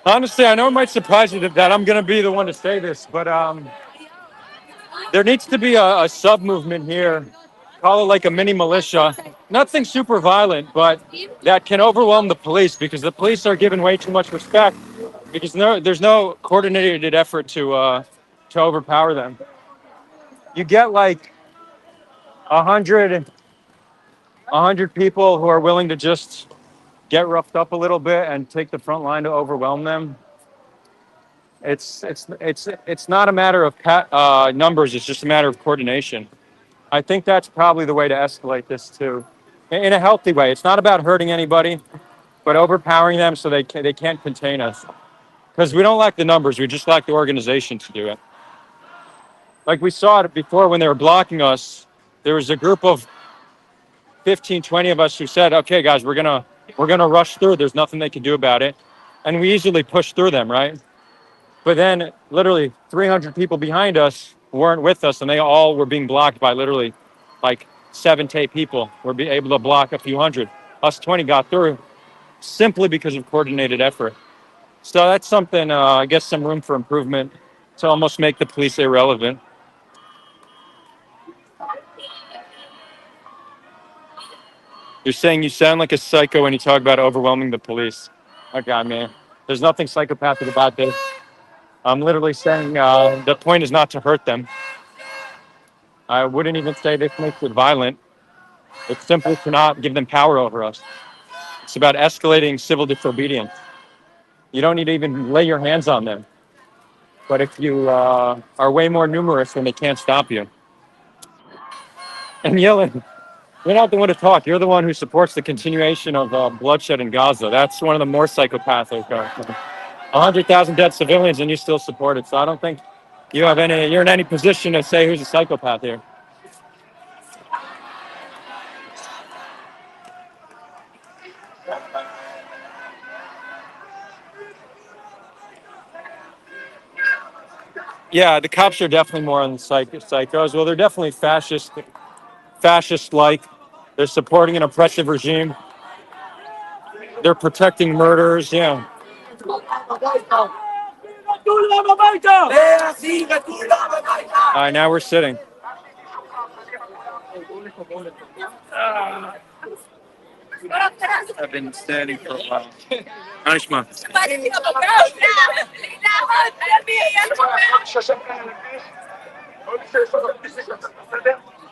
Honestly, I know it might surprise you that I'm going to be the one to say this, but there needs to be a sub-movement here. Call it like a mini militia. Nothing super violent, but that can overwhelm the police because the police are given way too much respect because there's no coordinated effort to overpower them. You get like 100 people who are willing to just get roughed up a little bit and take the front line to overwhelm them. It's not a matter of numbers. It's just a matter of coordination. I think that's probably the way to escalate this too, in a healthy way. It's not about hurting anybody, but overpowering them so they can't contain us. Because we don't lack the numbers, we just lack the organization to do it. Like we saw it before when they were blocking us. There was a group of 15, 20 of us who said, "Okay, guys, we're gonna rush through. There's nothing they can do about it," and we easily pushed through them, right? But then, literally, 300 people behind us weren't with us, and they all were being blocked by literally, like 7 to 8 people. Were be able to block a few hundred. Us 20 got through simply because of coordinated effort. So that's something, I guess, some room for improvement to almost make the police irrelevant. You're saying you sound like a psycho when you talk about overwhelming the police. Okay, man. There's nothing psychopathic about this. I'm literally saying the point is not to hurt them. I wouldn't even say this makes it violent. It's simply to not give them power over us. It's about escalating civil disobedience. You don't need to even lay your hands on them. But if you are way more numerous, then they can't stop you. And yelling, you're not the one to talk. You're the one who supports the continuation of bloodshed in Gaza. That's one of the more psychopathic. 100,000 dead civilians, and you still support it. So I don't think you're in any position to say who's a psychopath here. Yeah, the cops are definitely more on the psychos. Well, they're definitely fascist-like. They're supporting an oppressive regime. They're protecting murderers. Yeah. All right, now we're sitting. I've been standing for a while. Aishma.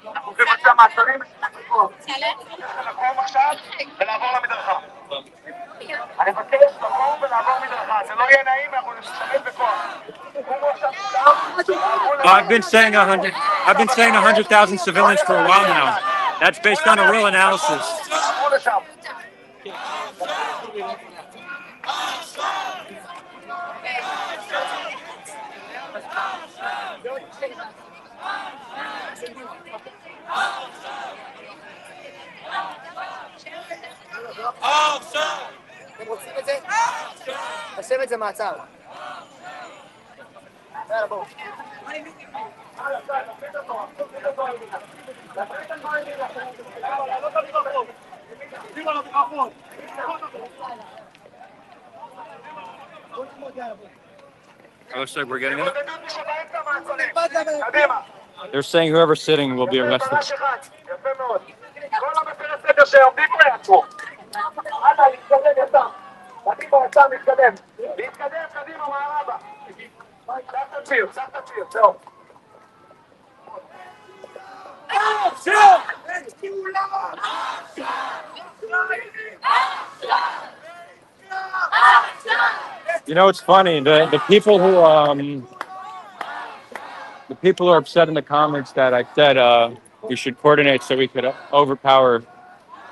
אנחנו הולכים לבצע מעצרים, לקום עכשיו ולעבור למדרכה. אני מבקש לקום ולעבור מדרכה, זה לא יהיה נעים, אנחנו נשתמש בכוח. I've been saying 100,000 civilians for a while now. That's based on a real analysis. אתם רוצים את זה? תשב את זה מעצר. יאללה בואו. Looks like we're getting it. They're saying whoever's sitting will be arrested. You know, it's funny. The people who are upset in the comments that I said we should coordinate so we could overpower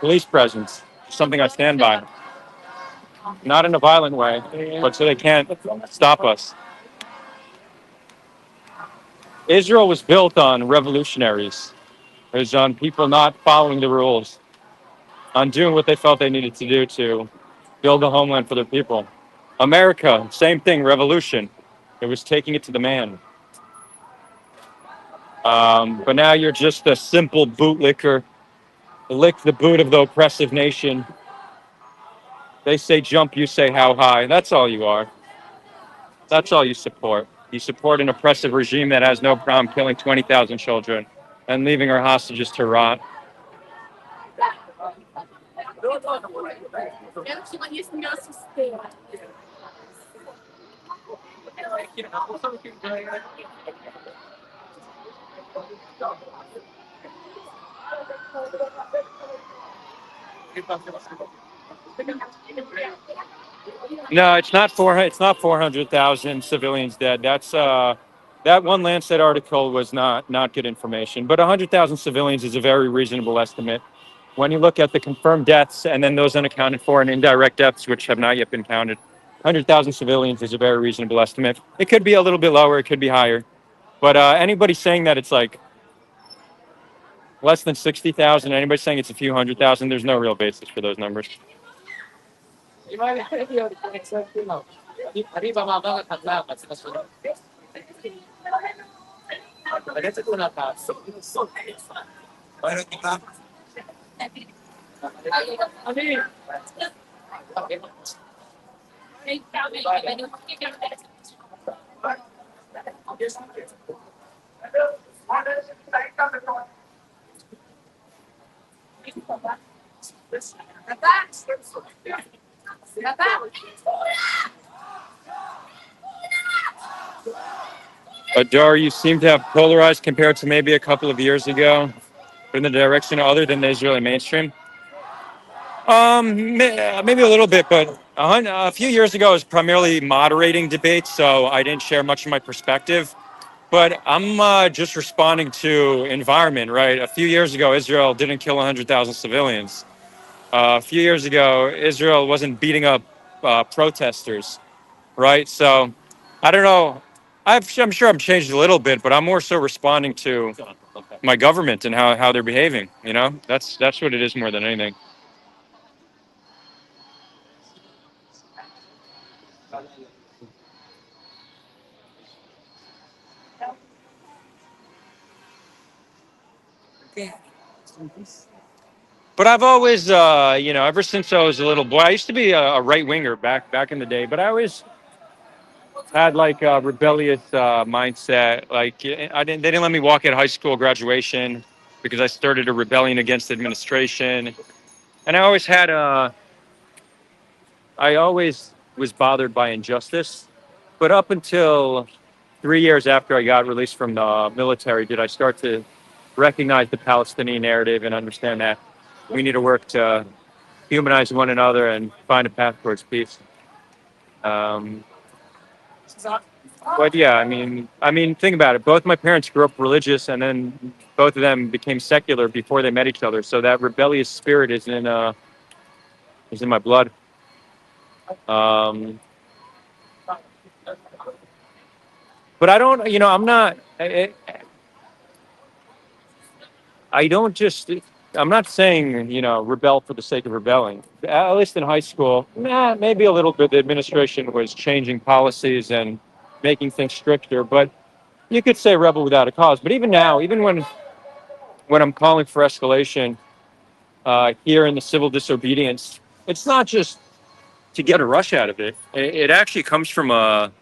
police presence. Something I stand by. Not in a violent way, but so they can't stop us. Israel was built on revolutionaries. It was on people not following the rules, on doing what they felt they needed to do to build a homeland for their people. America, same thing, revolution. It was taking it to the man. But now you're just a simple bootlicker. Lick the boot of the oppressive nation. They say jump, you say how high. That's all you are. That's all you support. You support an oppressive regime that has no problem killing 20,000 children and leaving our hostages to rot. No, it's not four. It's not 400,000 civilians dead. That one Lancet article was not good information. But 100,000 civilians is a very reasonable estimate when you look at the confirmed deaths and then those unaccounted for and indirect deaths, which have not yet been counted. 100,000 civilians is a very reasonable estimate. It could be a little bit lower. It could be higher. But anybody saying that it's like less than 60,000, anybody saying it's a few 100,000, there's no real basis for those numbers. אני במעבר החדלה, בצד השני. בגלל תלונה תעשו. אני... Adar, you seem to have polarized compared to maybe a couple of years ago in the direction other than the Israeli mainstream. Maybe a little bit, but a few years ago I was primarily moderating debates, so I didn't share much of my perspective. But I'm just responding to environment, right? A few years ago, Israel didn't kill 100,000 civilians. A few years ago, Israel wasn't beating up protesters, right? So I don't know. I'm sure I'm changed a little bit, but I'm more so responding to my government and how they're behaving. You know, that's what it is more than anything. But I've always, ever since I was a little boy, I used to be a right winger back in the day. But I always had like a rebellious mindset. Like they didn't let me walk at high school graduation because I started a rebellion against administration. And I always was bothered by injustice. But up until 3 years after I got released from the military, did I start to recognize the Palestinian narrative and understand that we need to work to humanize one another and find a path towards peace. Um, but yeah, think about it. Both my parents grew up religious, and then both of them became secular before they met each other. So that rebellious spirit is in my blood. Um, but I don't, I'm not. I don't just. I'm not saying rebel for the sake of rebelling. At least in high school, maybe a little bit. The administration was changing policies and making things stricter, but you could say rebel without a cause. But even now, even when I'm calling for escalation here in the civil disobedience, it's not just to get a rush out of it. It actually comes from a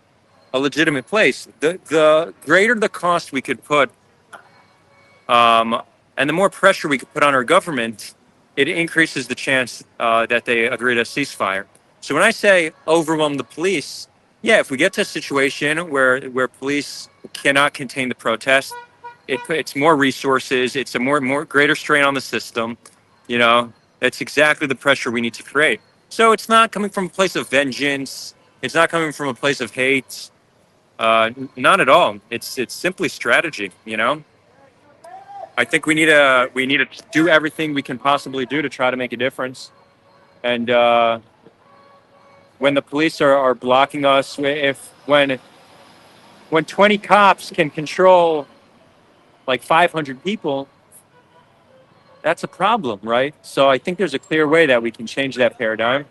legitimate place. The greater the cost we could put, and the more pressure we could put on our government, it increases the chance that they agree to a ceasefire. So when I say overwhelm the police, yeah, if we get to a situation where police cannot contain the protest, it's more resources, it's a more greater strain on the system. That's exactly the pressure we need to create. So it's not coming from a place of vengeance. It's not coming from a place of hate. Not at all. It's simply strategy. I think we need to do everything we can possibly do to try to make a difference. And when the police are blocking us, when 20 cops can control like 500 people, that's a problem, right? So I think there's a clear way that we can change that paradigm,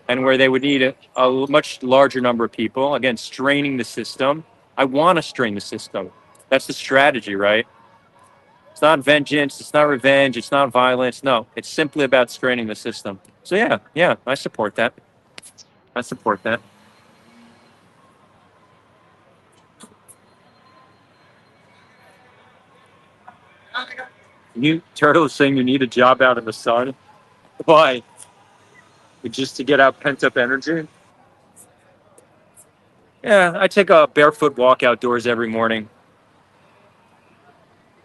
and where they would need a much larger number of people. Again, straining the system. I want to strain the system. That's the strategy, right? It's not vengeance. It's not revenge. It's not violence. No, it's simply about straining the system. So yeah, I support that. I support that. You Turtle is saying you need a job out in the sun. Why? Just to get out pent up energy? Yeah, I take a barefoot walk outdoors every morning.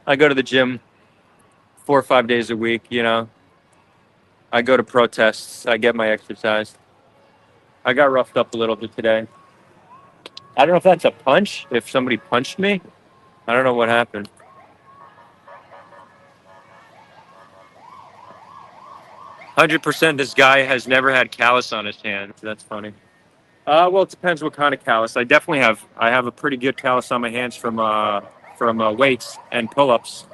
I go to the gym 4 or 5 days a week. I go to protests. I get my exercise. I got roughed up a little bit today. I don't know if that's a punch. If somebody punched me, I don't know what happened. 100%. This guy has never had callus on his hand. That's funny. Well, it depends what kind of callus. I definitely have. I have a pretty good callus on my hands from weights and pull-ups.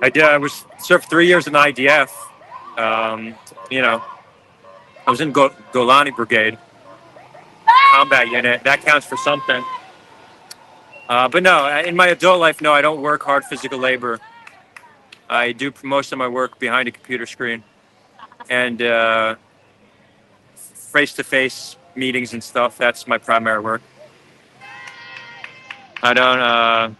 I did. I was served 3 years in IDF. Um, you know, I was in Golani Brigade combat unit. That counts for something. But no, in my adult life, no, I don't work hard physical labor. I do most of my work behind a computer screen and face-to-face meetings and stuff. That's my primary work. I don't.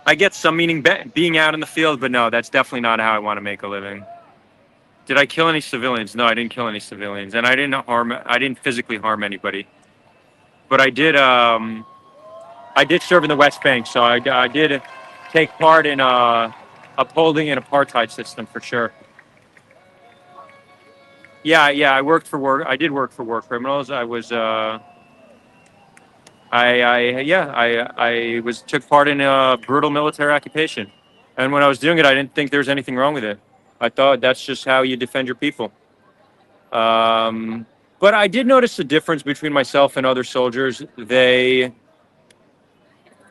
I get some meaning being out in the field, but no, that's definitely not how I want to make a living. Did I kill any civilians? No, I didn't kill any civilians, and I didn't harm. I didn't physically harm anybody. But I did. I did serve in the West Bank, so I did take part in upholding an apartheid system for sure. Yeah, yeah. I worked for work. I did work for war criminals. I was. I was took part in a brutal military occupation, and when I was doing it, I didn't think there was anything wrong with it. I thought that's just how you defend your people. But I did notice a difference between myself and other soldiers.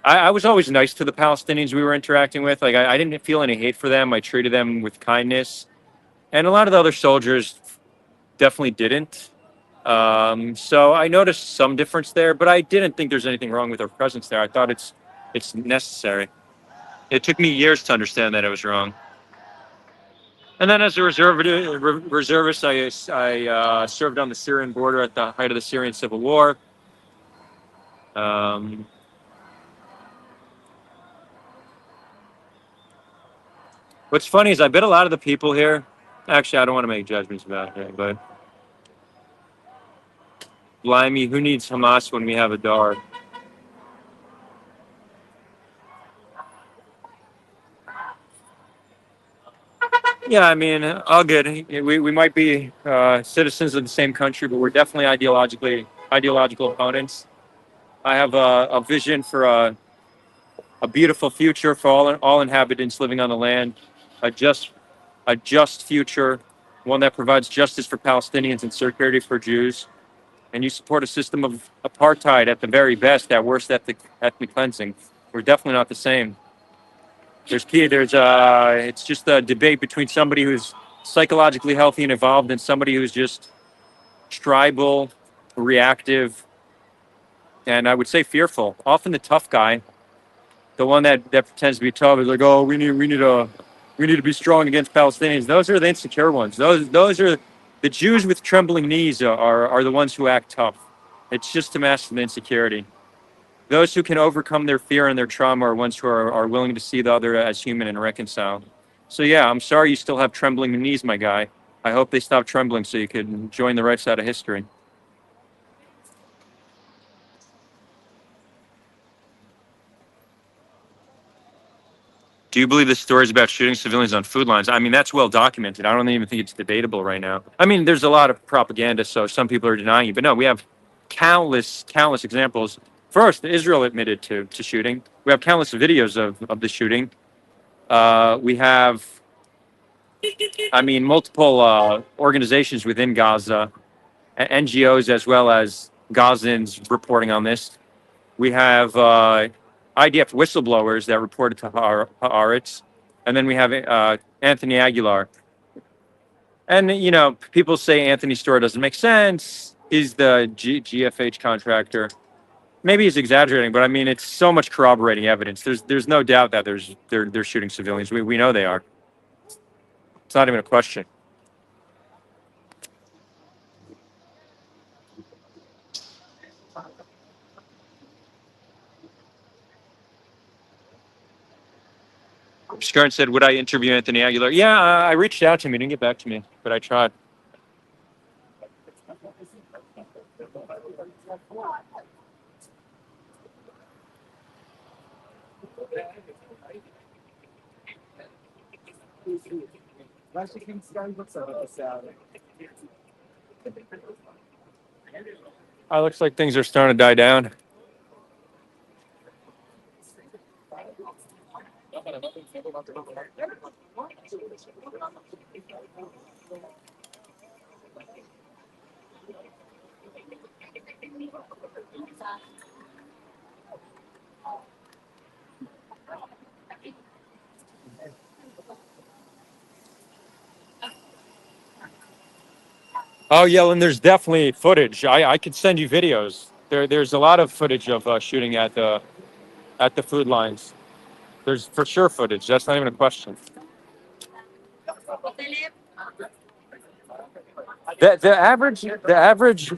I was always nice to the Palestinians we were interacting with. Like I didn't feel any hate for them. I treated them with kindness, and a lot of the other soldiers definitely didn't. So I noticed some difference there, but I didn't think there's anything wrong with our presence there. I thought it's necessary. It took me years to understand that it was wrong. And then as a reservist, I served on the Syrian border at the height of the Syrian civil war. Um, what's funny is I bet a lot of the people here, actually, I don't want to make judgments about it, but blimey, who needs Hamas when we have a DAR? Yeah, I mean, all good. We might be citizens of the same country, but we're definitely ideological opponents. I have a vision for a beautiful future for all inhabitants living on the land, a just a just future, one that provides justice for Palestinians and security for Jews. And you support a system of apartheid at the very best, at worst ethnic cleansing. We're definitely not the same. It's just a debate between somebody who's psychologically healthy and evolved and somebody who's just tribal, reactive, and I would say fearful. Often the tough guy, the one that pretends to be tough, is like, oh, we need to be strong against Palestinians. Those are the insecure ones. Those are the Jews with trembling knees are the ones who act tough. It's just to mask the insecurity. Those who can overcome their fear and their trauma are ones who are willing to see the other as human and reconcile. So yeah, I'm sorry you still have trembling knees, my guy. I hope they stop trembling so you can join the right side of history. Do you believe the stories about shooting civilians on food lines? I mean, that's well documented. I don't even think it's debatable right now. I mean, there's a lot of propaganda, so some people are denying it. But no, we have countless examples. First, Israel admitted to shooting. We have countless videos of the shooting. We have, I mean, multiple organizations within Gaza, NGOs as well as Gazans reporting on this. We have IDF whistleblowers that reported to Haaretz. And then we have Anthony Aguilar. And, you know, people say Anthony's story doesn't make sense. He's the GFH contractor. Maybe he's exaggerating, but I mean, it's so much corroborating evidence. There's no doubt that they're shooting civilians. We know they are. It's not even a question. Skern said, would I interview Anthony Aguilar? Yeah, I reached out to him. He didn't get back to me, but I tried. Looks like things are starting to die down. Oh, yeah, and there's definitely footage. I could send you videos. There's a lot of footage of shooting at the food lines. There's for sure footage. That's not even a question. The average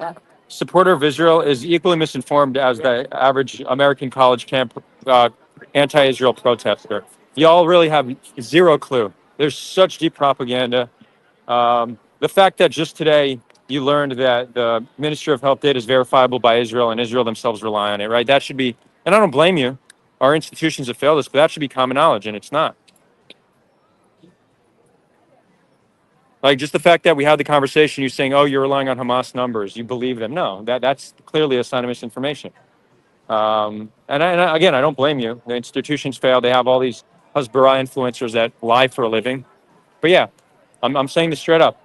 supporter of Israel is equally misinformed as the average American college camp anti-Israel protester. Y'all really have zero clue. There's such deep propaganda. The fact that just today you learned that the Ministry of Health data is verifiable by Israel and Israel themselves rely on it, right? That should be, and I don't blame you. Our institutions have failed us, but that should be common knowledge, and it's not. Like just the fact that we had the conversation, you saying, "Oh, you're relying on Hamas numbers, you believe them." No, that's clearly a sign of misinformation. Again, I don't blame you. The institutions fail. They have all these Hasbara influencers that lie for a living. But yeah, I'm saying this straight up.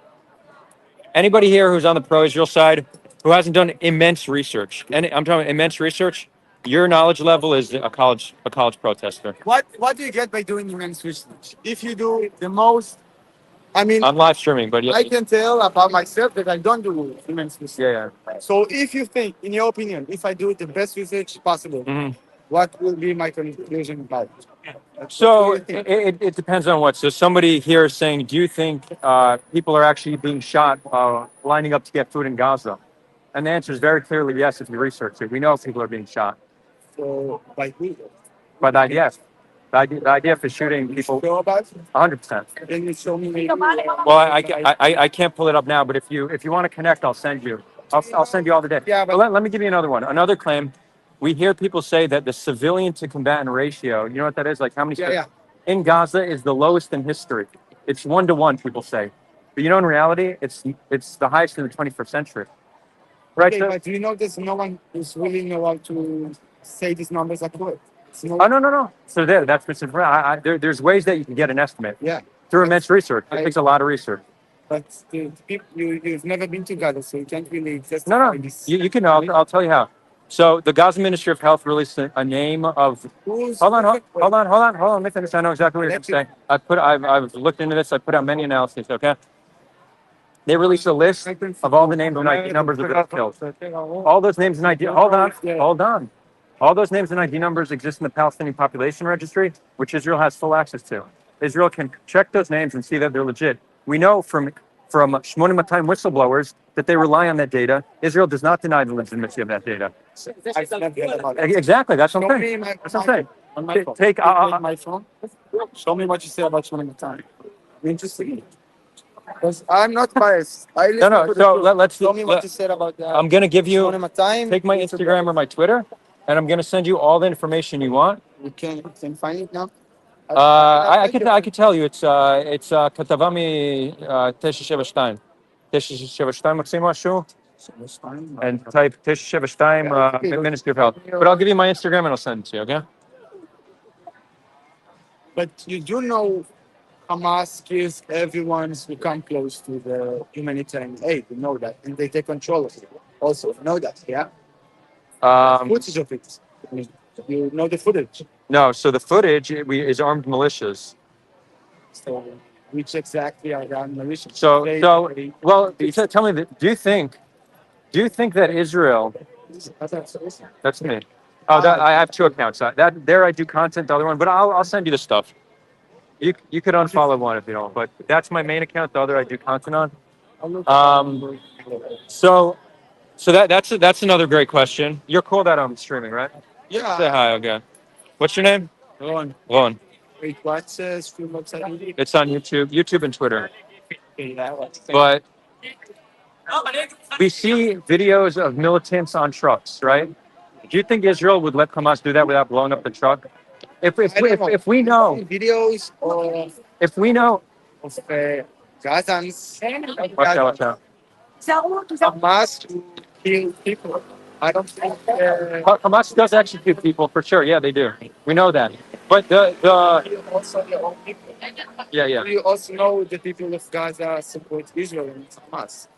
Anybody here who's on the pro-Israel side who hasn't done immense research, and I'm talking immense research, your knowledge level is a college protester. What do you get by doing immense research? If you do the most, I mean, I'm live streaming, but yeah, I can tell about myself that I don't do immense research. yeah. So if you think, in your opinion, if I do the best research possible, Mhm. what will be my conclusion about it? So What do you think? it depends on what. So somebody here is saying, do you think people are actually being shot lining up to get food in Gaza? And the answer is very clearly yes. If you research it, we know people are being shot. So by who? By the IDF. The IDF is shooting You people sure about it? 100%. Then you show me. Well, I can't pull it up now, but if you want to connect, I'll send you. I'll send you all the data. Yeah, But but let me give you another one. Another claim. We hear people say that the civilian to combatant ratio, you know what that is? Like how many yeah. in Gaza is the lowest in history. It's 1-to-1, people say. But in reality, it's the highest in the 21st century. Right? Okay, So, but do you know there's no one who's really know how to say these numbers are correct? oh no. So that's what's in there's ways that you can get an estimate Yeah, through immense research. It I- takes a lot of research. but the people you've never been to Gaza, so you can't really justify No. this. You can. I'll tell you how. So the Gaza Ministry of Health released a name of. Who's Hold on. Let me finish. I know exactly what you're going to say. I've looked into this. I put out many analyses. Okay. They released a list of all the names and ID numbers of those killed. All those names and ID. Hold on. All those names and ID numbers exist in the Palestinian Population Registry, which Israel has full access to. Israel can check those names and see that they're legit. We know from Shmona whistleblowers that they rely on that data. Israel does not deny the legitimacy of that data. I've never heard about it. Exactly. That's what Show I'm me saying. my That's what I'm saying. on my phone. Take My phone. Show me what you say about Shmona Time. I'm interested. Because I'm not biased. I listen No. to the So truth. let's. Show me what you said about that. I'm gonna give you. Shmona Time. Take my Instagram or my Twitter, and I'm gonna send you all the information you want. You can find it now. I could tell you it's כתבה מ-972. 972 מוצאים משהו? And type 972 Ministry of Health. But I'll give you my Instagram and I'll send it to you, okay? But you do know Hamas kills everyone who come close to the humanitarian aid. You know that. And they take control of it. Also, you know that, yeah? Footage of it. You know the footage. No, so the footage is armed militias. So, which exactly are the militias. Well, tell me, do you think that Israel, that's me. Oh, I have two accounts. There I do content, the other one, but I'll send you the stuff. You could unfollow one if you don't, but that's my main account. The other I do content on. So that's another great question. You're cool that I'm streaming, right? Yeah. Say hi, okay. What's your name? Ron. Ron. Wait, what's stream website? It's on YouTube and Twitter. But we see videos of militants on trucks, right? Do you think Israel would let Hamas do that without blowing up the truck? If we know Videos of if we know Gazans. watch out. Hamas to kill people. I don't think. Hamas does execute people for sure. Yeah, they do. We know that. But Also their own people. yeah. You also know the people of Gaza support Israel and Hamas.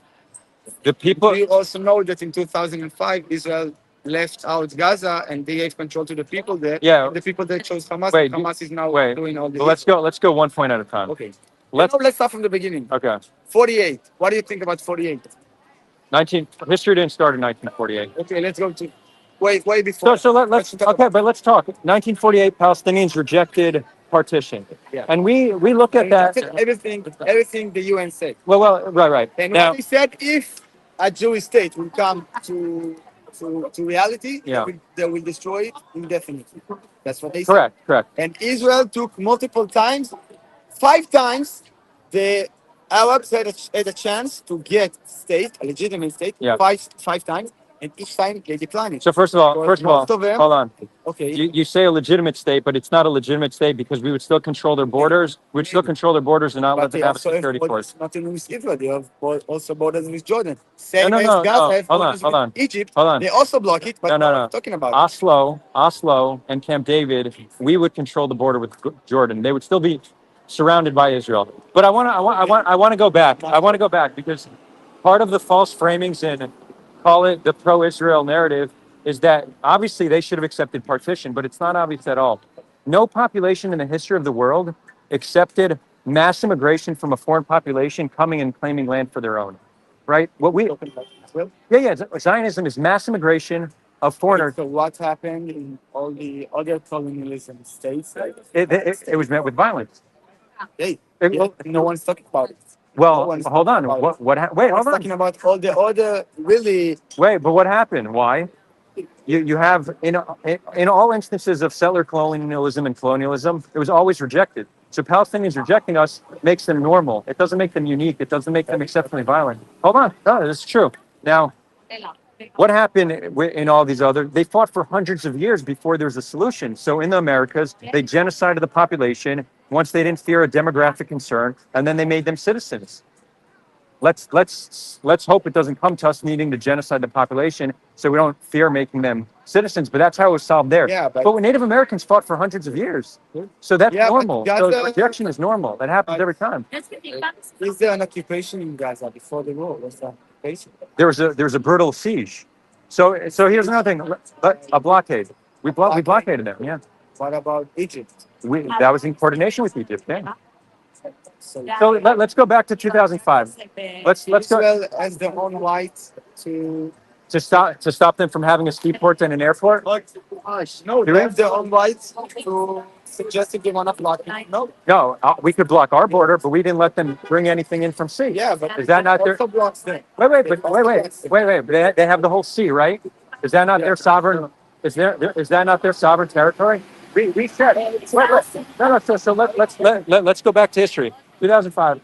The people. You also know that in 2005, Israel left out Gaza and they gave control to the people there. Yeah. The people that chose Hamas. Wait, Hamas is now wait. doing all the. Well, let's go one point at a time. Okay. Let's Let's start from the beginning. okay. 48. What do you think about 48? History didn't start in 1948. Okay, let's go to way before. Let's okay, but let's talk. 1948, Palestinians rejected partition, Yeah. and we look at that. Everything the UN said. Well, right. And Now, what they said, if a Jewish state will come to reality, Yeah. they will destroy it indefinitely. That's what they said. correct. And Israel took multiple times, 5 times, the Arabs had a chance to get a legitimate state, Yeah. five times, and each time they declined it. So first of all, Most of them- hold on. Okay. You say a legitimate state, but it's not a legitimate state because we would still control their borders. We'd still control their borders and not let But them they have a also have security borders force. not only with Israel, they have also borders with Jordan. Same No, as no, Gaza have hold on, borders hold with on. Egypt. Hold on. They also block it, but No, no, no. one's talking about it. Oslo, and Camp David, we would control the border with Jordan. They would still be surrounded by Israel. But I want to go back. I want to go back because part of the false framings and call it the pro-Israel narrative is that obviously they should have accepted partition, but it's not obvious at all. No population in the history of the world accepted mass immigration from a foreign population coming and claiming land for their own. Right? Zionism is mass immigration of foreigners. So what happened in all the other colonialism states? Like, It was met with violence. hey, It- no one's talking about it. Well, No one's hold on. talking about it. Wait, No one's hold on. talking about all the other really. Wait, but what happened? Why? You have in all instances of settler colonialism and colonialism, it was always rejected. So Palestinians rejecting us makes them normal. It doesn't make them unique. It doesn't make them exceptionally violent. Hold on, no, this is true. Now, what happened in all these other? They fought for hundreds of years before there was a solution. So in the Americas, they genocided the population once they didn't fear a demographic concern, and then they made them citizens. Let's hope it doesn't come to us needing to genocide the population, so we don't fear making them citizens. But that's how it was solved there. Yeah, but when Native Americans fought for hundreds of years, so that's Yeah, but normal. Gaza- So rejection is normal. That happens every time. Is there an occupation in Gaza before the war? Was there an occupation? There was a brutal siege. So here's another thing. A blockade. We blockaded them. Yeah. What about Egypt? That was in coordination with Egypt. Yeah. So So let's go back to 2005. Let's go Israel has their own right to. to stop them from having a seaport and an airport. No, Do they we? have their own rights to suggest if they want to block it. No. No, we could block our border, but we didn't let them bring anything in from sea. Yeah, but Is that not their? also blocks them. Wait. They have the whole sea, right? Is that not their sovereign? Is that not their sovereign territory? We said. No. So let's go back to history. 2005,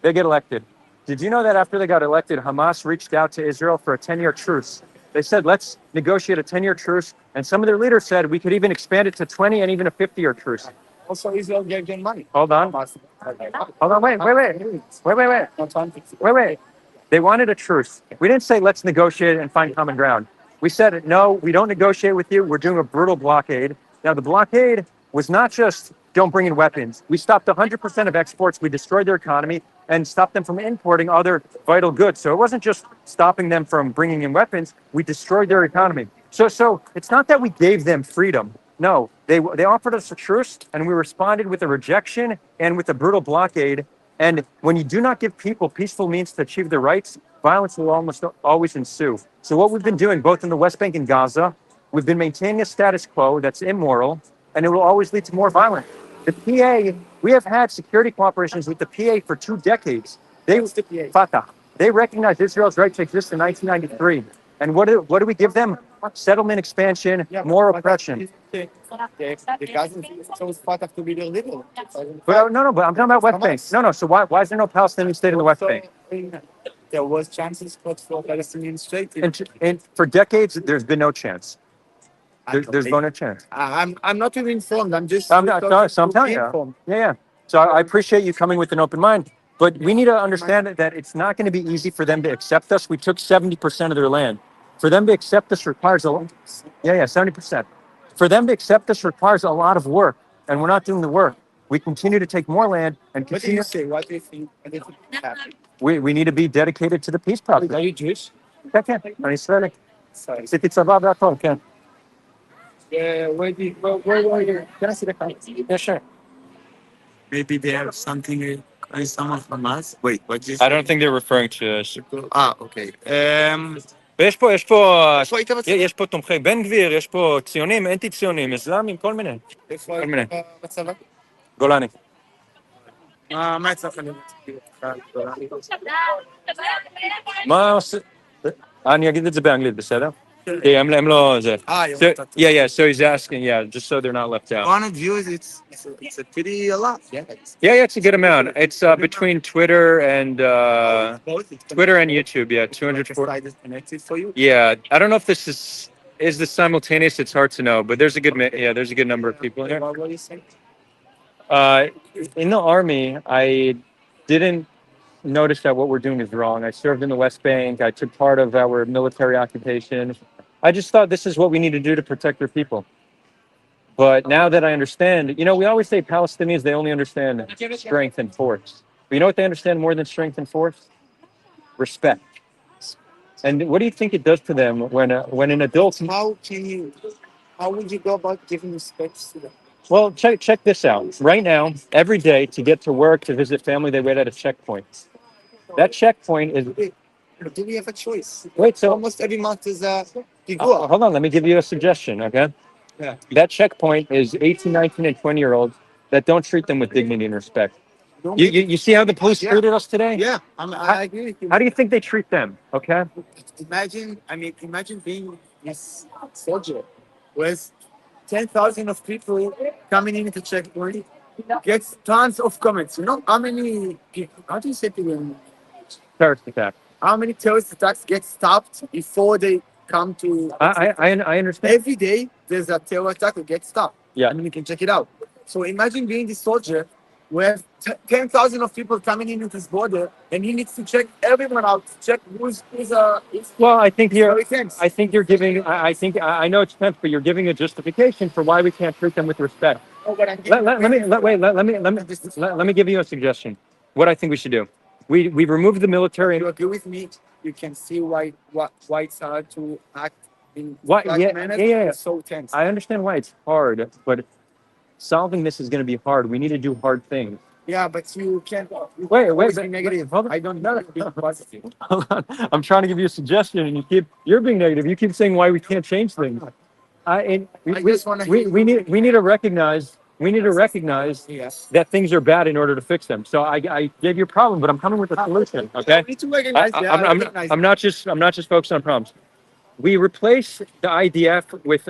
they get elected. Did you know that after they got elected, Hamas reached out to Israel for a 10-year truce? They said, let's negotiate a 10-year truce. And some of their leaders said we could even expand it to 20 and even a 50-year truce. Also, Israel gave them money. Hold on. Wait. They wanted a truce. We didn't say let's negotiate and find common ground. We said, no, we don't negotiate with you. We're doing a brutal blockade. Now, the blockade was not just don't bring in weapons. We stopped 100% of exports. We destroyed their economy and stopped them from importing other vital goods. So it wasn't just stopping them from bringing in weapons. We destroyed their economy. So it's not that we gave them freedom. No, they offered us a truce, and we responded with a rejection and with a brutal blockade. And when you do not give people peaceful means to achieve their rights, violence will almost always ensue. So what we've been doing, both in the West Bank and Gaza, we've been maintaining a status quo that's immoral, and it will always lead to more violence. The PA, we have had security cooperations with the PA for 2 decades. Fatah. They recognized Israel's right to exist in 1993. And what do we give them? Settlement expansion, more oppression. The Gazans chose Fatah to be their leader. But but I'm talking about West Bank. No. So why is there no Palestinian state in the West Bank? There was chances for Palestinian state. And for decades, there's been no chance. There's no chance. I'm not even informed. I'm just. So I'm telling you. informed. Yeah. So I appreciate you coming with an open mind. But we need to understand that it's not going to be easy for them to accept us. We took 70% of their land. For them to accept us requires a lot. Yeah, 70%. For them to accept us requires a lot of work, and we're not doing the work. We continue to take more land and What do you continue. say? What do you think? What do you think happened? We need to be dedicated to the peace process. Are you Jewish? כן, אני ישראלי. Sorry. עשיתי צבא והכל, כן. Where can I see the cards? Yeah, sure. Maybe they have something in some of Hamas. Wait, what is? I don't think they're referring to us. Okay. ויש פה, איפה היית בצבא? יש פה תומכי בן גביר, יש פה ציונים, אנטי ציונים, אסלאמים, כל מיני. איפה כל מיני. היית בצבא? גולני. מה יצא לך לראות? מה עושה? אני אגיד את זה באנגלית, בסדר? כי הם לא זה. Yeah, so he's asking, just so they're not left out. 100 views, it's a pretty a lot. Yeah, it's a good amount. It's between Twitter and Twitter and YouTube. Yeah, 204. Connected for you. Yeah, I don't know if this is this simultaneous. It's hard to know, but there's a good number of people here. What do you say? In the army, I didn't notice that what we're doing is wrong. I served in the West Bank. I took part of our military occupation. I just thought this is what we need to do to protect their people. But now that I understand, we always say Palestinians, they only understand strength and force. But you know what they understand more than strength and force? Respect. And what do you think it does to them when an adult... How would you go about giving respect to them? Well, check this out. Right now, every day to get to work, to visit family, they wait at a checkpoint. That checkpoint is... Do we have a choice? Wait, so... Almost every month is a... hold on, let me give you a suggestion, okay? Yeah. That checkpoint is 18, 19, and 20-year-olds that don't treat them with dignity and respect. You see how the police treated us today? Yeah, I agree with you. How do you think they treat them, okay? Imagine being this soldier with 10,000 of people coming in to checkpoint, gets tons of comments. How many people, how do you say to them? Terrorist attack. How many terrorist attacks get stopped before they come to... I understand. Every day, there's a terror attack that gets stopped. Yeah. And we can check it out. So imagine being this soldier with 10,000 of people coming into this border, and he needs to check everyone out, check who's well, I think you're giving, I know it's tense, but you're giving a justification for why we can't treat them with respect. Oh, but Let me give you a suggestion. What I think we should do. We remove the military. You agree with me? You can see why it's hard to act in What? Yeah. It's so tense. I understand why it's hard, but solving this is going to be hard. We need to do hard things. Yeah, but you can't. Wait, be negative. Hold on. I don't know. Be positive. Hold on. I'm trying to give you a suggestion, and you're being negative. You keep saying why we can't change things. We need to recognize. We need to recognize that things are bad in order to fix them. So I gave you a problem, but I'm coming with a solution. Okay. We need to recognize. I'm not just focused on problems. We replace the IDF with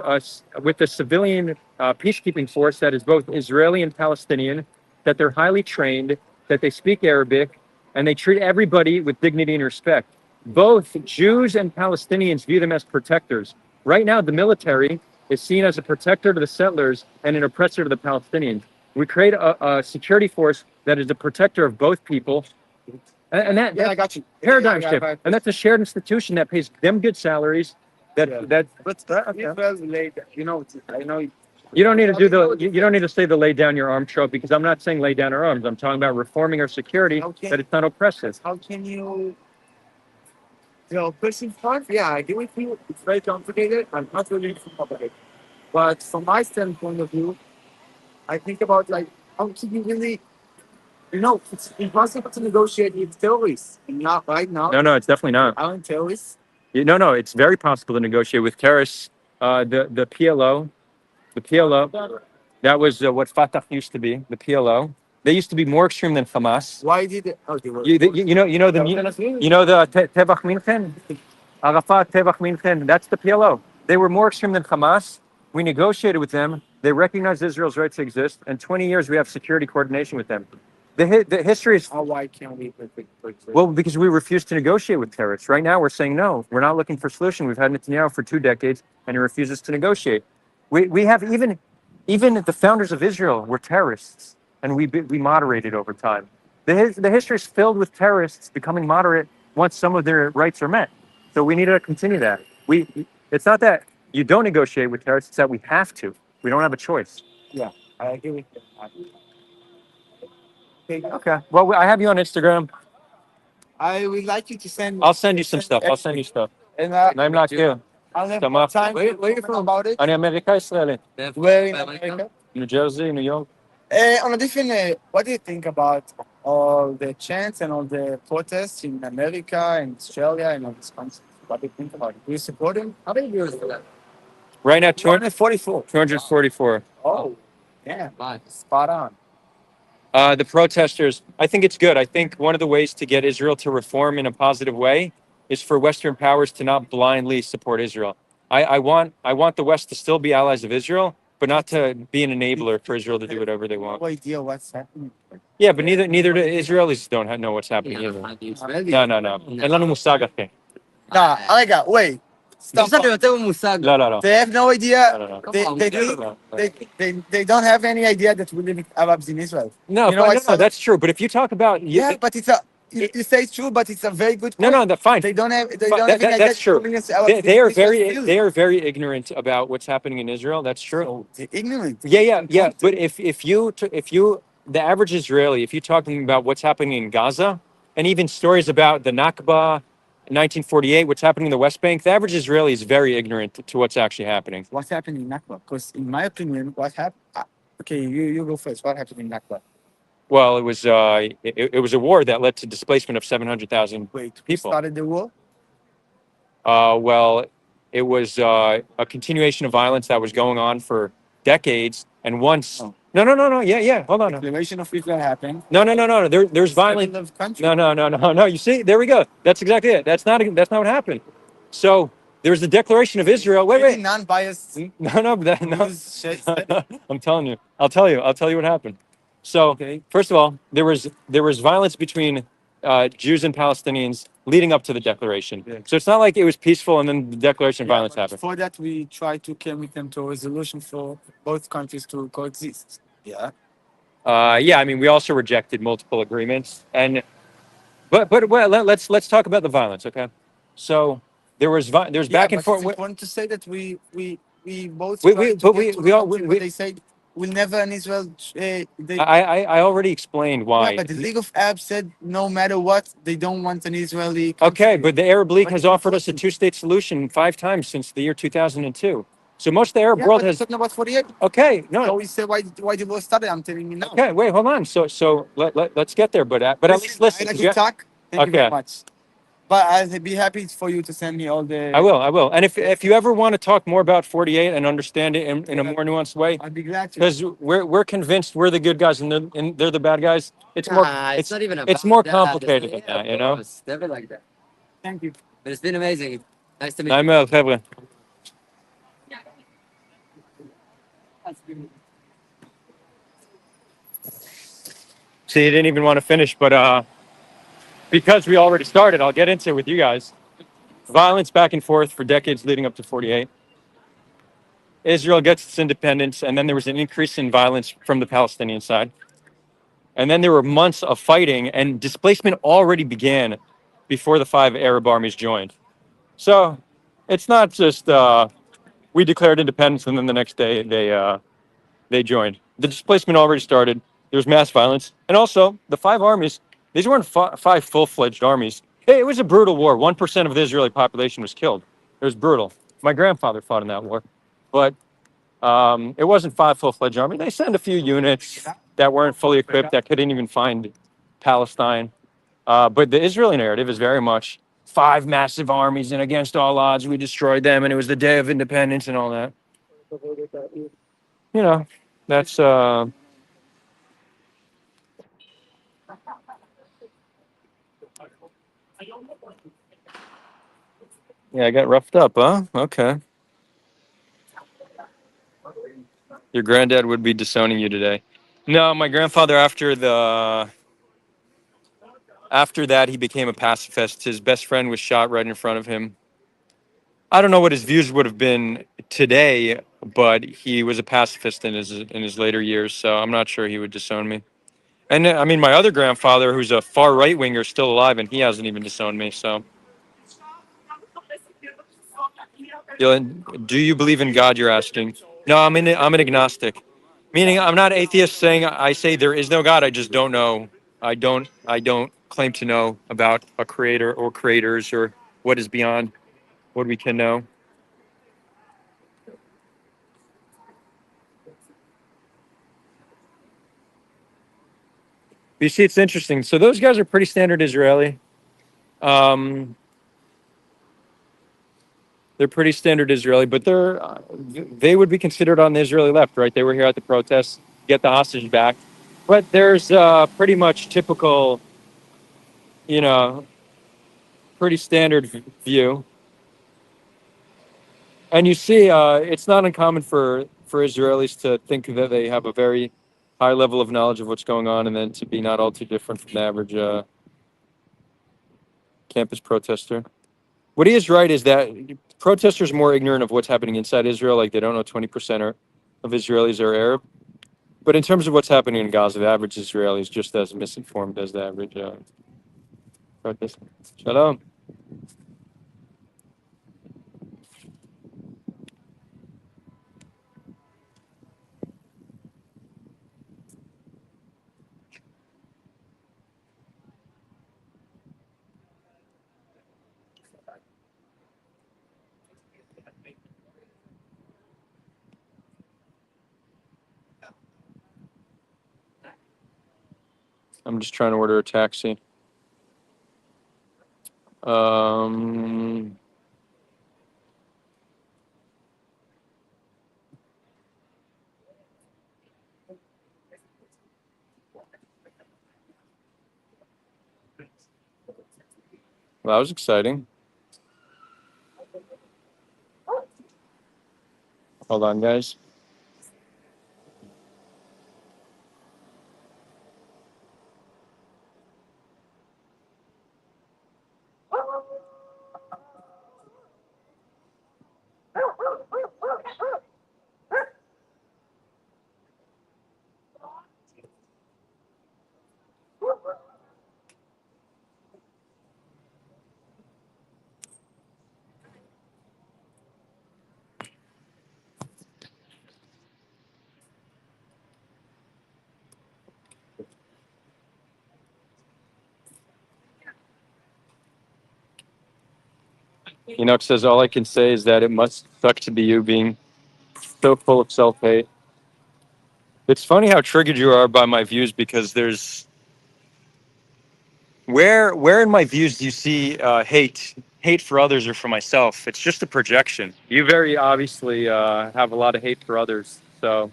a civilian peacekeeping force that is both Israeli and Palestinian, that they're highly trained, that they speak Arabic, and they treat everybody with dignity and respect. Both Jews and Palestinians view them as protectors. Right now, the military is seen as a protector to the settlers and an oppressor to the Palestinians. We create a security force that is a protector of both people. And I got you. Paradigm shift. And that's a shared institution that pays them good salaries. I know. You don't need to you don't need to say the lay down your arm trope, because I'm not saying lay down our arms. I'm talking about reforming our security that it's not oppressive. How can you pushing part? Yeah, I agree with you. It's very complicated. I'm not really complicated. But from my standpoint of view, I think about how can you really, it's impossible to negotiate with terrorists. Not right now. No, it's definitely not. Aren't terrorists? No, it's very possible to negotiate with terrorists. The PLO, that was what Fatah used to be. The PLO. They used to be more extreme than Hamas. Why did it? Oh, they were. The Tevach Minchen, Arafat Tevach Minchen. That's the PLO. They were more extreme than Hamas. We negotiated with them. They recognized Israel's right to exist. And 20 years we have security coordination with them. The history is. Why can't we? Well, because we refuse to negotiate with terrorists. Right now, we're saying no. We're not looking for a solution. We've had Netanyahu for 2 decades, and he refuses to negotiate. We have even the founders of Israel were terrorists, and we moderated over time. The history is filled with terrorists becoming moderate once some of their rights are met. So we need to continue that. It's not that you don't negotiate with terrorists; it's that we have to. We don't have a choice. Yeah, I agree with you. Okay. Well, I have you on Instagram. I would like you to send. I'll send you some stuff. I'll send you stuff. And I'm not here. I'll have Come more up. time Where you to from? talk about it. אני אמריקאי ישראלי. Where in America? New Jersey, New York. On a different, what do you think about all the chants and all the protests in America and Australia and all these countries? What do you think about it? Do you support them? How many viewers do that? Right now, 244. 244. Oh, yeah, Nice. spot on. The protesters, I think it's good. I think one of the ways to get Israel to reform in a positive way is for Western powers to not blindly support Israel. I want the West to still be allies of Israel, but not to be an enabler for Israel to do whatever they want. No idea what's happening. Yeah, but neither do Israelis don't know what's happening either. No. אין לנו מושג, אחי. Nah, רגע, wait. Stop. יש לנו יותר מושג. לא. They have no idea. No. They don't have any idea that we live with Arabs in Israel. No, You know what's that's true. But if you talk about Yeah, but it's a. You say it's true, but it's a very good. no, that's fine. They don't have. They Fine, don't have any idea. that's true. that millions of Arabs They in are Israel they feel. are very ignorant about what's happening in Israel. That's true. So they're ignorant. Yeah. But if you the average Israeli, if you're talking about what's happening in Gaza, and even stories about the Nakba, 1948, what's happening in the West Bank, the average Israeli is very ignorant to what's actually happening. What's happening in Nakba? Because in my opinion, what happened? Okay, you go first. What happened in Nakba? Well, it was it was a war that led to displacement of 700,000 Wait, who people. started the war? Well, it was a continuation of violence that was going on for decades, and once. Oh. No. Yeah. Hold on. Declaration of Israel happened. No. There's violence. Seven of country. No. You see, there we go. That's exactly it. That's not what happened. So there was the Declaration of Israel. Any Wait. non-biased No. news said it. I'm telling you. I'll tell you what happened. So Okay. first of all, there was violence between Jews and Palestinians leading up to the declaration. Yeah. So it's not like it was peaceful and then the declaration of violence but happened. before that, we tried to come with them to a resolution for both countries to coexist. Yeah. Yeah, I mean, we also rejected multiple agreements, but well, let's talk about the violence, okay? So there's back and forth. It's important to say that we both. We- tried to but get we- to we a all- country we- where they said we'll never in Israel. I already explained why. Yeah, but the League of Arabs said no matter what, they don't want an Israeli country. Okay, but the Arab League But has it's offered us a two-state solution 5 times since the year 2002. So most of the Arab Yeah, world but has. talking about 48. Okay, So no. we say why the war started. I'm telling you now. Okay, wait, hold on. So let's get there, but at least listen. I like 'cause to talk. Thank you very Okay. much. But I'd be happy for you to send me all the. I will. And if you ever want to talk more about 48 and understand it in a more nuanced way, I'd be glad to. because we're convinced we're the good guys and they're the bad guys. It's more It's not even it's about more that. complicated than Yeah, that, of you know. course. Never like that. Thank you. But it's been amazing. Nice to meet you. נעים חבר'ה. See, you didn't even want to finish, but because we already started, I'll get into it with you guys. Violence back and forth for decades leading up to 48. Israel gets its independence, and then there was an increase in violence from the Palestinian side. And then there were months of fighting, and displacement already began before the 5 Arab armies joined. So it's not just we declared independence, and then the next day they joined. The displacement already started. There was mass violence, and also the 5 armies. These weren't 5 full-fledged armies. It was a brutal war. 1% of the Israeli population was killed. It was brutal. My grandfather fought in that war, but it wasn't 5 full-fledged armies. They sent a few units that weren't fully equipped, that couldn't even find Palestine. But the Israeli narrative is very much 5 massive armies, and against all odds, we destroyed them, and it was the day of independence and all that. You know, that's yeah, I got roughed up, huh? Okay. Your granddad would be disowning you today. No, my grandfather, after that, he became a pacifist. His best friend was shot right in front of him. I don't know what his views would have been today, but he was a pacifist in his later years, so I'm not sure he would disown me. And I mean, my other grandfather, who's a far right winger, is still alive, and he hasn't even disowned me. So, Dylan, do you believe in God? You're asking. No, I'm an agnostic, meaning I'm not atheist. Saying I say there is no God. I just don't know. I don't claim to know about a creator or creators or what is beyond what we can know. But you see, it's interesting. So those guys are pretty standard Israeli. Um, they're pretty standard Israeli, but they would be considered on the Israeli left, right? They were here at the protests, get the hostage back. But there's pretty much typical, you know, pretty standard view. And you see, it's not uncommon for Israelis to think that they have a very high level of knowledge of what's going on, and then to be not all too different from the average campus protester. What he is right is that protesters are more ignorant of what's happening inside Israel. Like they don't know 20% of Israelis are Arab. But in terms of what's happening in Gaza, the average Israeli is just as misinformed as the average protester. Shalom. I'm just trying to order a taxi. Um, well, that was exciting. Hold on, guys. Enoch says, all I can say is that it must suck to be you being so full of self-hate. It's funny how triggered you are by my views because there's where in my views do you see hate for others or for myself? It's just a projection. You very obviously have a lot of hate for others. So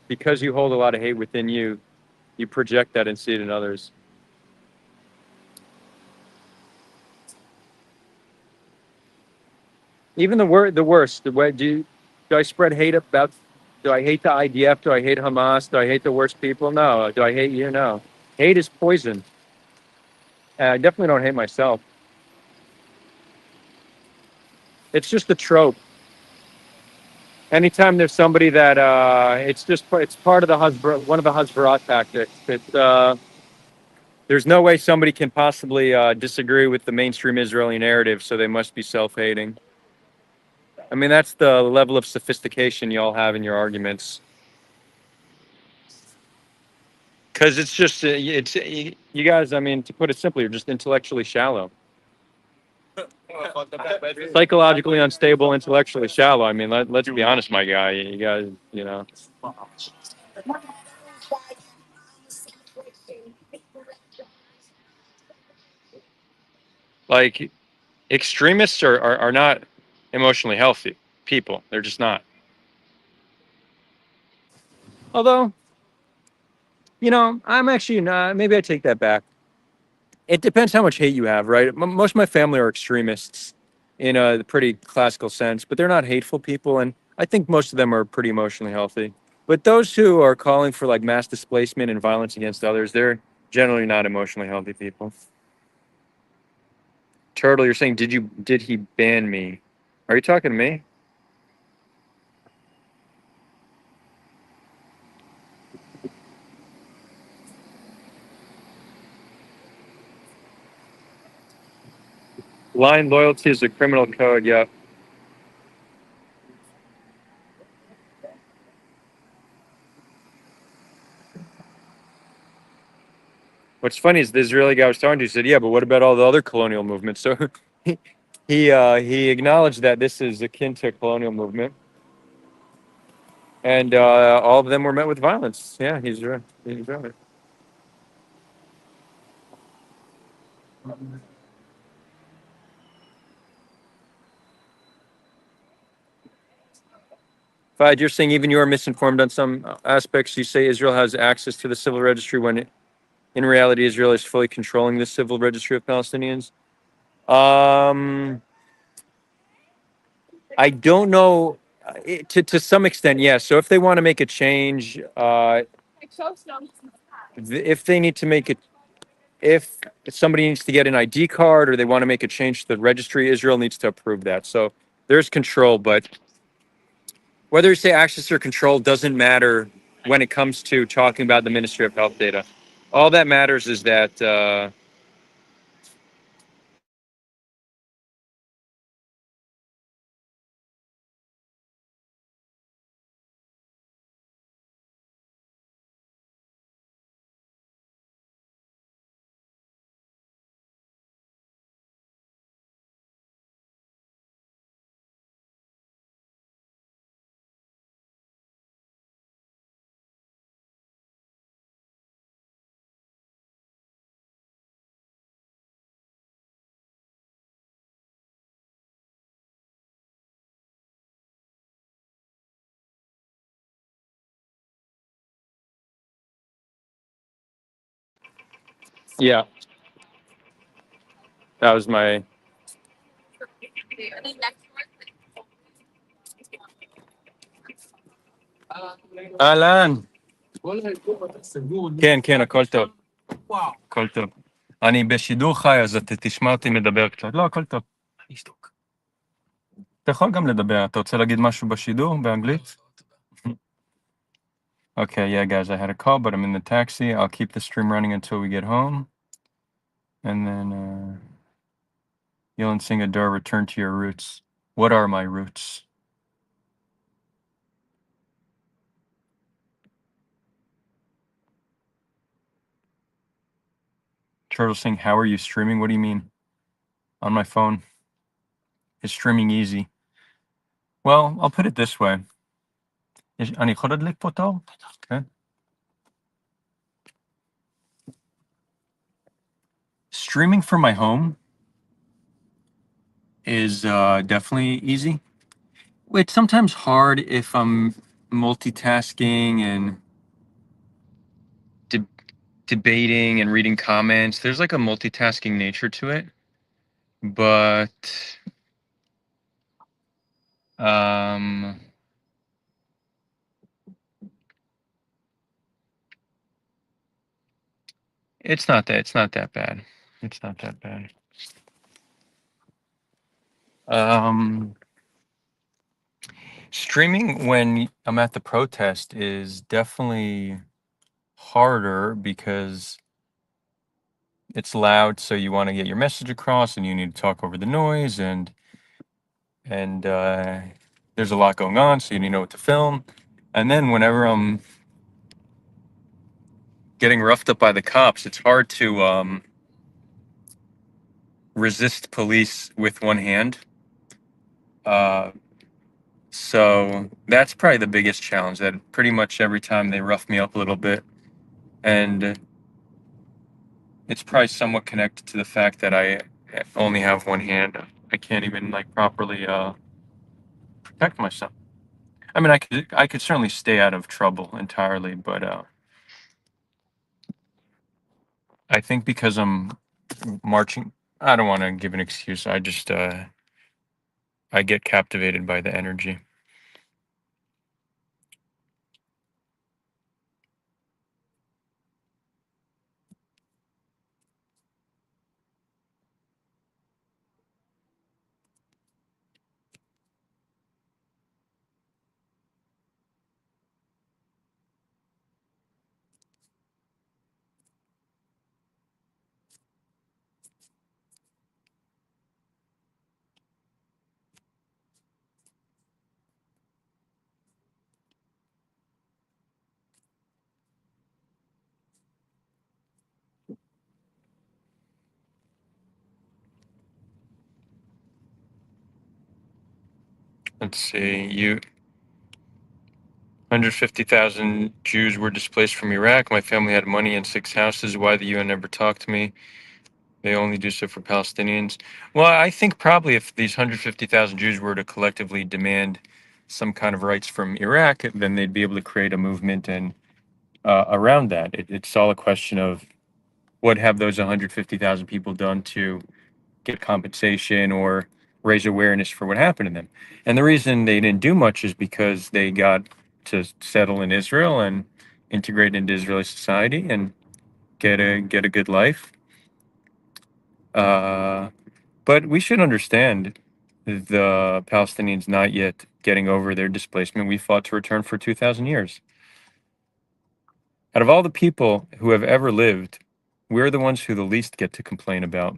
because you hold a lot of hate within you, you project that and see it in others. Even the worst. The way do I spread hate about? Do I hate the IDF? Do I hate Hamas? Do I hate the worst people? No. Do I hate you? No. Hate is poison. And I definitely don't hate myself. It's just a trope. Anytime there's somebody that it's part of the one of the Hasbara tactics. There's no way somebody can possibly disagree with the mainstream Israeli narrative, so they must be self-hating. I mean, that's the level of sophistication y'all have in your arguments. Because it's just, you guys, I mean, to put it simply, you're just intellectually shallow. Psychologically unstable, intellectually shallow. I mean, let's be honest, my guy. You guys, like extremists are not emotionally healthy people. They're just not. Although, I'm actually not, maybe I take that back. It depends how much hate you have, right? Most of my family are extremists in a pretty classical sense, but they're not hateful people. And I think most of them are pretty emotionally healthy. But those who are calling for like mass displacement and violence against others, they're generally not emotionally healthy people. Turtle, you're saying, did he ban me? Are you talking to me? Blind loyalty is a criminal code. Yeah. What's funny is the Israeli guy I was talking to said, "Yeah, but what about all the other colonial movements?" So he acknowledged that this is akin to a colonial movement, and all of them were met with violence. Yeah, he's right. He's right. Fahd, you're saying even you are misinformed on some aspects. You say Israel has access to the civil registry when, in reality, Israel is fully controlling the civil registry of Palestinians. Um, I don't know. To some extent, yes. So if they want to make a change, if they need to make it, if somebody needs to get an ID card or they want to make a change to the registry, Israel needs to approve that. So there's control, but whether you say access or control doesn't matter when it comes to talking about the Ministry of Health data. All that matters is that yeah, that was my אהלן, כן, כן, הכל טוב, הכל טוב. אני בשידור חי, אז אתה תשמע אותי מדבר קצת. לא, הכל טוב. אתה יכול גם לדבר, אתה רוצה להגיד משהו בשידור, באנגלית? Okay, yeah, guys, I had a call, but I'm in the taxi. I'll keep the stream running until we get home. And then you'll sing Adore, return to your roots. What are my roots? Turtle Sing, how are you streaming? What do you mean? On my phone. Is streaming easy? Well, I'll put it this way. אני יכול להדליק פה טוב? Okay. Streaming from my home is definitely easy. It's sometimes hard if I'm multitasking and debating and reading comments. There's like a multitasking nature to it, but um, it's not that bad. It's not that bad. Um, Streaming when I'm at the protest is definitely harder because it's loud, so you want to get your message across and you need to talk over the noise and there's a lot going on, so you need to know what to film. And then whenever I'm getting roughed up by the cops, it's hard to resist police with one hand. Uh, so that's probably the biggest challenge, that pretty much every time they rough me up a little bit. And it's probably somewhat connected to the fact that I only have one hand. I can't even like properly protect myself. I mean, I could certainly stay out of trouble entirely, but I think because I'm marching, I don't want to give an excuse. I just I get captivated by the energy. Let's see. 150,000 Jews were displaced from Iraq. My family had money and 6 houses. Why the UN never talked to me? They only do so for Palestinians. Well, I think probably if these 150,000 Jews were to collectively demand some kind of rights from Iraq, then they'd be able to create a movement and around that. It's all a question of what have those 150,000 people done to get compensation or raise awareness for what happened to them. And the reason they didn't do much is because they got to settle in Israel and integrate into Israeli society and get a good life. But we should understand the Palestinians not yet getting over their displacement. We fought to return for 2,000 years. Out of all the people who have ever lived, we're the ones who the least get to complain about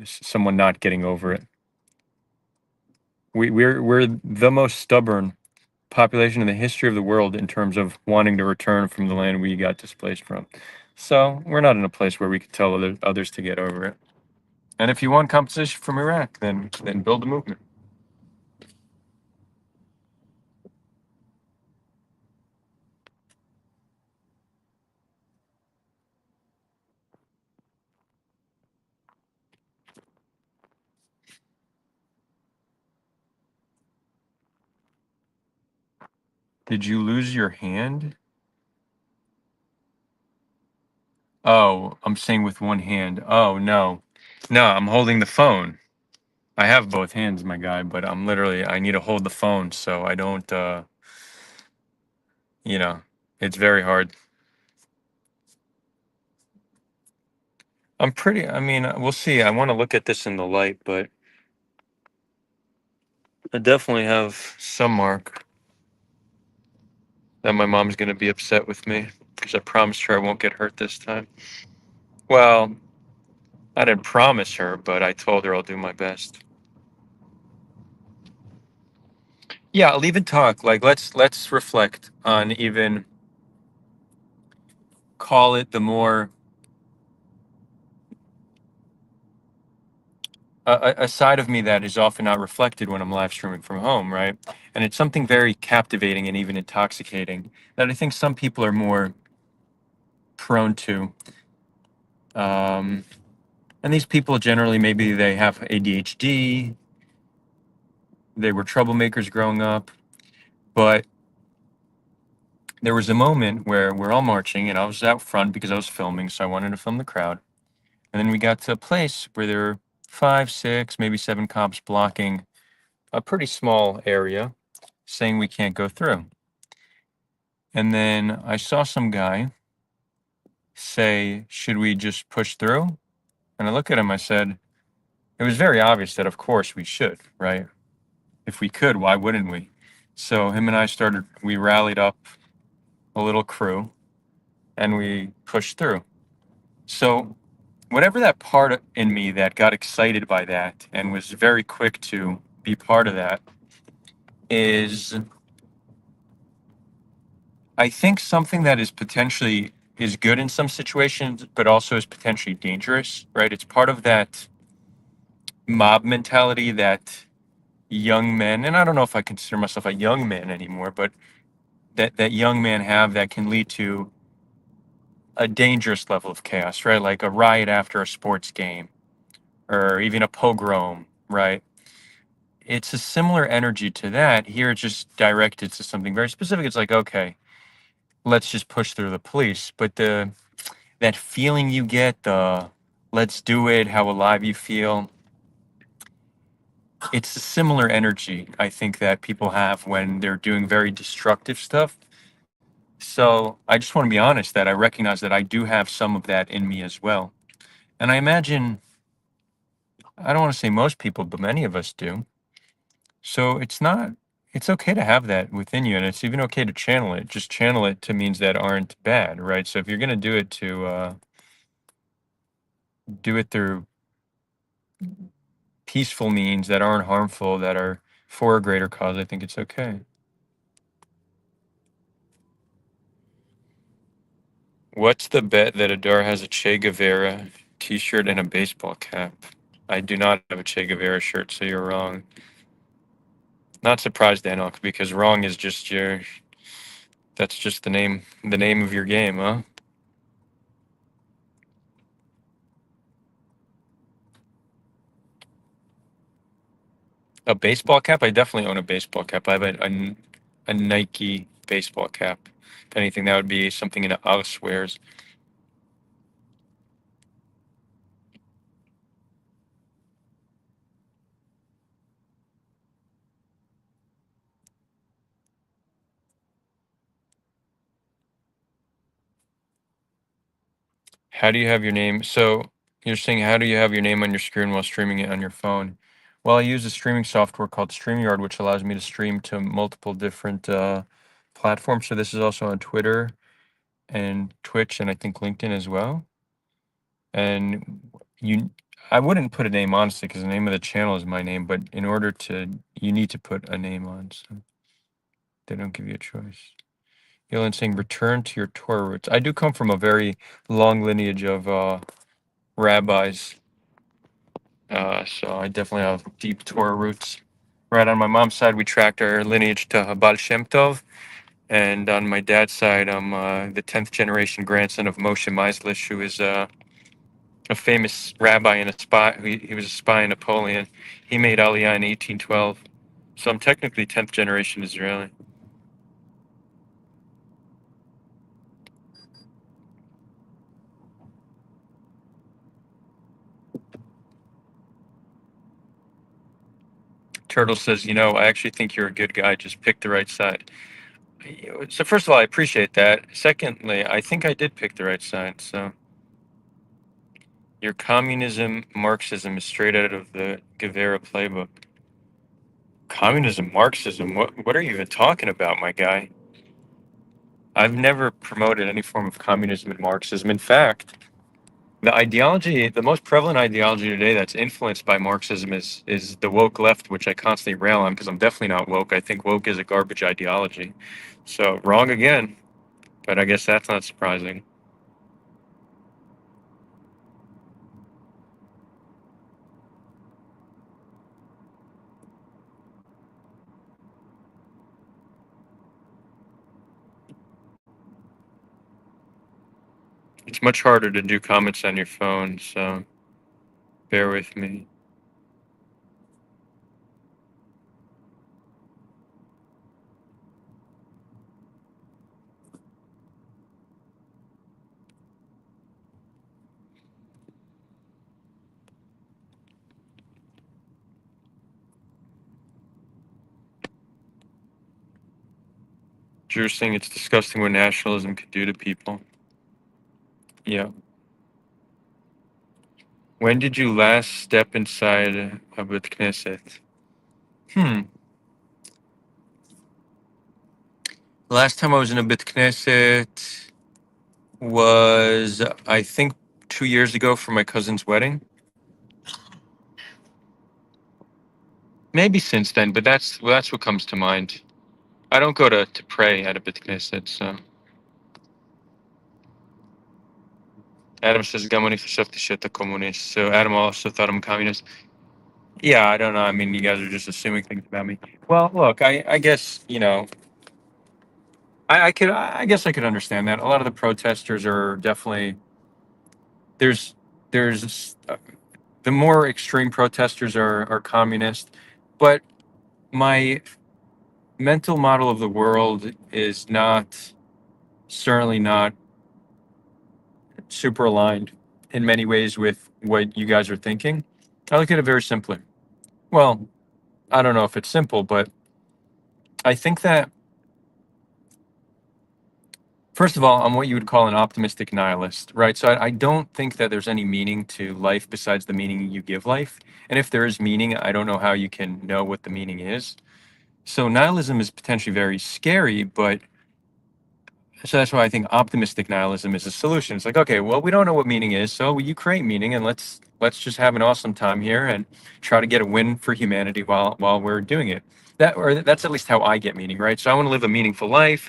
someone not getting over it. We're the most stubborn population in the history of the world in terms of wanting to return from the land we got displaced from. So we're not in a place where we could tell others to get over it. And if you want compensation from Iraq, then build a movement. Did you lose your hand? Oh, I'm saying with one hand. Oh, no. No, I'm holding the phone. I have both hands, my guy, but I need to hold the phone so I don't, you know, it's very hard. I mean, we'll see. I want to look at this in the light, but I definitely have some mark that my mom's going to be upset with me because I promised her I won't get hurt this time. Well, I didn't promise her, but I told her I'll do my best. Yeah, I'll even talk. Like let's reflect on even call it the more a side of me that is often not reflected when I'm live streaming from home, right? And it's something very captivating and even intoxicating that I think some people are more prone to. And these people generally, maybe they have ADHD, they were troublemakers growing up, but there was a moment where we're all marching and I was out front because I was filming, so I wanted to film the crowd. And then we got to a place where there were 5, 6, maybe 7 cops blocking a pretty small area saying we can't go through. And then I saw some guy say, should we just push through? And I look at him, I said, it was very obvious that of course we should, right? If we could, why wouldn't we? So him and we rallied up a little crew and we pushed through. So whatever that part in me that got excited by that and was very quick to be part of that is, I think, something that is potentially is good in some situations, but also is potentially dangerous, right? It's part of that mob mentality that young men, and I don't know if I consider myself a young man anymore, but that young men have that can lead to a dangerous level of chaos, right? Like a riot after a sports game or even a pogrom, right? It's a similar energy to that. Here it's just directed to something very specific. It's like, okay, let's just push through the police. But that feeling you get, the let's do it, how alive you feel, it's a similar energy I think that people have when they're doing very destructive stuff. So I just want to be honest that I recognize that I do have some of that in me as well. And I imagine, I don't want to say most people, but many of us do. So it's okay to have that within you. And it's even okay to channel it. Just channel it to means that aren't bad, right? So if you're going to do it do it through peaceful means that aren't harmful, that are for a greater cause, I think it's okay. What's the bet that Adar has a Che Guevara t-shirt and a baseball cap? I do not have a Che Guevara shirt, so you're wrong. Not surprised, Daniel, because wrong is just your. That's just the name of your game, huh? A baseball cap? I definitely own a baseball cap. I have a Nike baseball cap. If anything, that would be something in Alice wears. How do you have your name? So you're saying, how do you have your name on your screen while streaming it on your phone? Well, I use a streaming software called StreamYard, which allows me to stream to multiple different platforms. So this is also on Twitter and Twitch, and I think LinkedIn as well. And I wouldn't put a name, honestly, because the name of the channel is my name. But in order to, you need to put a name on. So they don't give you a choice. Ayalon saying, return to your Torah roots. I do come from a very long lineage of rabbis. So I definitely have deep Torah roots. Right on my mom's side, we tracked our lineage to Baal Shem Tov. And on my dad's side, I'm the 10th generation grandson of Moshe Meislish, who is a famous rabbi and a spy. He was a spy in Napoleon. He made Aliyah in 1812. So I'm technically 10th generation Israeli. Turtle says, I actually think you're a good guy. Just pick the right side. So first of all, I appreciate that. Secondly, I think I did pick the right side. So your communism, Marxism is straight out of the Guevara playbook. Communism, Marxism, what are you even talking about, my guy? I've never promoted any form of communism and Marxism. In fact, the most prevalent ideology today that's influenced by Marxism is the woke left, which I constantly rail on because I'm definitely not woke. I think woke is a garbage ideology. So wrong again, but I guess that's not surprising. It's much harder to do comments on your phone, so bear with me. Drew's saying it's disgusting what nationalism could do to people. Yeah. When did you last step inside a Bet Knesset? Last time I was in a Bet Knesset was, I think, 2 years ago for my cousin's wedding. Maybe since then, but that's what comes to mind. I don't go to pray at a Bet Knesset, so. Adam says, "Gam ani chashevti she'ata communist." So Adam also thought I'm communist. Yeah, I don't know. I mean, you guys are just assuming things about me. Well, look, I guess, I guess I could understand that. A lot of the protesters are definitely, there's the more extreme protesters are communist, but my mental model of the world is certainly not super aligned in many ways with what you guys are thinking. I look at it very simply. Well, I don't know if it's simple, but I think that, first of all, I'm what you would call an optimistic nihilist, right? So I don't think that there's any meaning to life besides the meaning you give life. And if there is meaning, I don't know how you can know what the meaning is. So nihilism is potentially very scary, but so that's why I think optimistic nihilism is a solution. It's like, okay, well, we don't know what meaning is, so you create meaning, and let's just have an awesome time here and try to get a win for humanity while we're doing it. That's at least how I get meaning, right? So I want to live a meaningful life.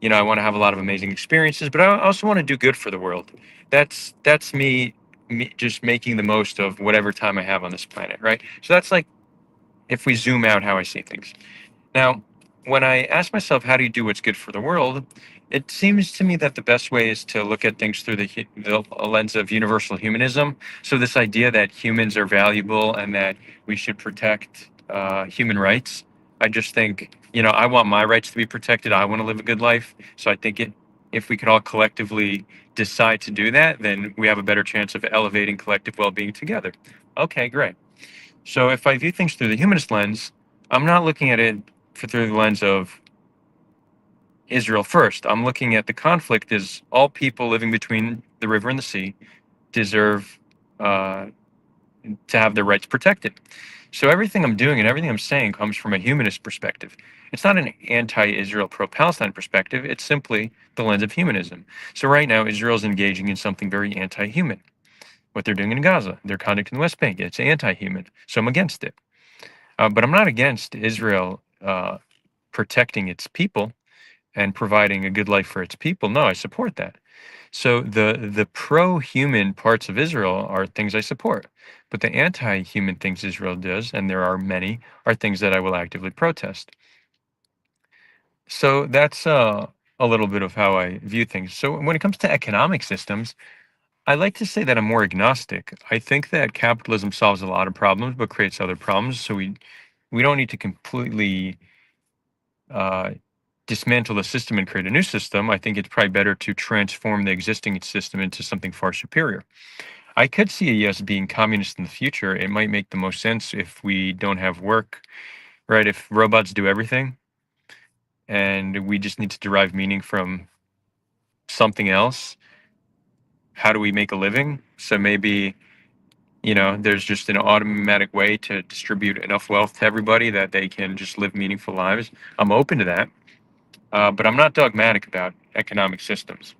I want to have a lot of amazing experiences, but I also want to do good for the world. That's me just making the most of whatever time I have on this planet, right? So that's like, if we zoom out, how I see things. Now, when I ask myself, how do you do what's good for the world? It seems to me that the best way is to look at things through the lens of universal humanism. So, this idea that humans are valuable and that we should protect human rights. I just think, I want my rights to be protected. I want to live a good life. So, I think if we could all collectively decide to do that, then we have a better chance of elevating collective well being together. Okay, great. So, if I view things through the humanist lens, I'm not looking at it through the lens of Israel first. I'm looking at the conflict as all people living between the river and the sea deserve uh, to have their rights protected. So everything I'm doing and everything I'm saying comes from a humanist perspective. It's not an anti-Israel, pro-Palestine perspective. It's simply the lens of humanism. So right now, Israel's engaging in something very anti-human. What they're doing in Gaza, their conduct in the West Bank, it's anti-human. So I'm against it. But I'm not against Israel protecting its people and providing a good life for its people. No, I support that. So the pro-human parts of Israel are things I support, but the anti-human things Israel does, and there are many, are things that I will actively protest. So that's a little bit of how I view things. So when it comes to economic systems, I like to say that I'm more agnostic. I think that capitalism solves a lot of problems, but creates other problems. So we don't need to completely uh, dismantle the system and create a new system. I think it's probably better to transform the existing system into something far superior. I could see a yes being communist in the future. It might make the most sense if we don't have work, right? If robots do everything and we just need to derive meaning from something else, how do we make a living? So maybe, there's just an automatic way to distribute enough wealth to everybody that they can just live meaningful lives. I'm open to that. But I'm not dogmatic about economic systems.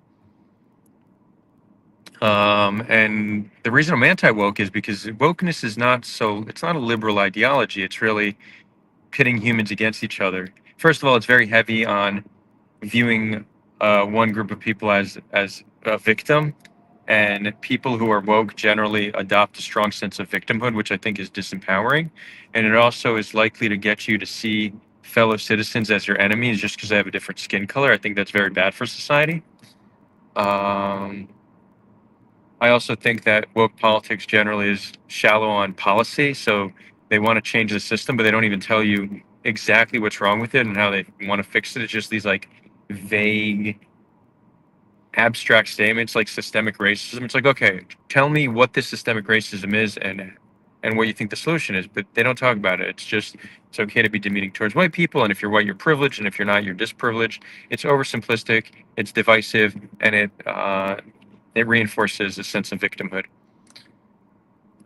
And the reason I'm anti-woke is because wokeness is it's not a liberal ideology. It's really pitting humans against each other. First of all, it's very heavy on viewing one group of people as a victim, and people who are woke generally adopt a strong sense of victimhood, which I think is disempowering. And it also is likely to get you to see fellow citizens as your enemies just because they have a different skin color. I think that's very bad for society. Um, I also think that woke politics generally is shallow on policy. So they want to change the system, but they don't even tell you exactly what's wrong with it and how they want to fix it. It's just these like vague, abstract statements like systemic racism. It's like, okay, tell me what this systemic racism is and what you think the solution is. But they don't talk about it. It's okay to be demeaning towards white people, and if you're white, you're privileged, and if you're not, you're disprivileged. It's oversimplistic, it's divisive, and it reinforces a sense of victimhood.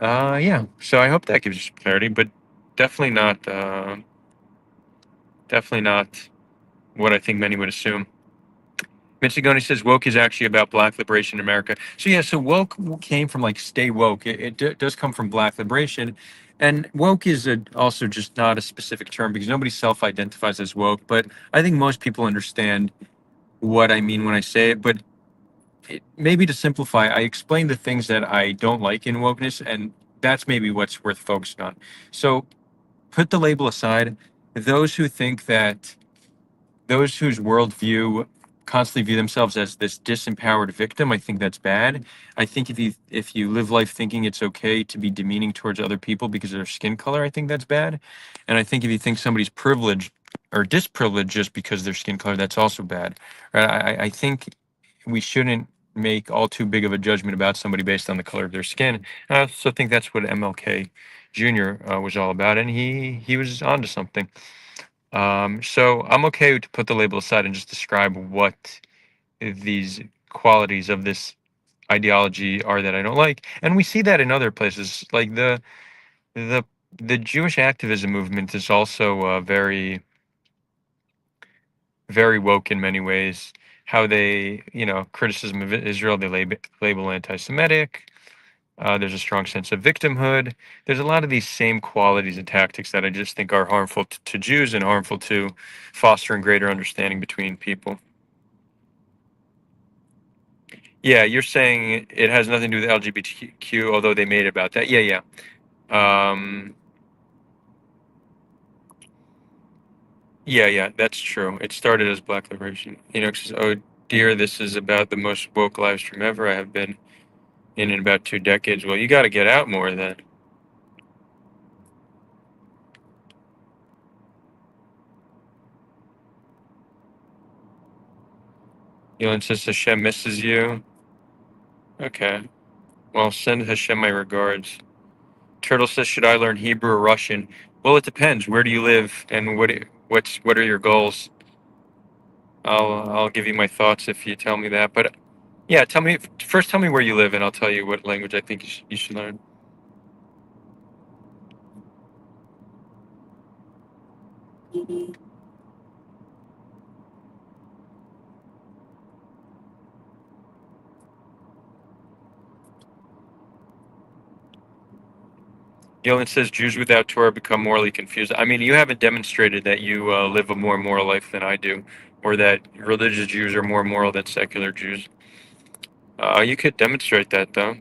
Yeah. So I hope that gives you some clarity, but definitely not. Definitely not what I think many would assume. Michigoni says woke is actually about black liberation in America. So yeah, so woke came from like stay woke. It does come from black liberation, and woke is also just not a specific term because nobody self-identifies as woke. But I think most people understand what I mean when I say it. But maybe to simplify, I explain the things that I don't like in wokeness, and that's maybe what's worth focusing on. So put the label aside. Those who think that those whose worldview constantly view themselves as this disempowered victim, I think that's bad. I think if you live life thinking it's okay to be demeaning towards other people because of their skin color, I think that's bad. And I think if you think somebody's privileged or disprivileged just because of their skin color, that's also bad. Right? I think we shouldn't make all too big of a judgment about somebody based on the color of their skin. And I also think that's what MLK Jr. Was all about, and he was onto something. So I'm okay to put the label aside and just describe what these qualities of this ideology are that I don't like. And we see that in other places, like the the Jewish activism movement is also very very woke in many ways. How they, criticism of Israel, they label anti-Semitic. There's a strong sense of victimhood. There's a lot of these same qualities and tactics that I just think are harmful to Jews and harmful to fostering greater understanding between people. Yeah, you're saying it has nothing to do with LGBTQ, although they made it about that. Yeah, yeah. Yeah, that's true. It started as Black Liberation. Says, "Oh dear, this is about the most woke live stream ever I have been in about 2 decades." Well, you got to get out more then. Elon says Hashem misses you. Okay. Well, send Hashem my regards. Turtle says, should I learn Hebrew or Russian? Well, it depends. Where do you live, and what are your goals? I'll give you my thoughts if you tell me that. But yeah, tell me first. Tell me where you live, and I'll tell you what language I think you should learn. Yellen says Jews without Torah become morally confused. I mean, you haven't demonstrated that you live a more moral life than I do, or that religious Jews are more moral than secular Jews. You could demonstrate that, though.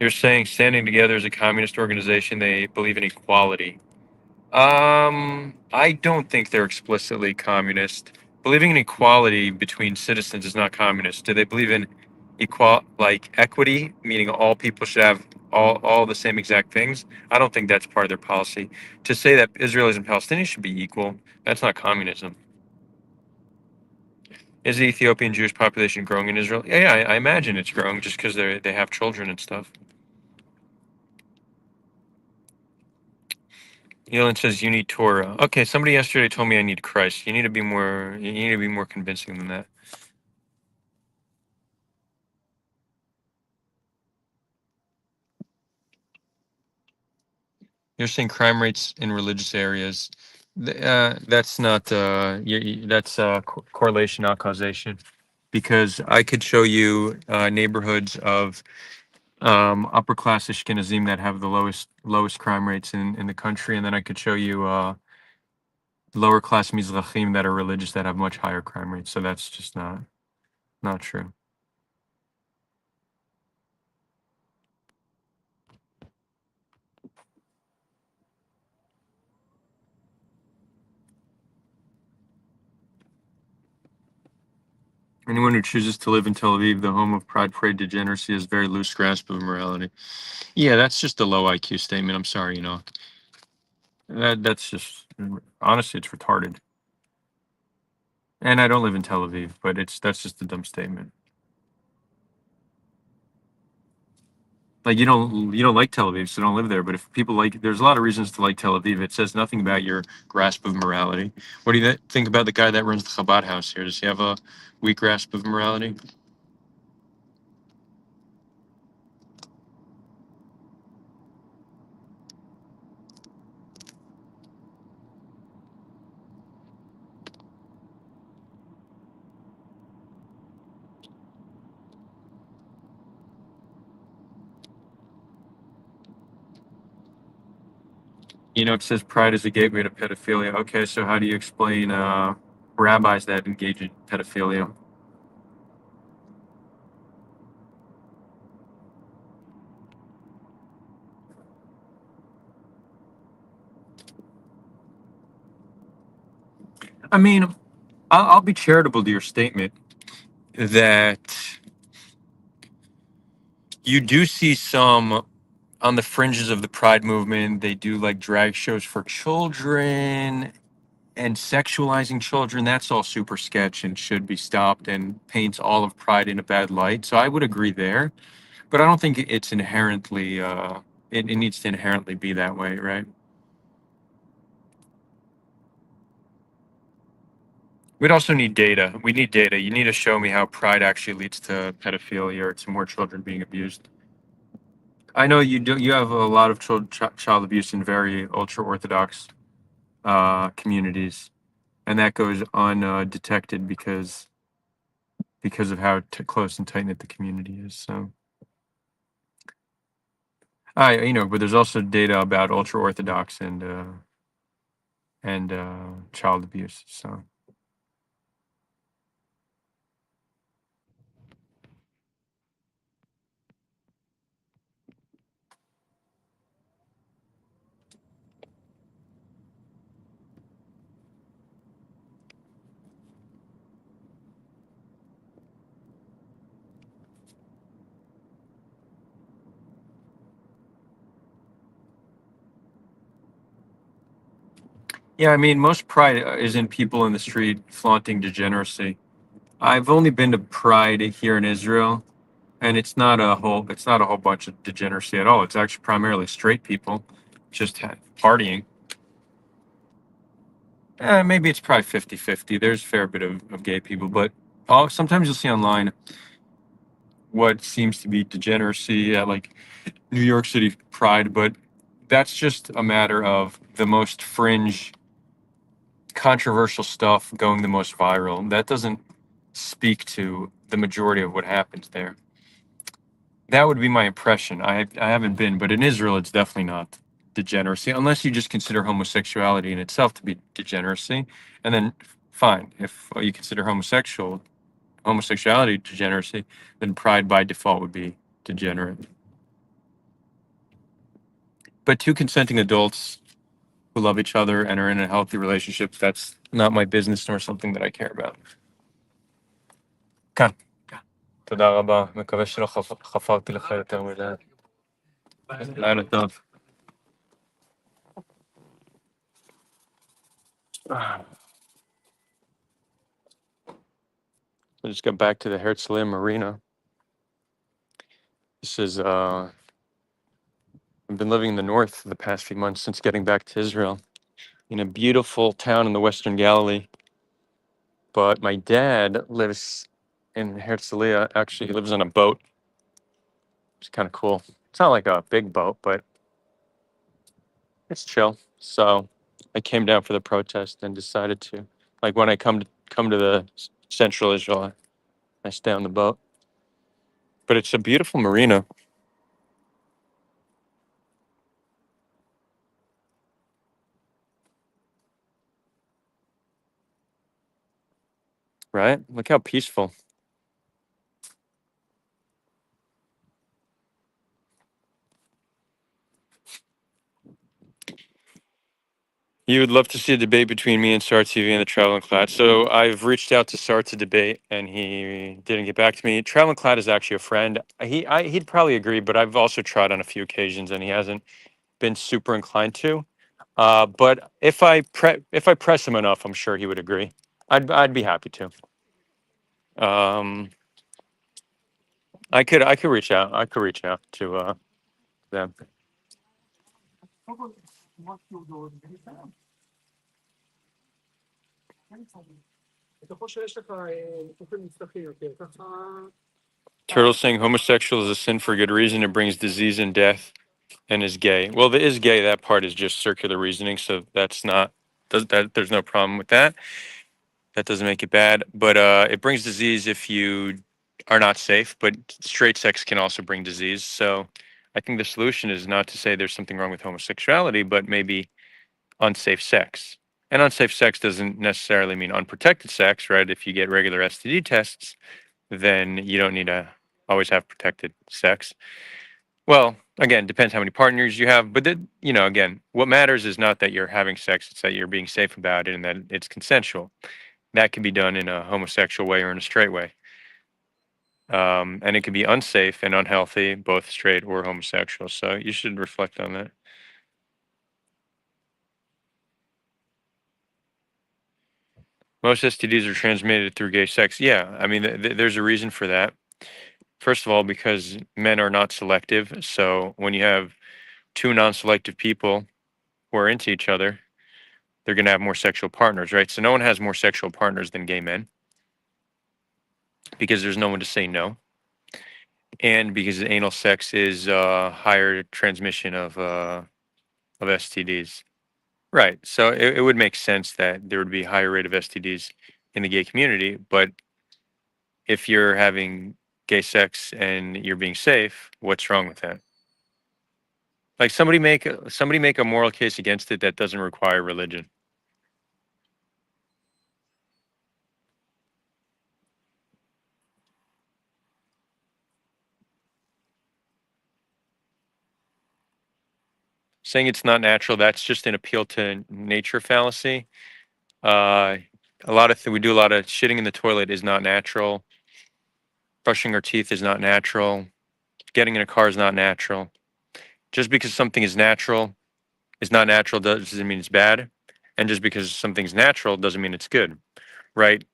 You're saying standing together as a communist organization, they believe in equality. I don't think they're explicitly communist. Believing in equality between citizens is not communist. Do they believe in like equity, meaning all people should have all the same exact things? I don't think that's part of their policy. To say that Israelis and Palestinians should be equal, that's not communism. Is the Ethiopian Jewish population growing in Israel? Yeah, I imagine it's growing just because they have children and stuff. Elon says you need Torah. Okay, somebody yesterday told me I need Christ. You need to be more. You need to be more convincing than that. You're saying crime rates in religious areas. That's not. That's correlation, not causation. Because I could show you neighborhoods of upper class Ashkenazim that have the lowest crime rates in the country, and then I could show you lower class Mizrahim that are religious that have much higher crime rates. So that's just not true. Anyone who chooses to live in Tel Aviv, the home of pride, parade, degeneracy, has very loose grasp of morality. Yeah, that's just a low IQ statement. I'm sorry, that's just honestly, it's retarded. And I don't live in Tel Aviv, but that's just a dumb statement. Like you don't like Tel Aviv, so don't live there. But if people there's a lot of reasons to like Tel Aviv. It says nothing about your grasp of morality. What do you think about the guy that runs the Chabad house here? Does he have a weak grasp of morality? It says pride is a gateway to pedophilia. Okay, so how do you explain rabbis that engage in pedophilia? I mean, I'll be charitable to your statement that you do see some on the fringes of the pride movement. They do like drag shows for children and sexualizing children. That's all super sketch and should be stopped and paints all of pride in a bad light. So I would agree there, but I don't think it's inherently it needs to inherently be that way, right? We'd also need data. We need data. You need to show me how pride actually leads to pedophilia or to more children being abused. I know you do. You have a lot of child abuse in very ultra orthodox communities, and that goes undetected because of how close and tight knit the community is. So, but there's also data about ultra orthodox and child abuse. So. Yeah, I mean, most pride is in people in the street flaunting degeneracy. I've only been to Pride here in Israel, and it's not a whole bunch of degeneracy at all. It's actually primarily straight people just partying. Maybe it's probably 50-50. There's a fair bit of gay people, but sometimes you'll see online what seems to be degeneracy at like New York City Pride, but that's just a matter of the most fringe, controversial stuff going the most viral. That doesn't speak to the majority of what happens there. That would be my impression. I haven't been, but in Israel, it's definitely not degeneracy, unless you just consider homosexuality in itself to be degeneracy, and then fine. If you consider homosexuality degeneracy, then pride by default would be degenerate. But two consenting adults who love each other and are in a healthy relationship, that's not my business nor something that I care about. כאן. תודה רבה, מקווה שלא חפרתי לך יותר מדי. לילה טוב. I just got back to the Herzelia Marina. This is I've been living in the north for the past few months since getting back to Israel, in a beautiful town in the Western Galilee. But my dad lives in Herzelia. Actually, he lives on a boat. It's kind of cool. It's not like a big boat, but it's chill. So I came down for the protest and decided to, like, when I come to the central Israel, I stay on the boat. But it's a beautiful marina. Right? Look how peaceful. You would love to see a debate between me and Sar TV and the Traveling Clad. So I've reached out to Sar to debate, and he didn't get back to me. Traveling Clad is actually a friend. He'd probably agree, but I've also tried on a few occasions, and he hasn't been super inclined to. But if I press him enough, I'm sure he would agree. I'd be happy to. I could reach out. I could reach out to them. Turtle saying homosexual is a sin for good reason. It brings disease and death, and is gay. Well, the is gay, that part is just circular reasoning, so that's not there's no problem with that. That doesn't make it bad, but it brings disease if you are not safe. But straight sex can also bring disease. So I think the solution is not to say there's something wrong with homosexuality, but maybe unsafe sex. And unsafe sex doesn't necessarily mean unprotected sex, right? If you get regular STD tests, then you don't need to always have protected sex. Well, again, depends how many partners you have. But again, what matters is not that you're having sex; it's that you're being safe about it and that it's consensual. That can be done in a homosexual way or in a straight way, and it can be unsafe and unhealthy, both straight or homosexual. So you should reflect on that. Most STDs are transmitted through gay sex. Yeah, I mean, there's a reason for that. First of all, because men are not selective. So when you have two non-selective people who are into each other, they're going to have more sexual partners, right? So no one has more sexual partners than gay men because there's no one to say no. And because anal sex is higher transmission of STDs. Right. So it would make sense that there would be a higher rate of STDs in the gay community. But if you're having gay sex and you're being safe, what's wrong with that? Like somebody make a moral case against it that doesn't require religion. Saying it's not natural, that's just an appeal to nature fallacy. We do a lot of shitting in the toilet is not natural. Brushing our teeth is not natural. Getting in a car is not natural. Just because something is not natural doesn't mean it's bad. And just because something's natural doesn't mean it's good, right?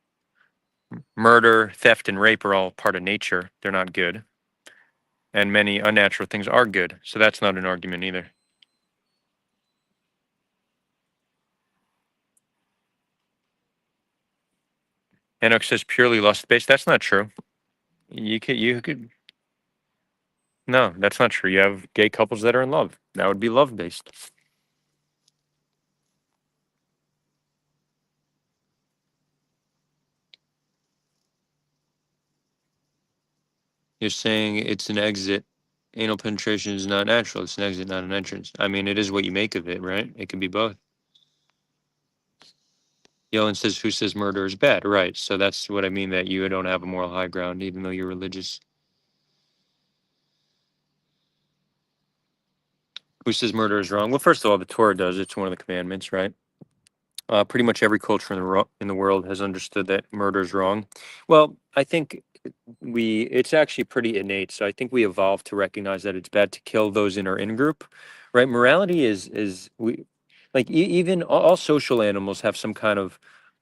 Murder, theft, and rape are all part of nature. They're not good. And many unnatural things are good. So that's not an argument either. Enoch says purely lust-based. That's not true. You could. No, that's not true. You have gay couples that are in love. That would be love-based. You're saying it's an exit. Anal penetration is not natural. It's an exit, not an entrance. I mean, it is what you make of it, right? It could be both. Yellen says, who says murder is bad? Right. So that's what I mean, that you don't have a moral high ground, even though you're religious. Who says murder is wrong? Well, first of all, the Torah does. It's one of the commandments, right? Pretty much every culture in the world has understood that murder is wrong. Well, I think it's actually pretty innate. So I think we evolved to recognize that it's bad to kill those in our in group, right? Morality is we like even all social animals have some kind of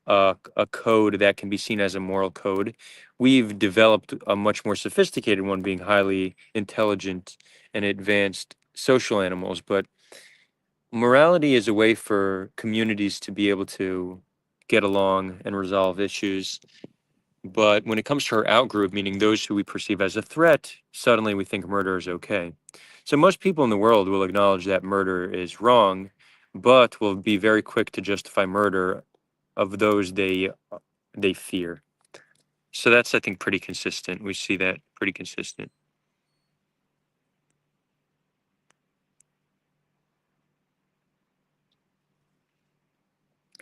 a code that can be seen as a moral code. We've developed a much more sophisticated one, being highly intelligent and advanced social animals, but morality is a way for communities to be able to get along and resolve issues. But when it comes to our outgroup, meaning those who we perceive as a threat, suddenly we think murder is okay. So most people in the world will acknowledge that murder is wrong, but will be very quick to justify murder of those they fear. So that's, I think, pretty consistent. We see that pretty consistent.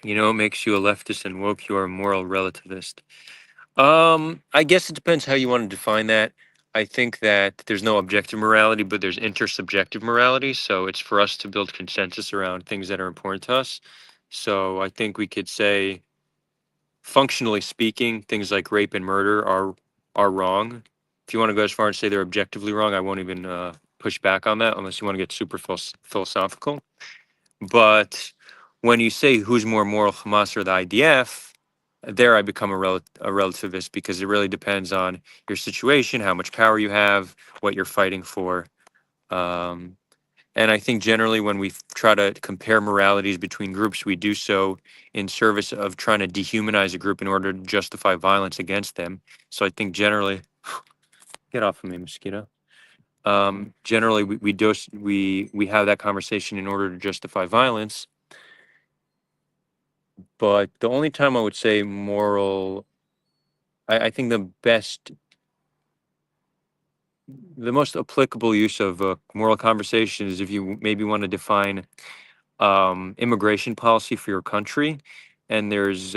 You know, what makes you a leftist and woke? You are a moral relativist. I guess it depends how you want to define that. I think that there's no objective morality, but there's intersubjective morality. So it's for us to build consensus around things that are important to us. So I think we could say, functionally speaking, things like rape and murder are wrong. If you want to go as far and say they're objectively wrong, I won't even push back on that unless you want to get super philosophical. But when you say who's more moral, Hamas or the IDF, there I become a relativist, because it really depends on your situation, how much power you have, what you're fighting for. And I think generally when we try to compare moralities between groups, we do so in service of trying to dehumanize a group in order to justify violence against them. So I think generally, get off of me, mosquito. Generally, we have that conversation in order to justify violence. But the only time I would say moral, I think the most applicable use of moral conversation is if you maybe want to define immigration policy for your country, and there's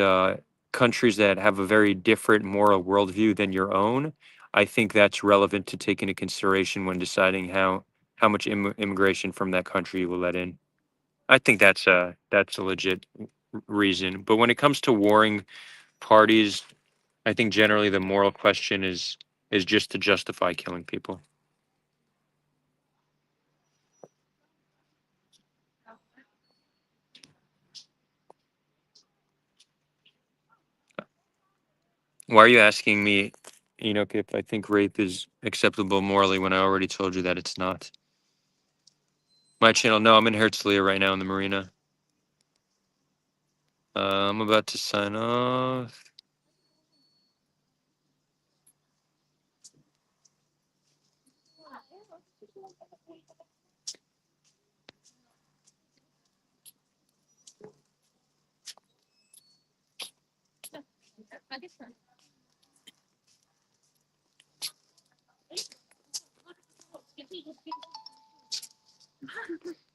countries that have a very different moral worldview than your own. I think that's relevant to take into consideration when deciding how much immigration from that country you will let in. I think that's a legit reason. But when it comes to warring parties, I think generally the moral question is just to justify killing people. Why are you asking me, Enoch, if I think rape is acceptable morally when I already told you that it's not? My channel, no, I'm in Herzelia right now in the marina. I'm about to sign off.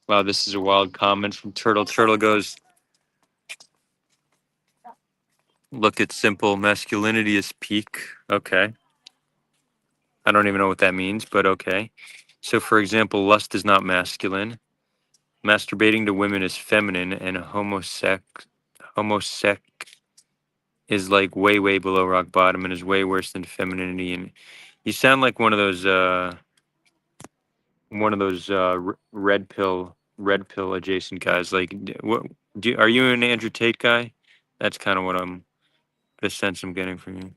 Wow, this is a wild comment from Turtle. Turtle goes, look at simple masculinity as peak. Okay. I don't even know what that means, but okay. So, for example, lust is not masculine. Masturbating to women is feminine, and homosec is like way, way below rock bottom and is way worse than femininity. And you sound like one of those red pill adjacent guys. Like, what Are you an Andrew Tate guy? That's kind of what the sense I'm getting from you.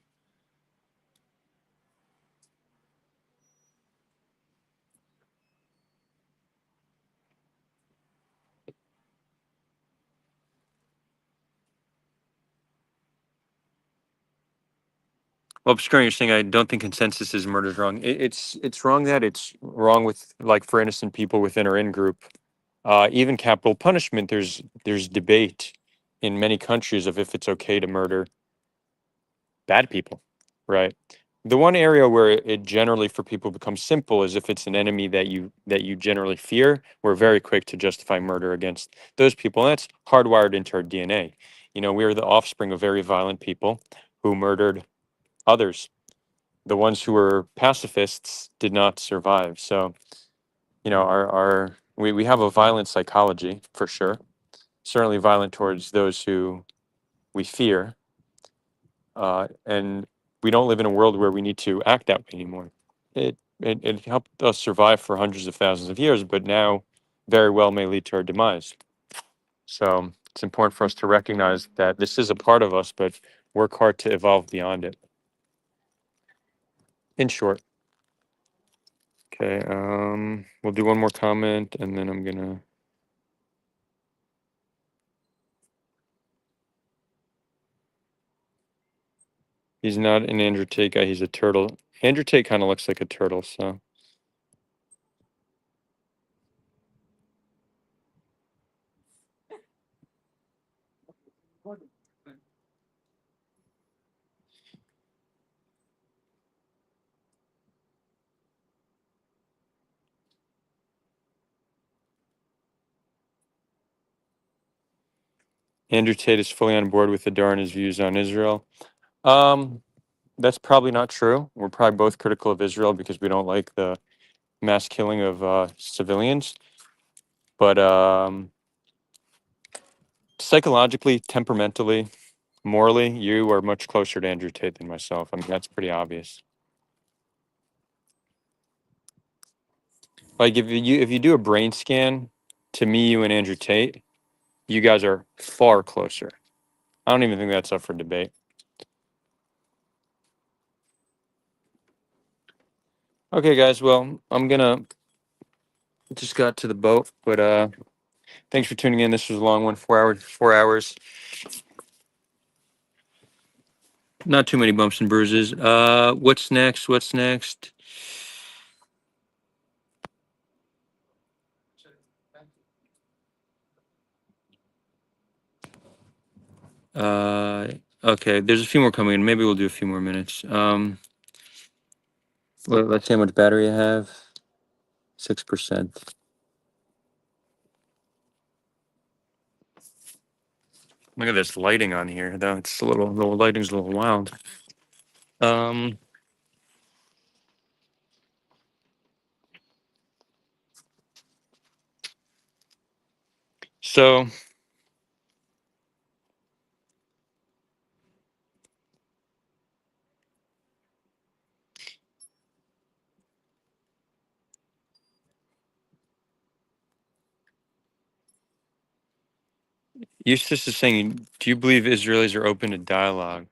Well, Obscuring, you're saying I don't think consensus is murder is wrong. It's wrong that it's wrong with, like, for innocent people within our in group. Even capital punishment, there's debate in many countries of if it's okay to murder bad people, right? The one area where it generally for people becomes simple is if it's an enemy that you generally fear. We're very quick to justify murder against those people. And that's hardwired into our DNA. We are the offspring of very violent people who murdered others. The ones who were pacifists did not survive. So, we have a violent psychology for sure. Certainly violent towards those who we fear. And we don't live in a world where we need to act that way anymore. It helped us survive for hundreds of thousands of years, but now very well may lead to our demise. So it's important for us to recognize that this is a part of us, but work hard to evolve beyond it. In short. Okay, we'll do one more comment and then I'm gonna. He's not an Andrew Tate guy, he's a turtle. Andrew Tate kind of looks like a turtle, so. Andrew Tate is fully on board with Adar and his views on Israel. That's probably not true. We're probably both critical of Israel because we don't like the mass killing of civilians. But psychologically, temperamentally, morally, you are much closer to Andrew Tate than myself. I mean, that's pretty obvious. Like, if you do a brain scan, to me, you and Andrew Tate, you guys are far closer. I don't even think that's up for debate. Okay, guys. Well, just got to the boat, but thanks for tuning in. This was a long one, 4 hours. Not too many bumps and bruises. What's next? Okay, there's a few more coming in. Maybe we'll do a few more minutes. Let's see how much battery I have. 6%. Look at this lighting on here, though. It's the lighting's a little wild. So Eustace is saying, do you believe Israelis are open to dialogue?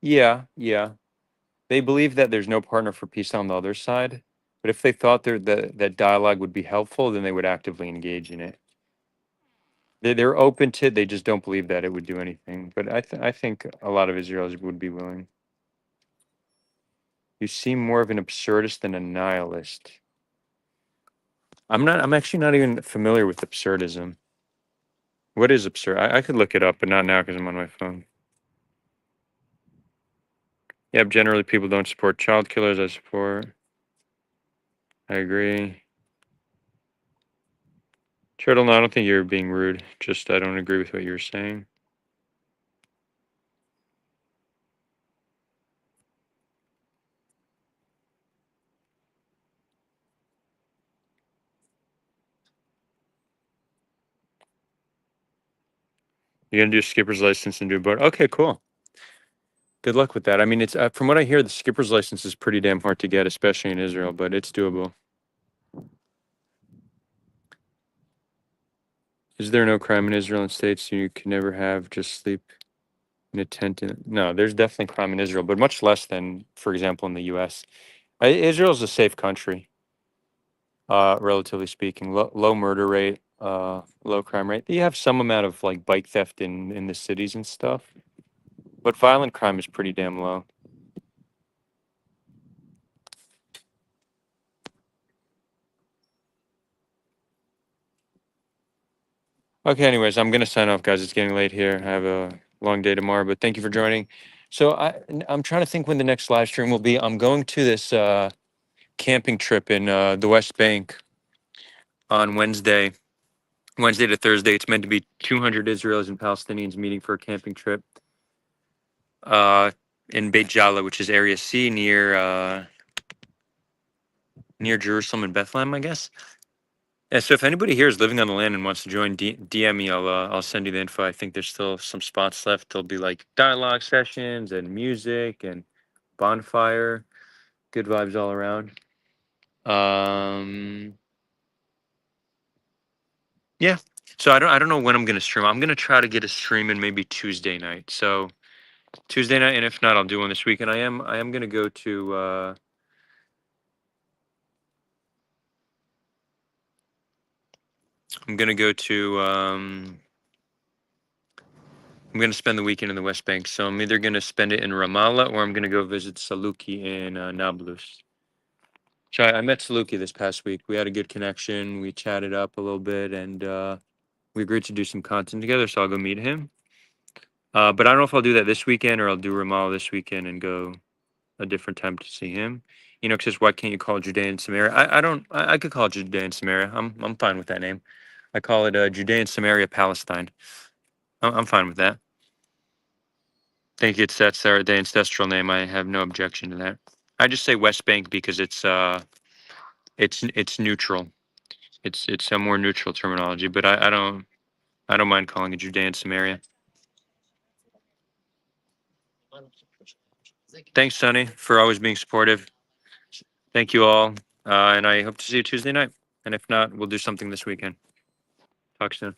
Yeah. They believe that there's no partner for peace on the other side. But if they thought that dialogue would be helpful, then they would actively engage in it. They're open to it. They just don't believe that it would do anything. But I think a lot of Israelis would be willing. You seem more of an absurdist than a nihilist. I'm actually not even familiar with absurdism. What is absurd? I could look it up, but not now because I'm on my phone. Yep, generally people don't support child killers. I agree. Turtle, no, I don't think you're being rude. Just I don't agree with what you're saying. You're gonna do a skipper's license and do a boat. Okay, cool. Good luck with that. I mean, it's from what I hear, the skipper's license is pretty damn hard to get, especially in Israel, but it's doable. Is there no crime in Israel and states you can never have just sleep in a tent? No, there's definitely crime in Israel, but much less than, for example, in the U.S. Israel's a safe country, relatively speaking. Low murder rate, low crime rate. You have some amount of like bike theft in the cities and stuff, but violent crime is pretty damn low. Okay, anyways, I'm gonna sign off, guys. It's getting late here. I have a long day tomorrow, but thank you for joining. So I'm trying to think when the next live stream will be. I'm going to this camping trip in the West Bank on Wednesday to Thursday. It's meant to be 200 Israelis and Palestinians meeting for a camping trip in Beit Jala, which is Area C near Jerusalem and Bethlehem, I guess. Yeah, so if anybody here is living on the land and wants to join, DM me. I'll send you the info. I think there's still some spots left. There'll be like dialogue sessions and music and bonfire. Good vibes all around. Yeah. So I don't know when I'm gonna stream. I'm gonna try to get a stream in maybe Tuesday night. So Tuesday night, and if not, I'll do one this weekend. I am gonna go to I'm gonna go to I'm gonna spend the weekend in the West Bank. So I'm either gonna spend it in Ramallah or I'm gonna go visit Saluki in Nablus. So I met Saluki this past week. We had a good connection. We chatted up a little bit, and we agreed to do some content together. So I'll go meet him. But I don't know if I'll do that this weekend or I'll do Ramallah this weekend and go a different time to see him. You know, because why can't you call it Judea and Samaria? I don't. I could call it Judea and Samaria. I'm fine with that name. I call it Judea and Samaria, Palestine. I'm fine with that. Think that's our the ancestral name. I have no objection to that. I just say West Bank because it's neutral. It's a more neutral terminology, but I don't mind calling it Judea and Samaria. Thanks, Sonny, for always being supportive. Thank you all, and I hope to see you Tuesday night. And if not, we'll do something this weekend. Talk soon.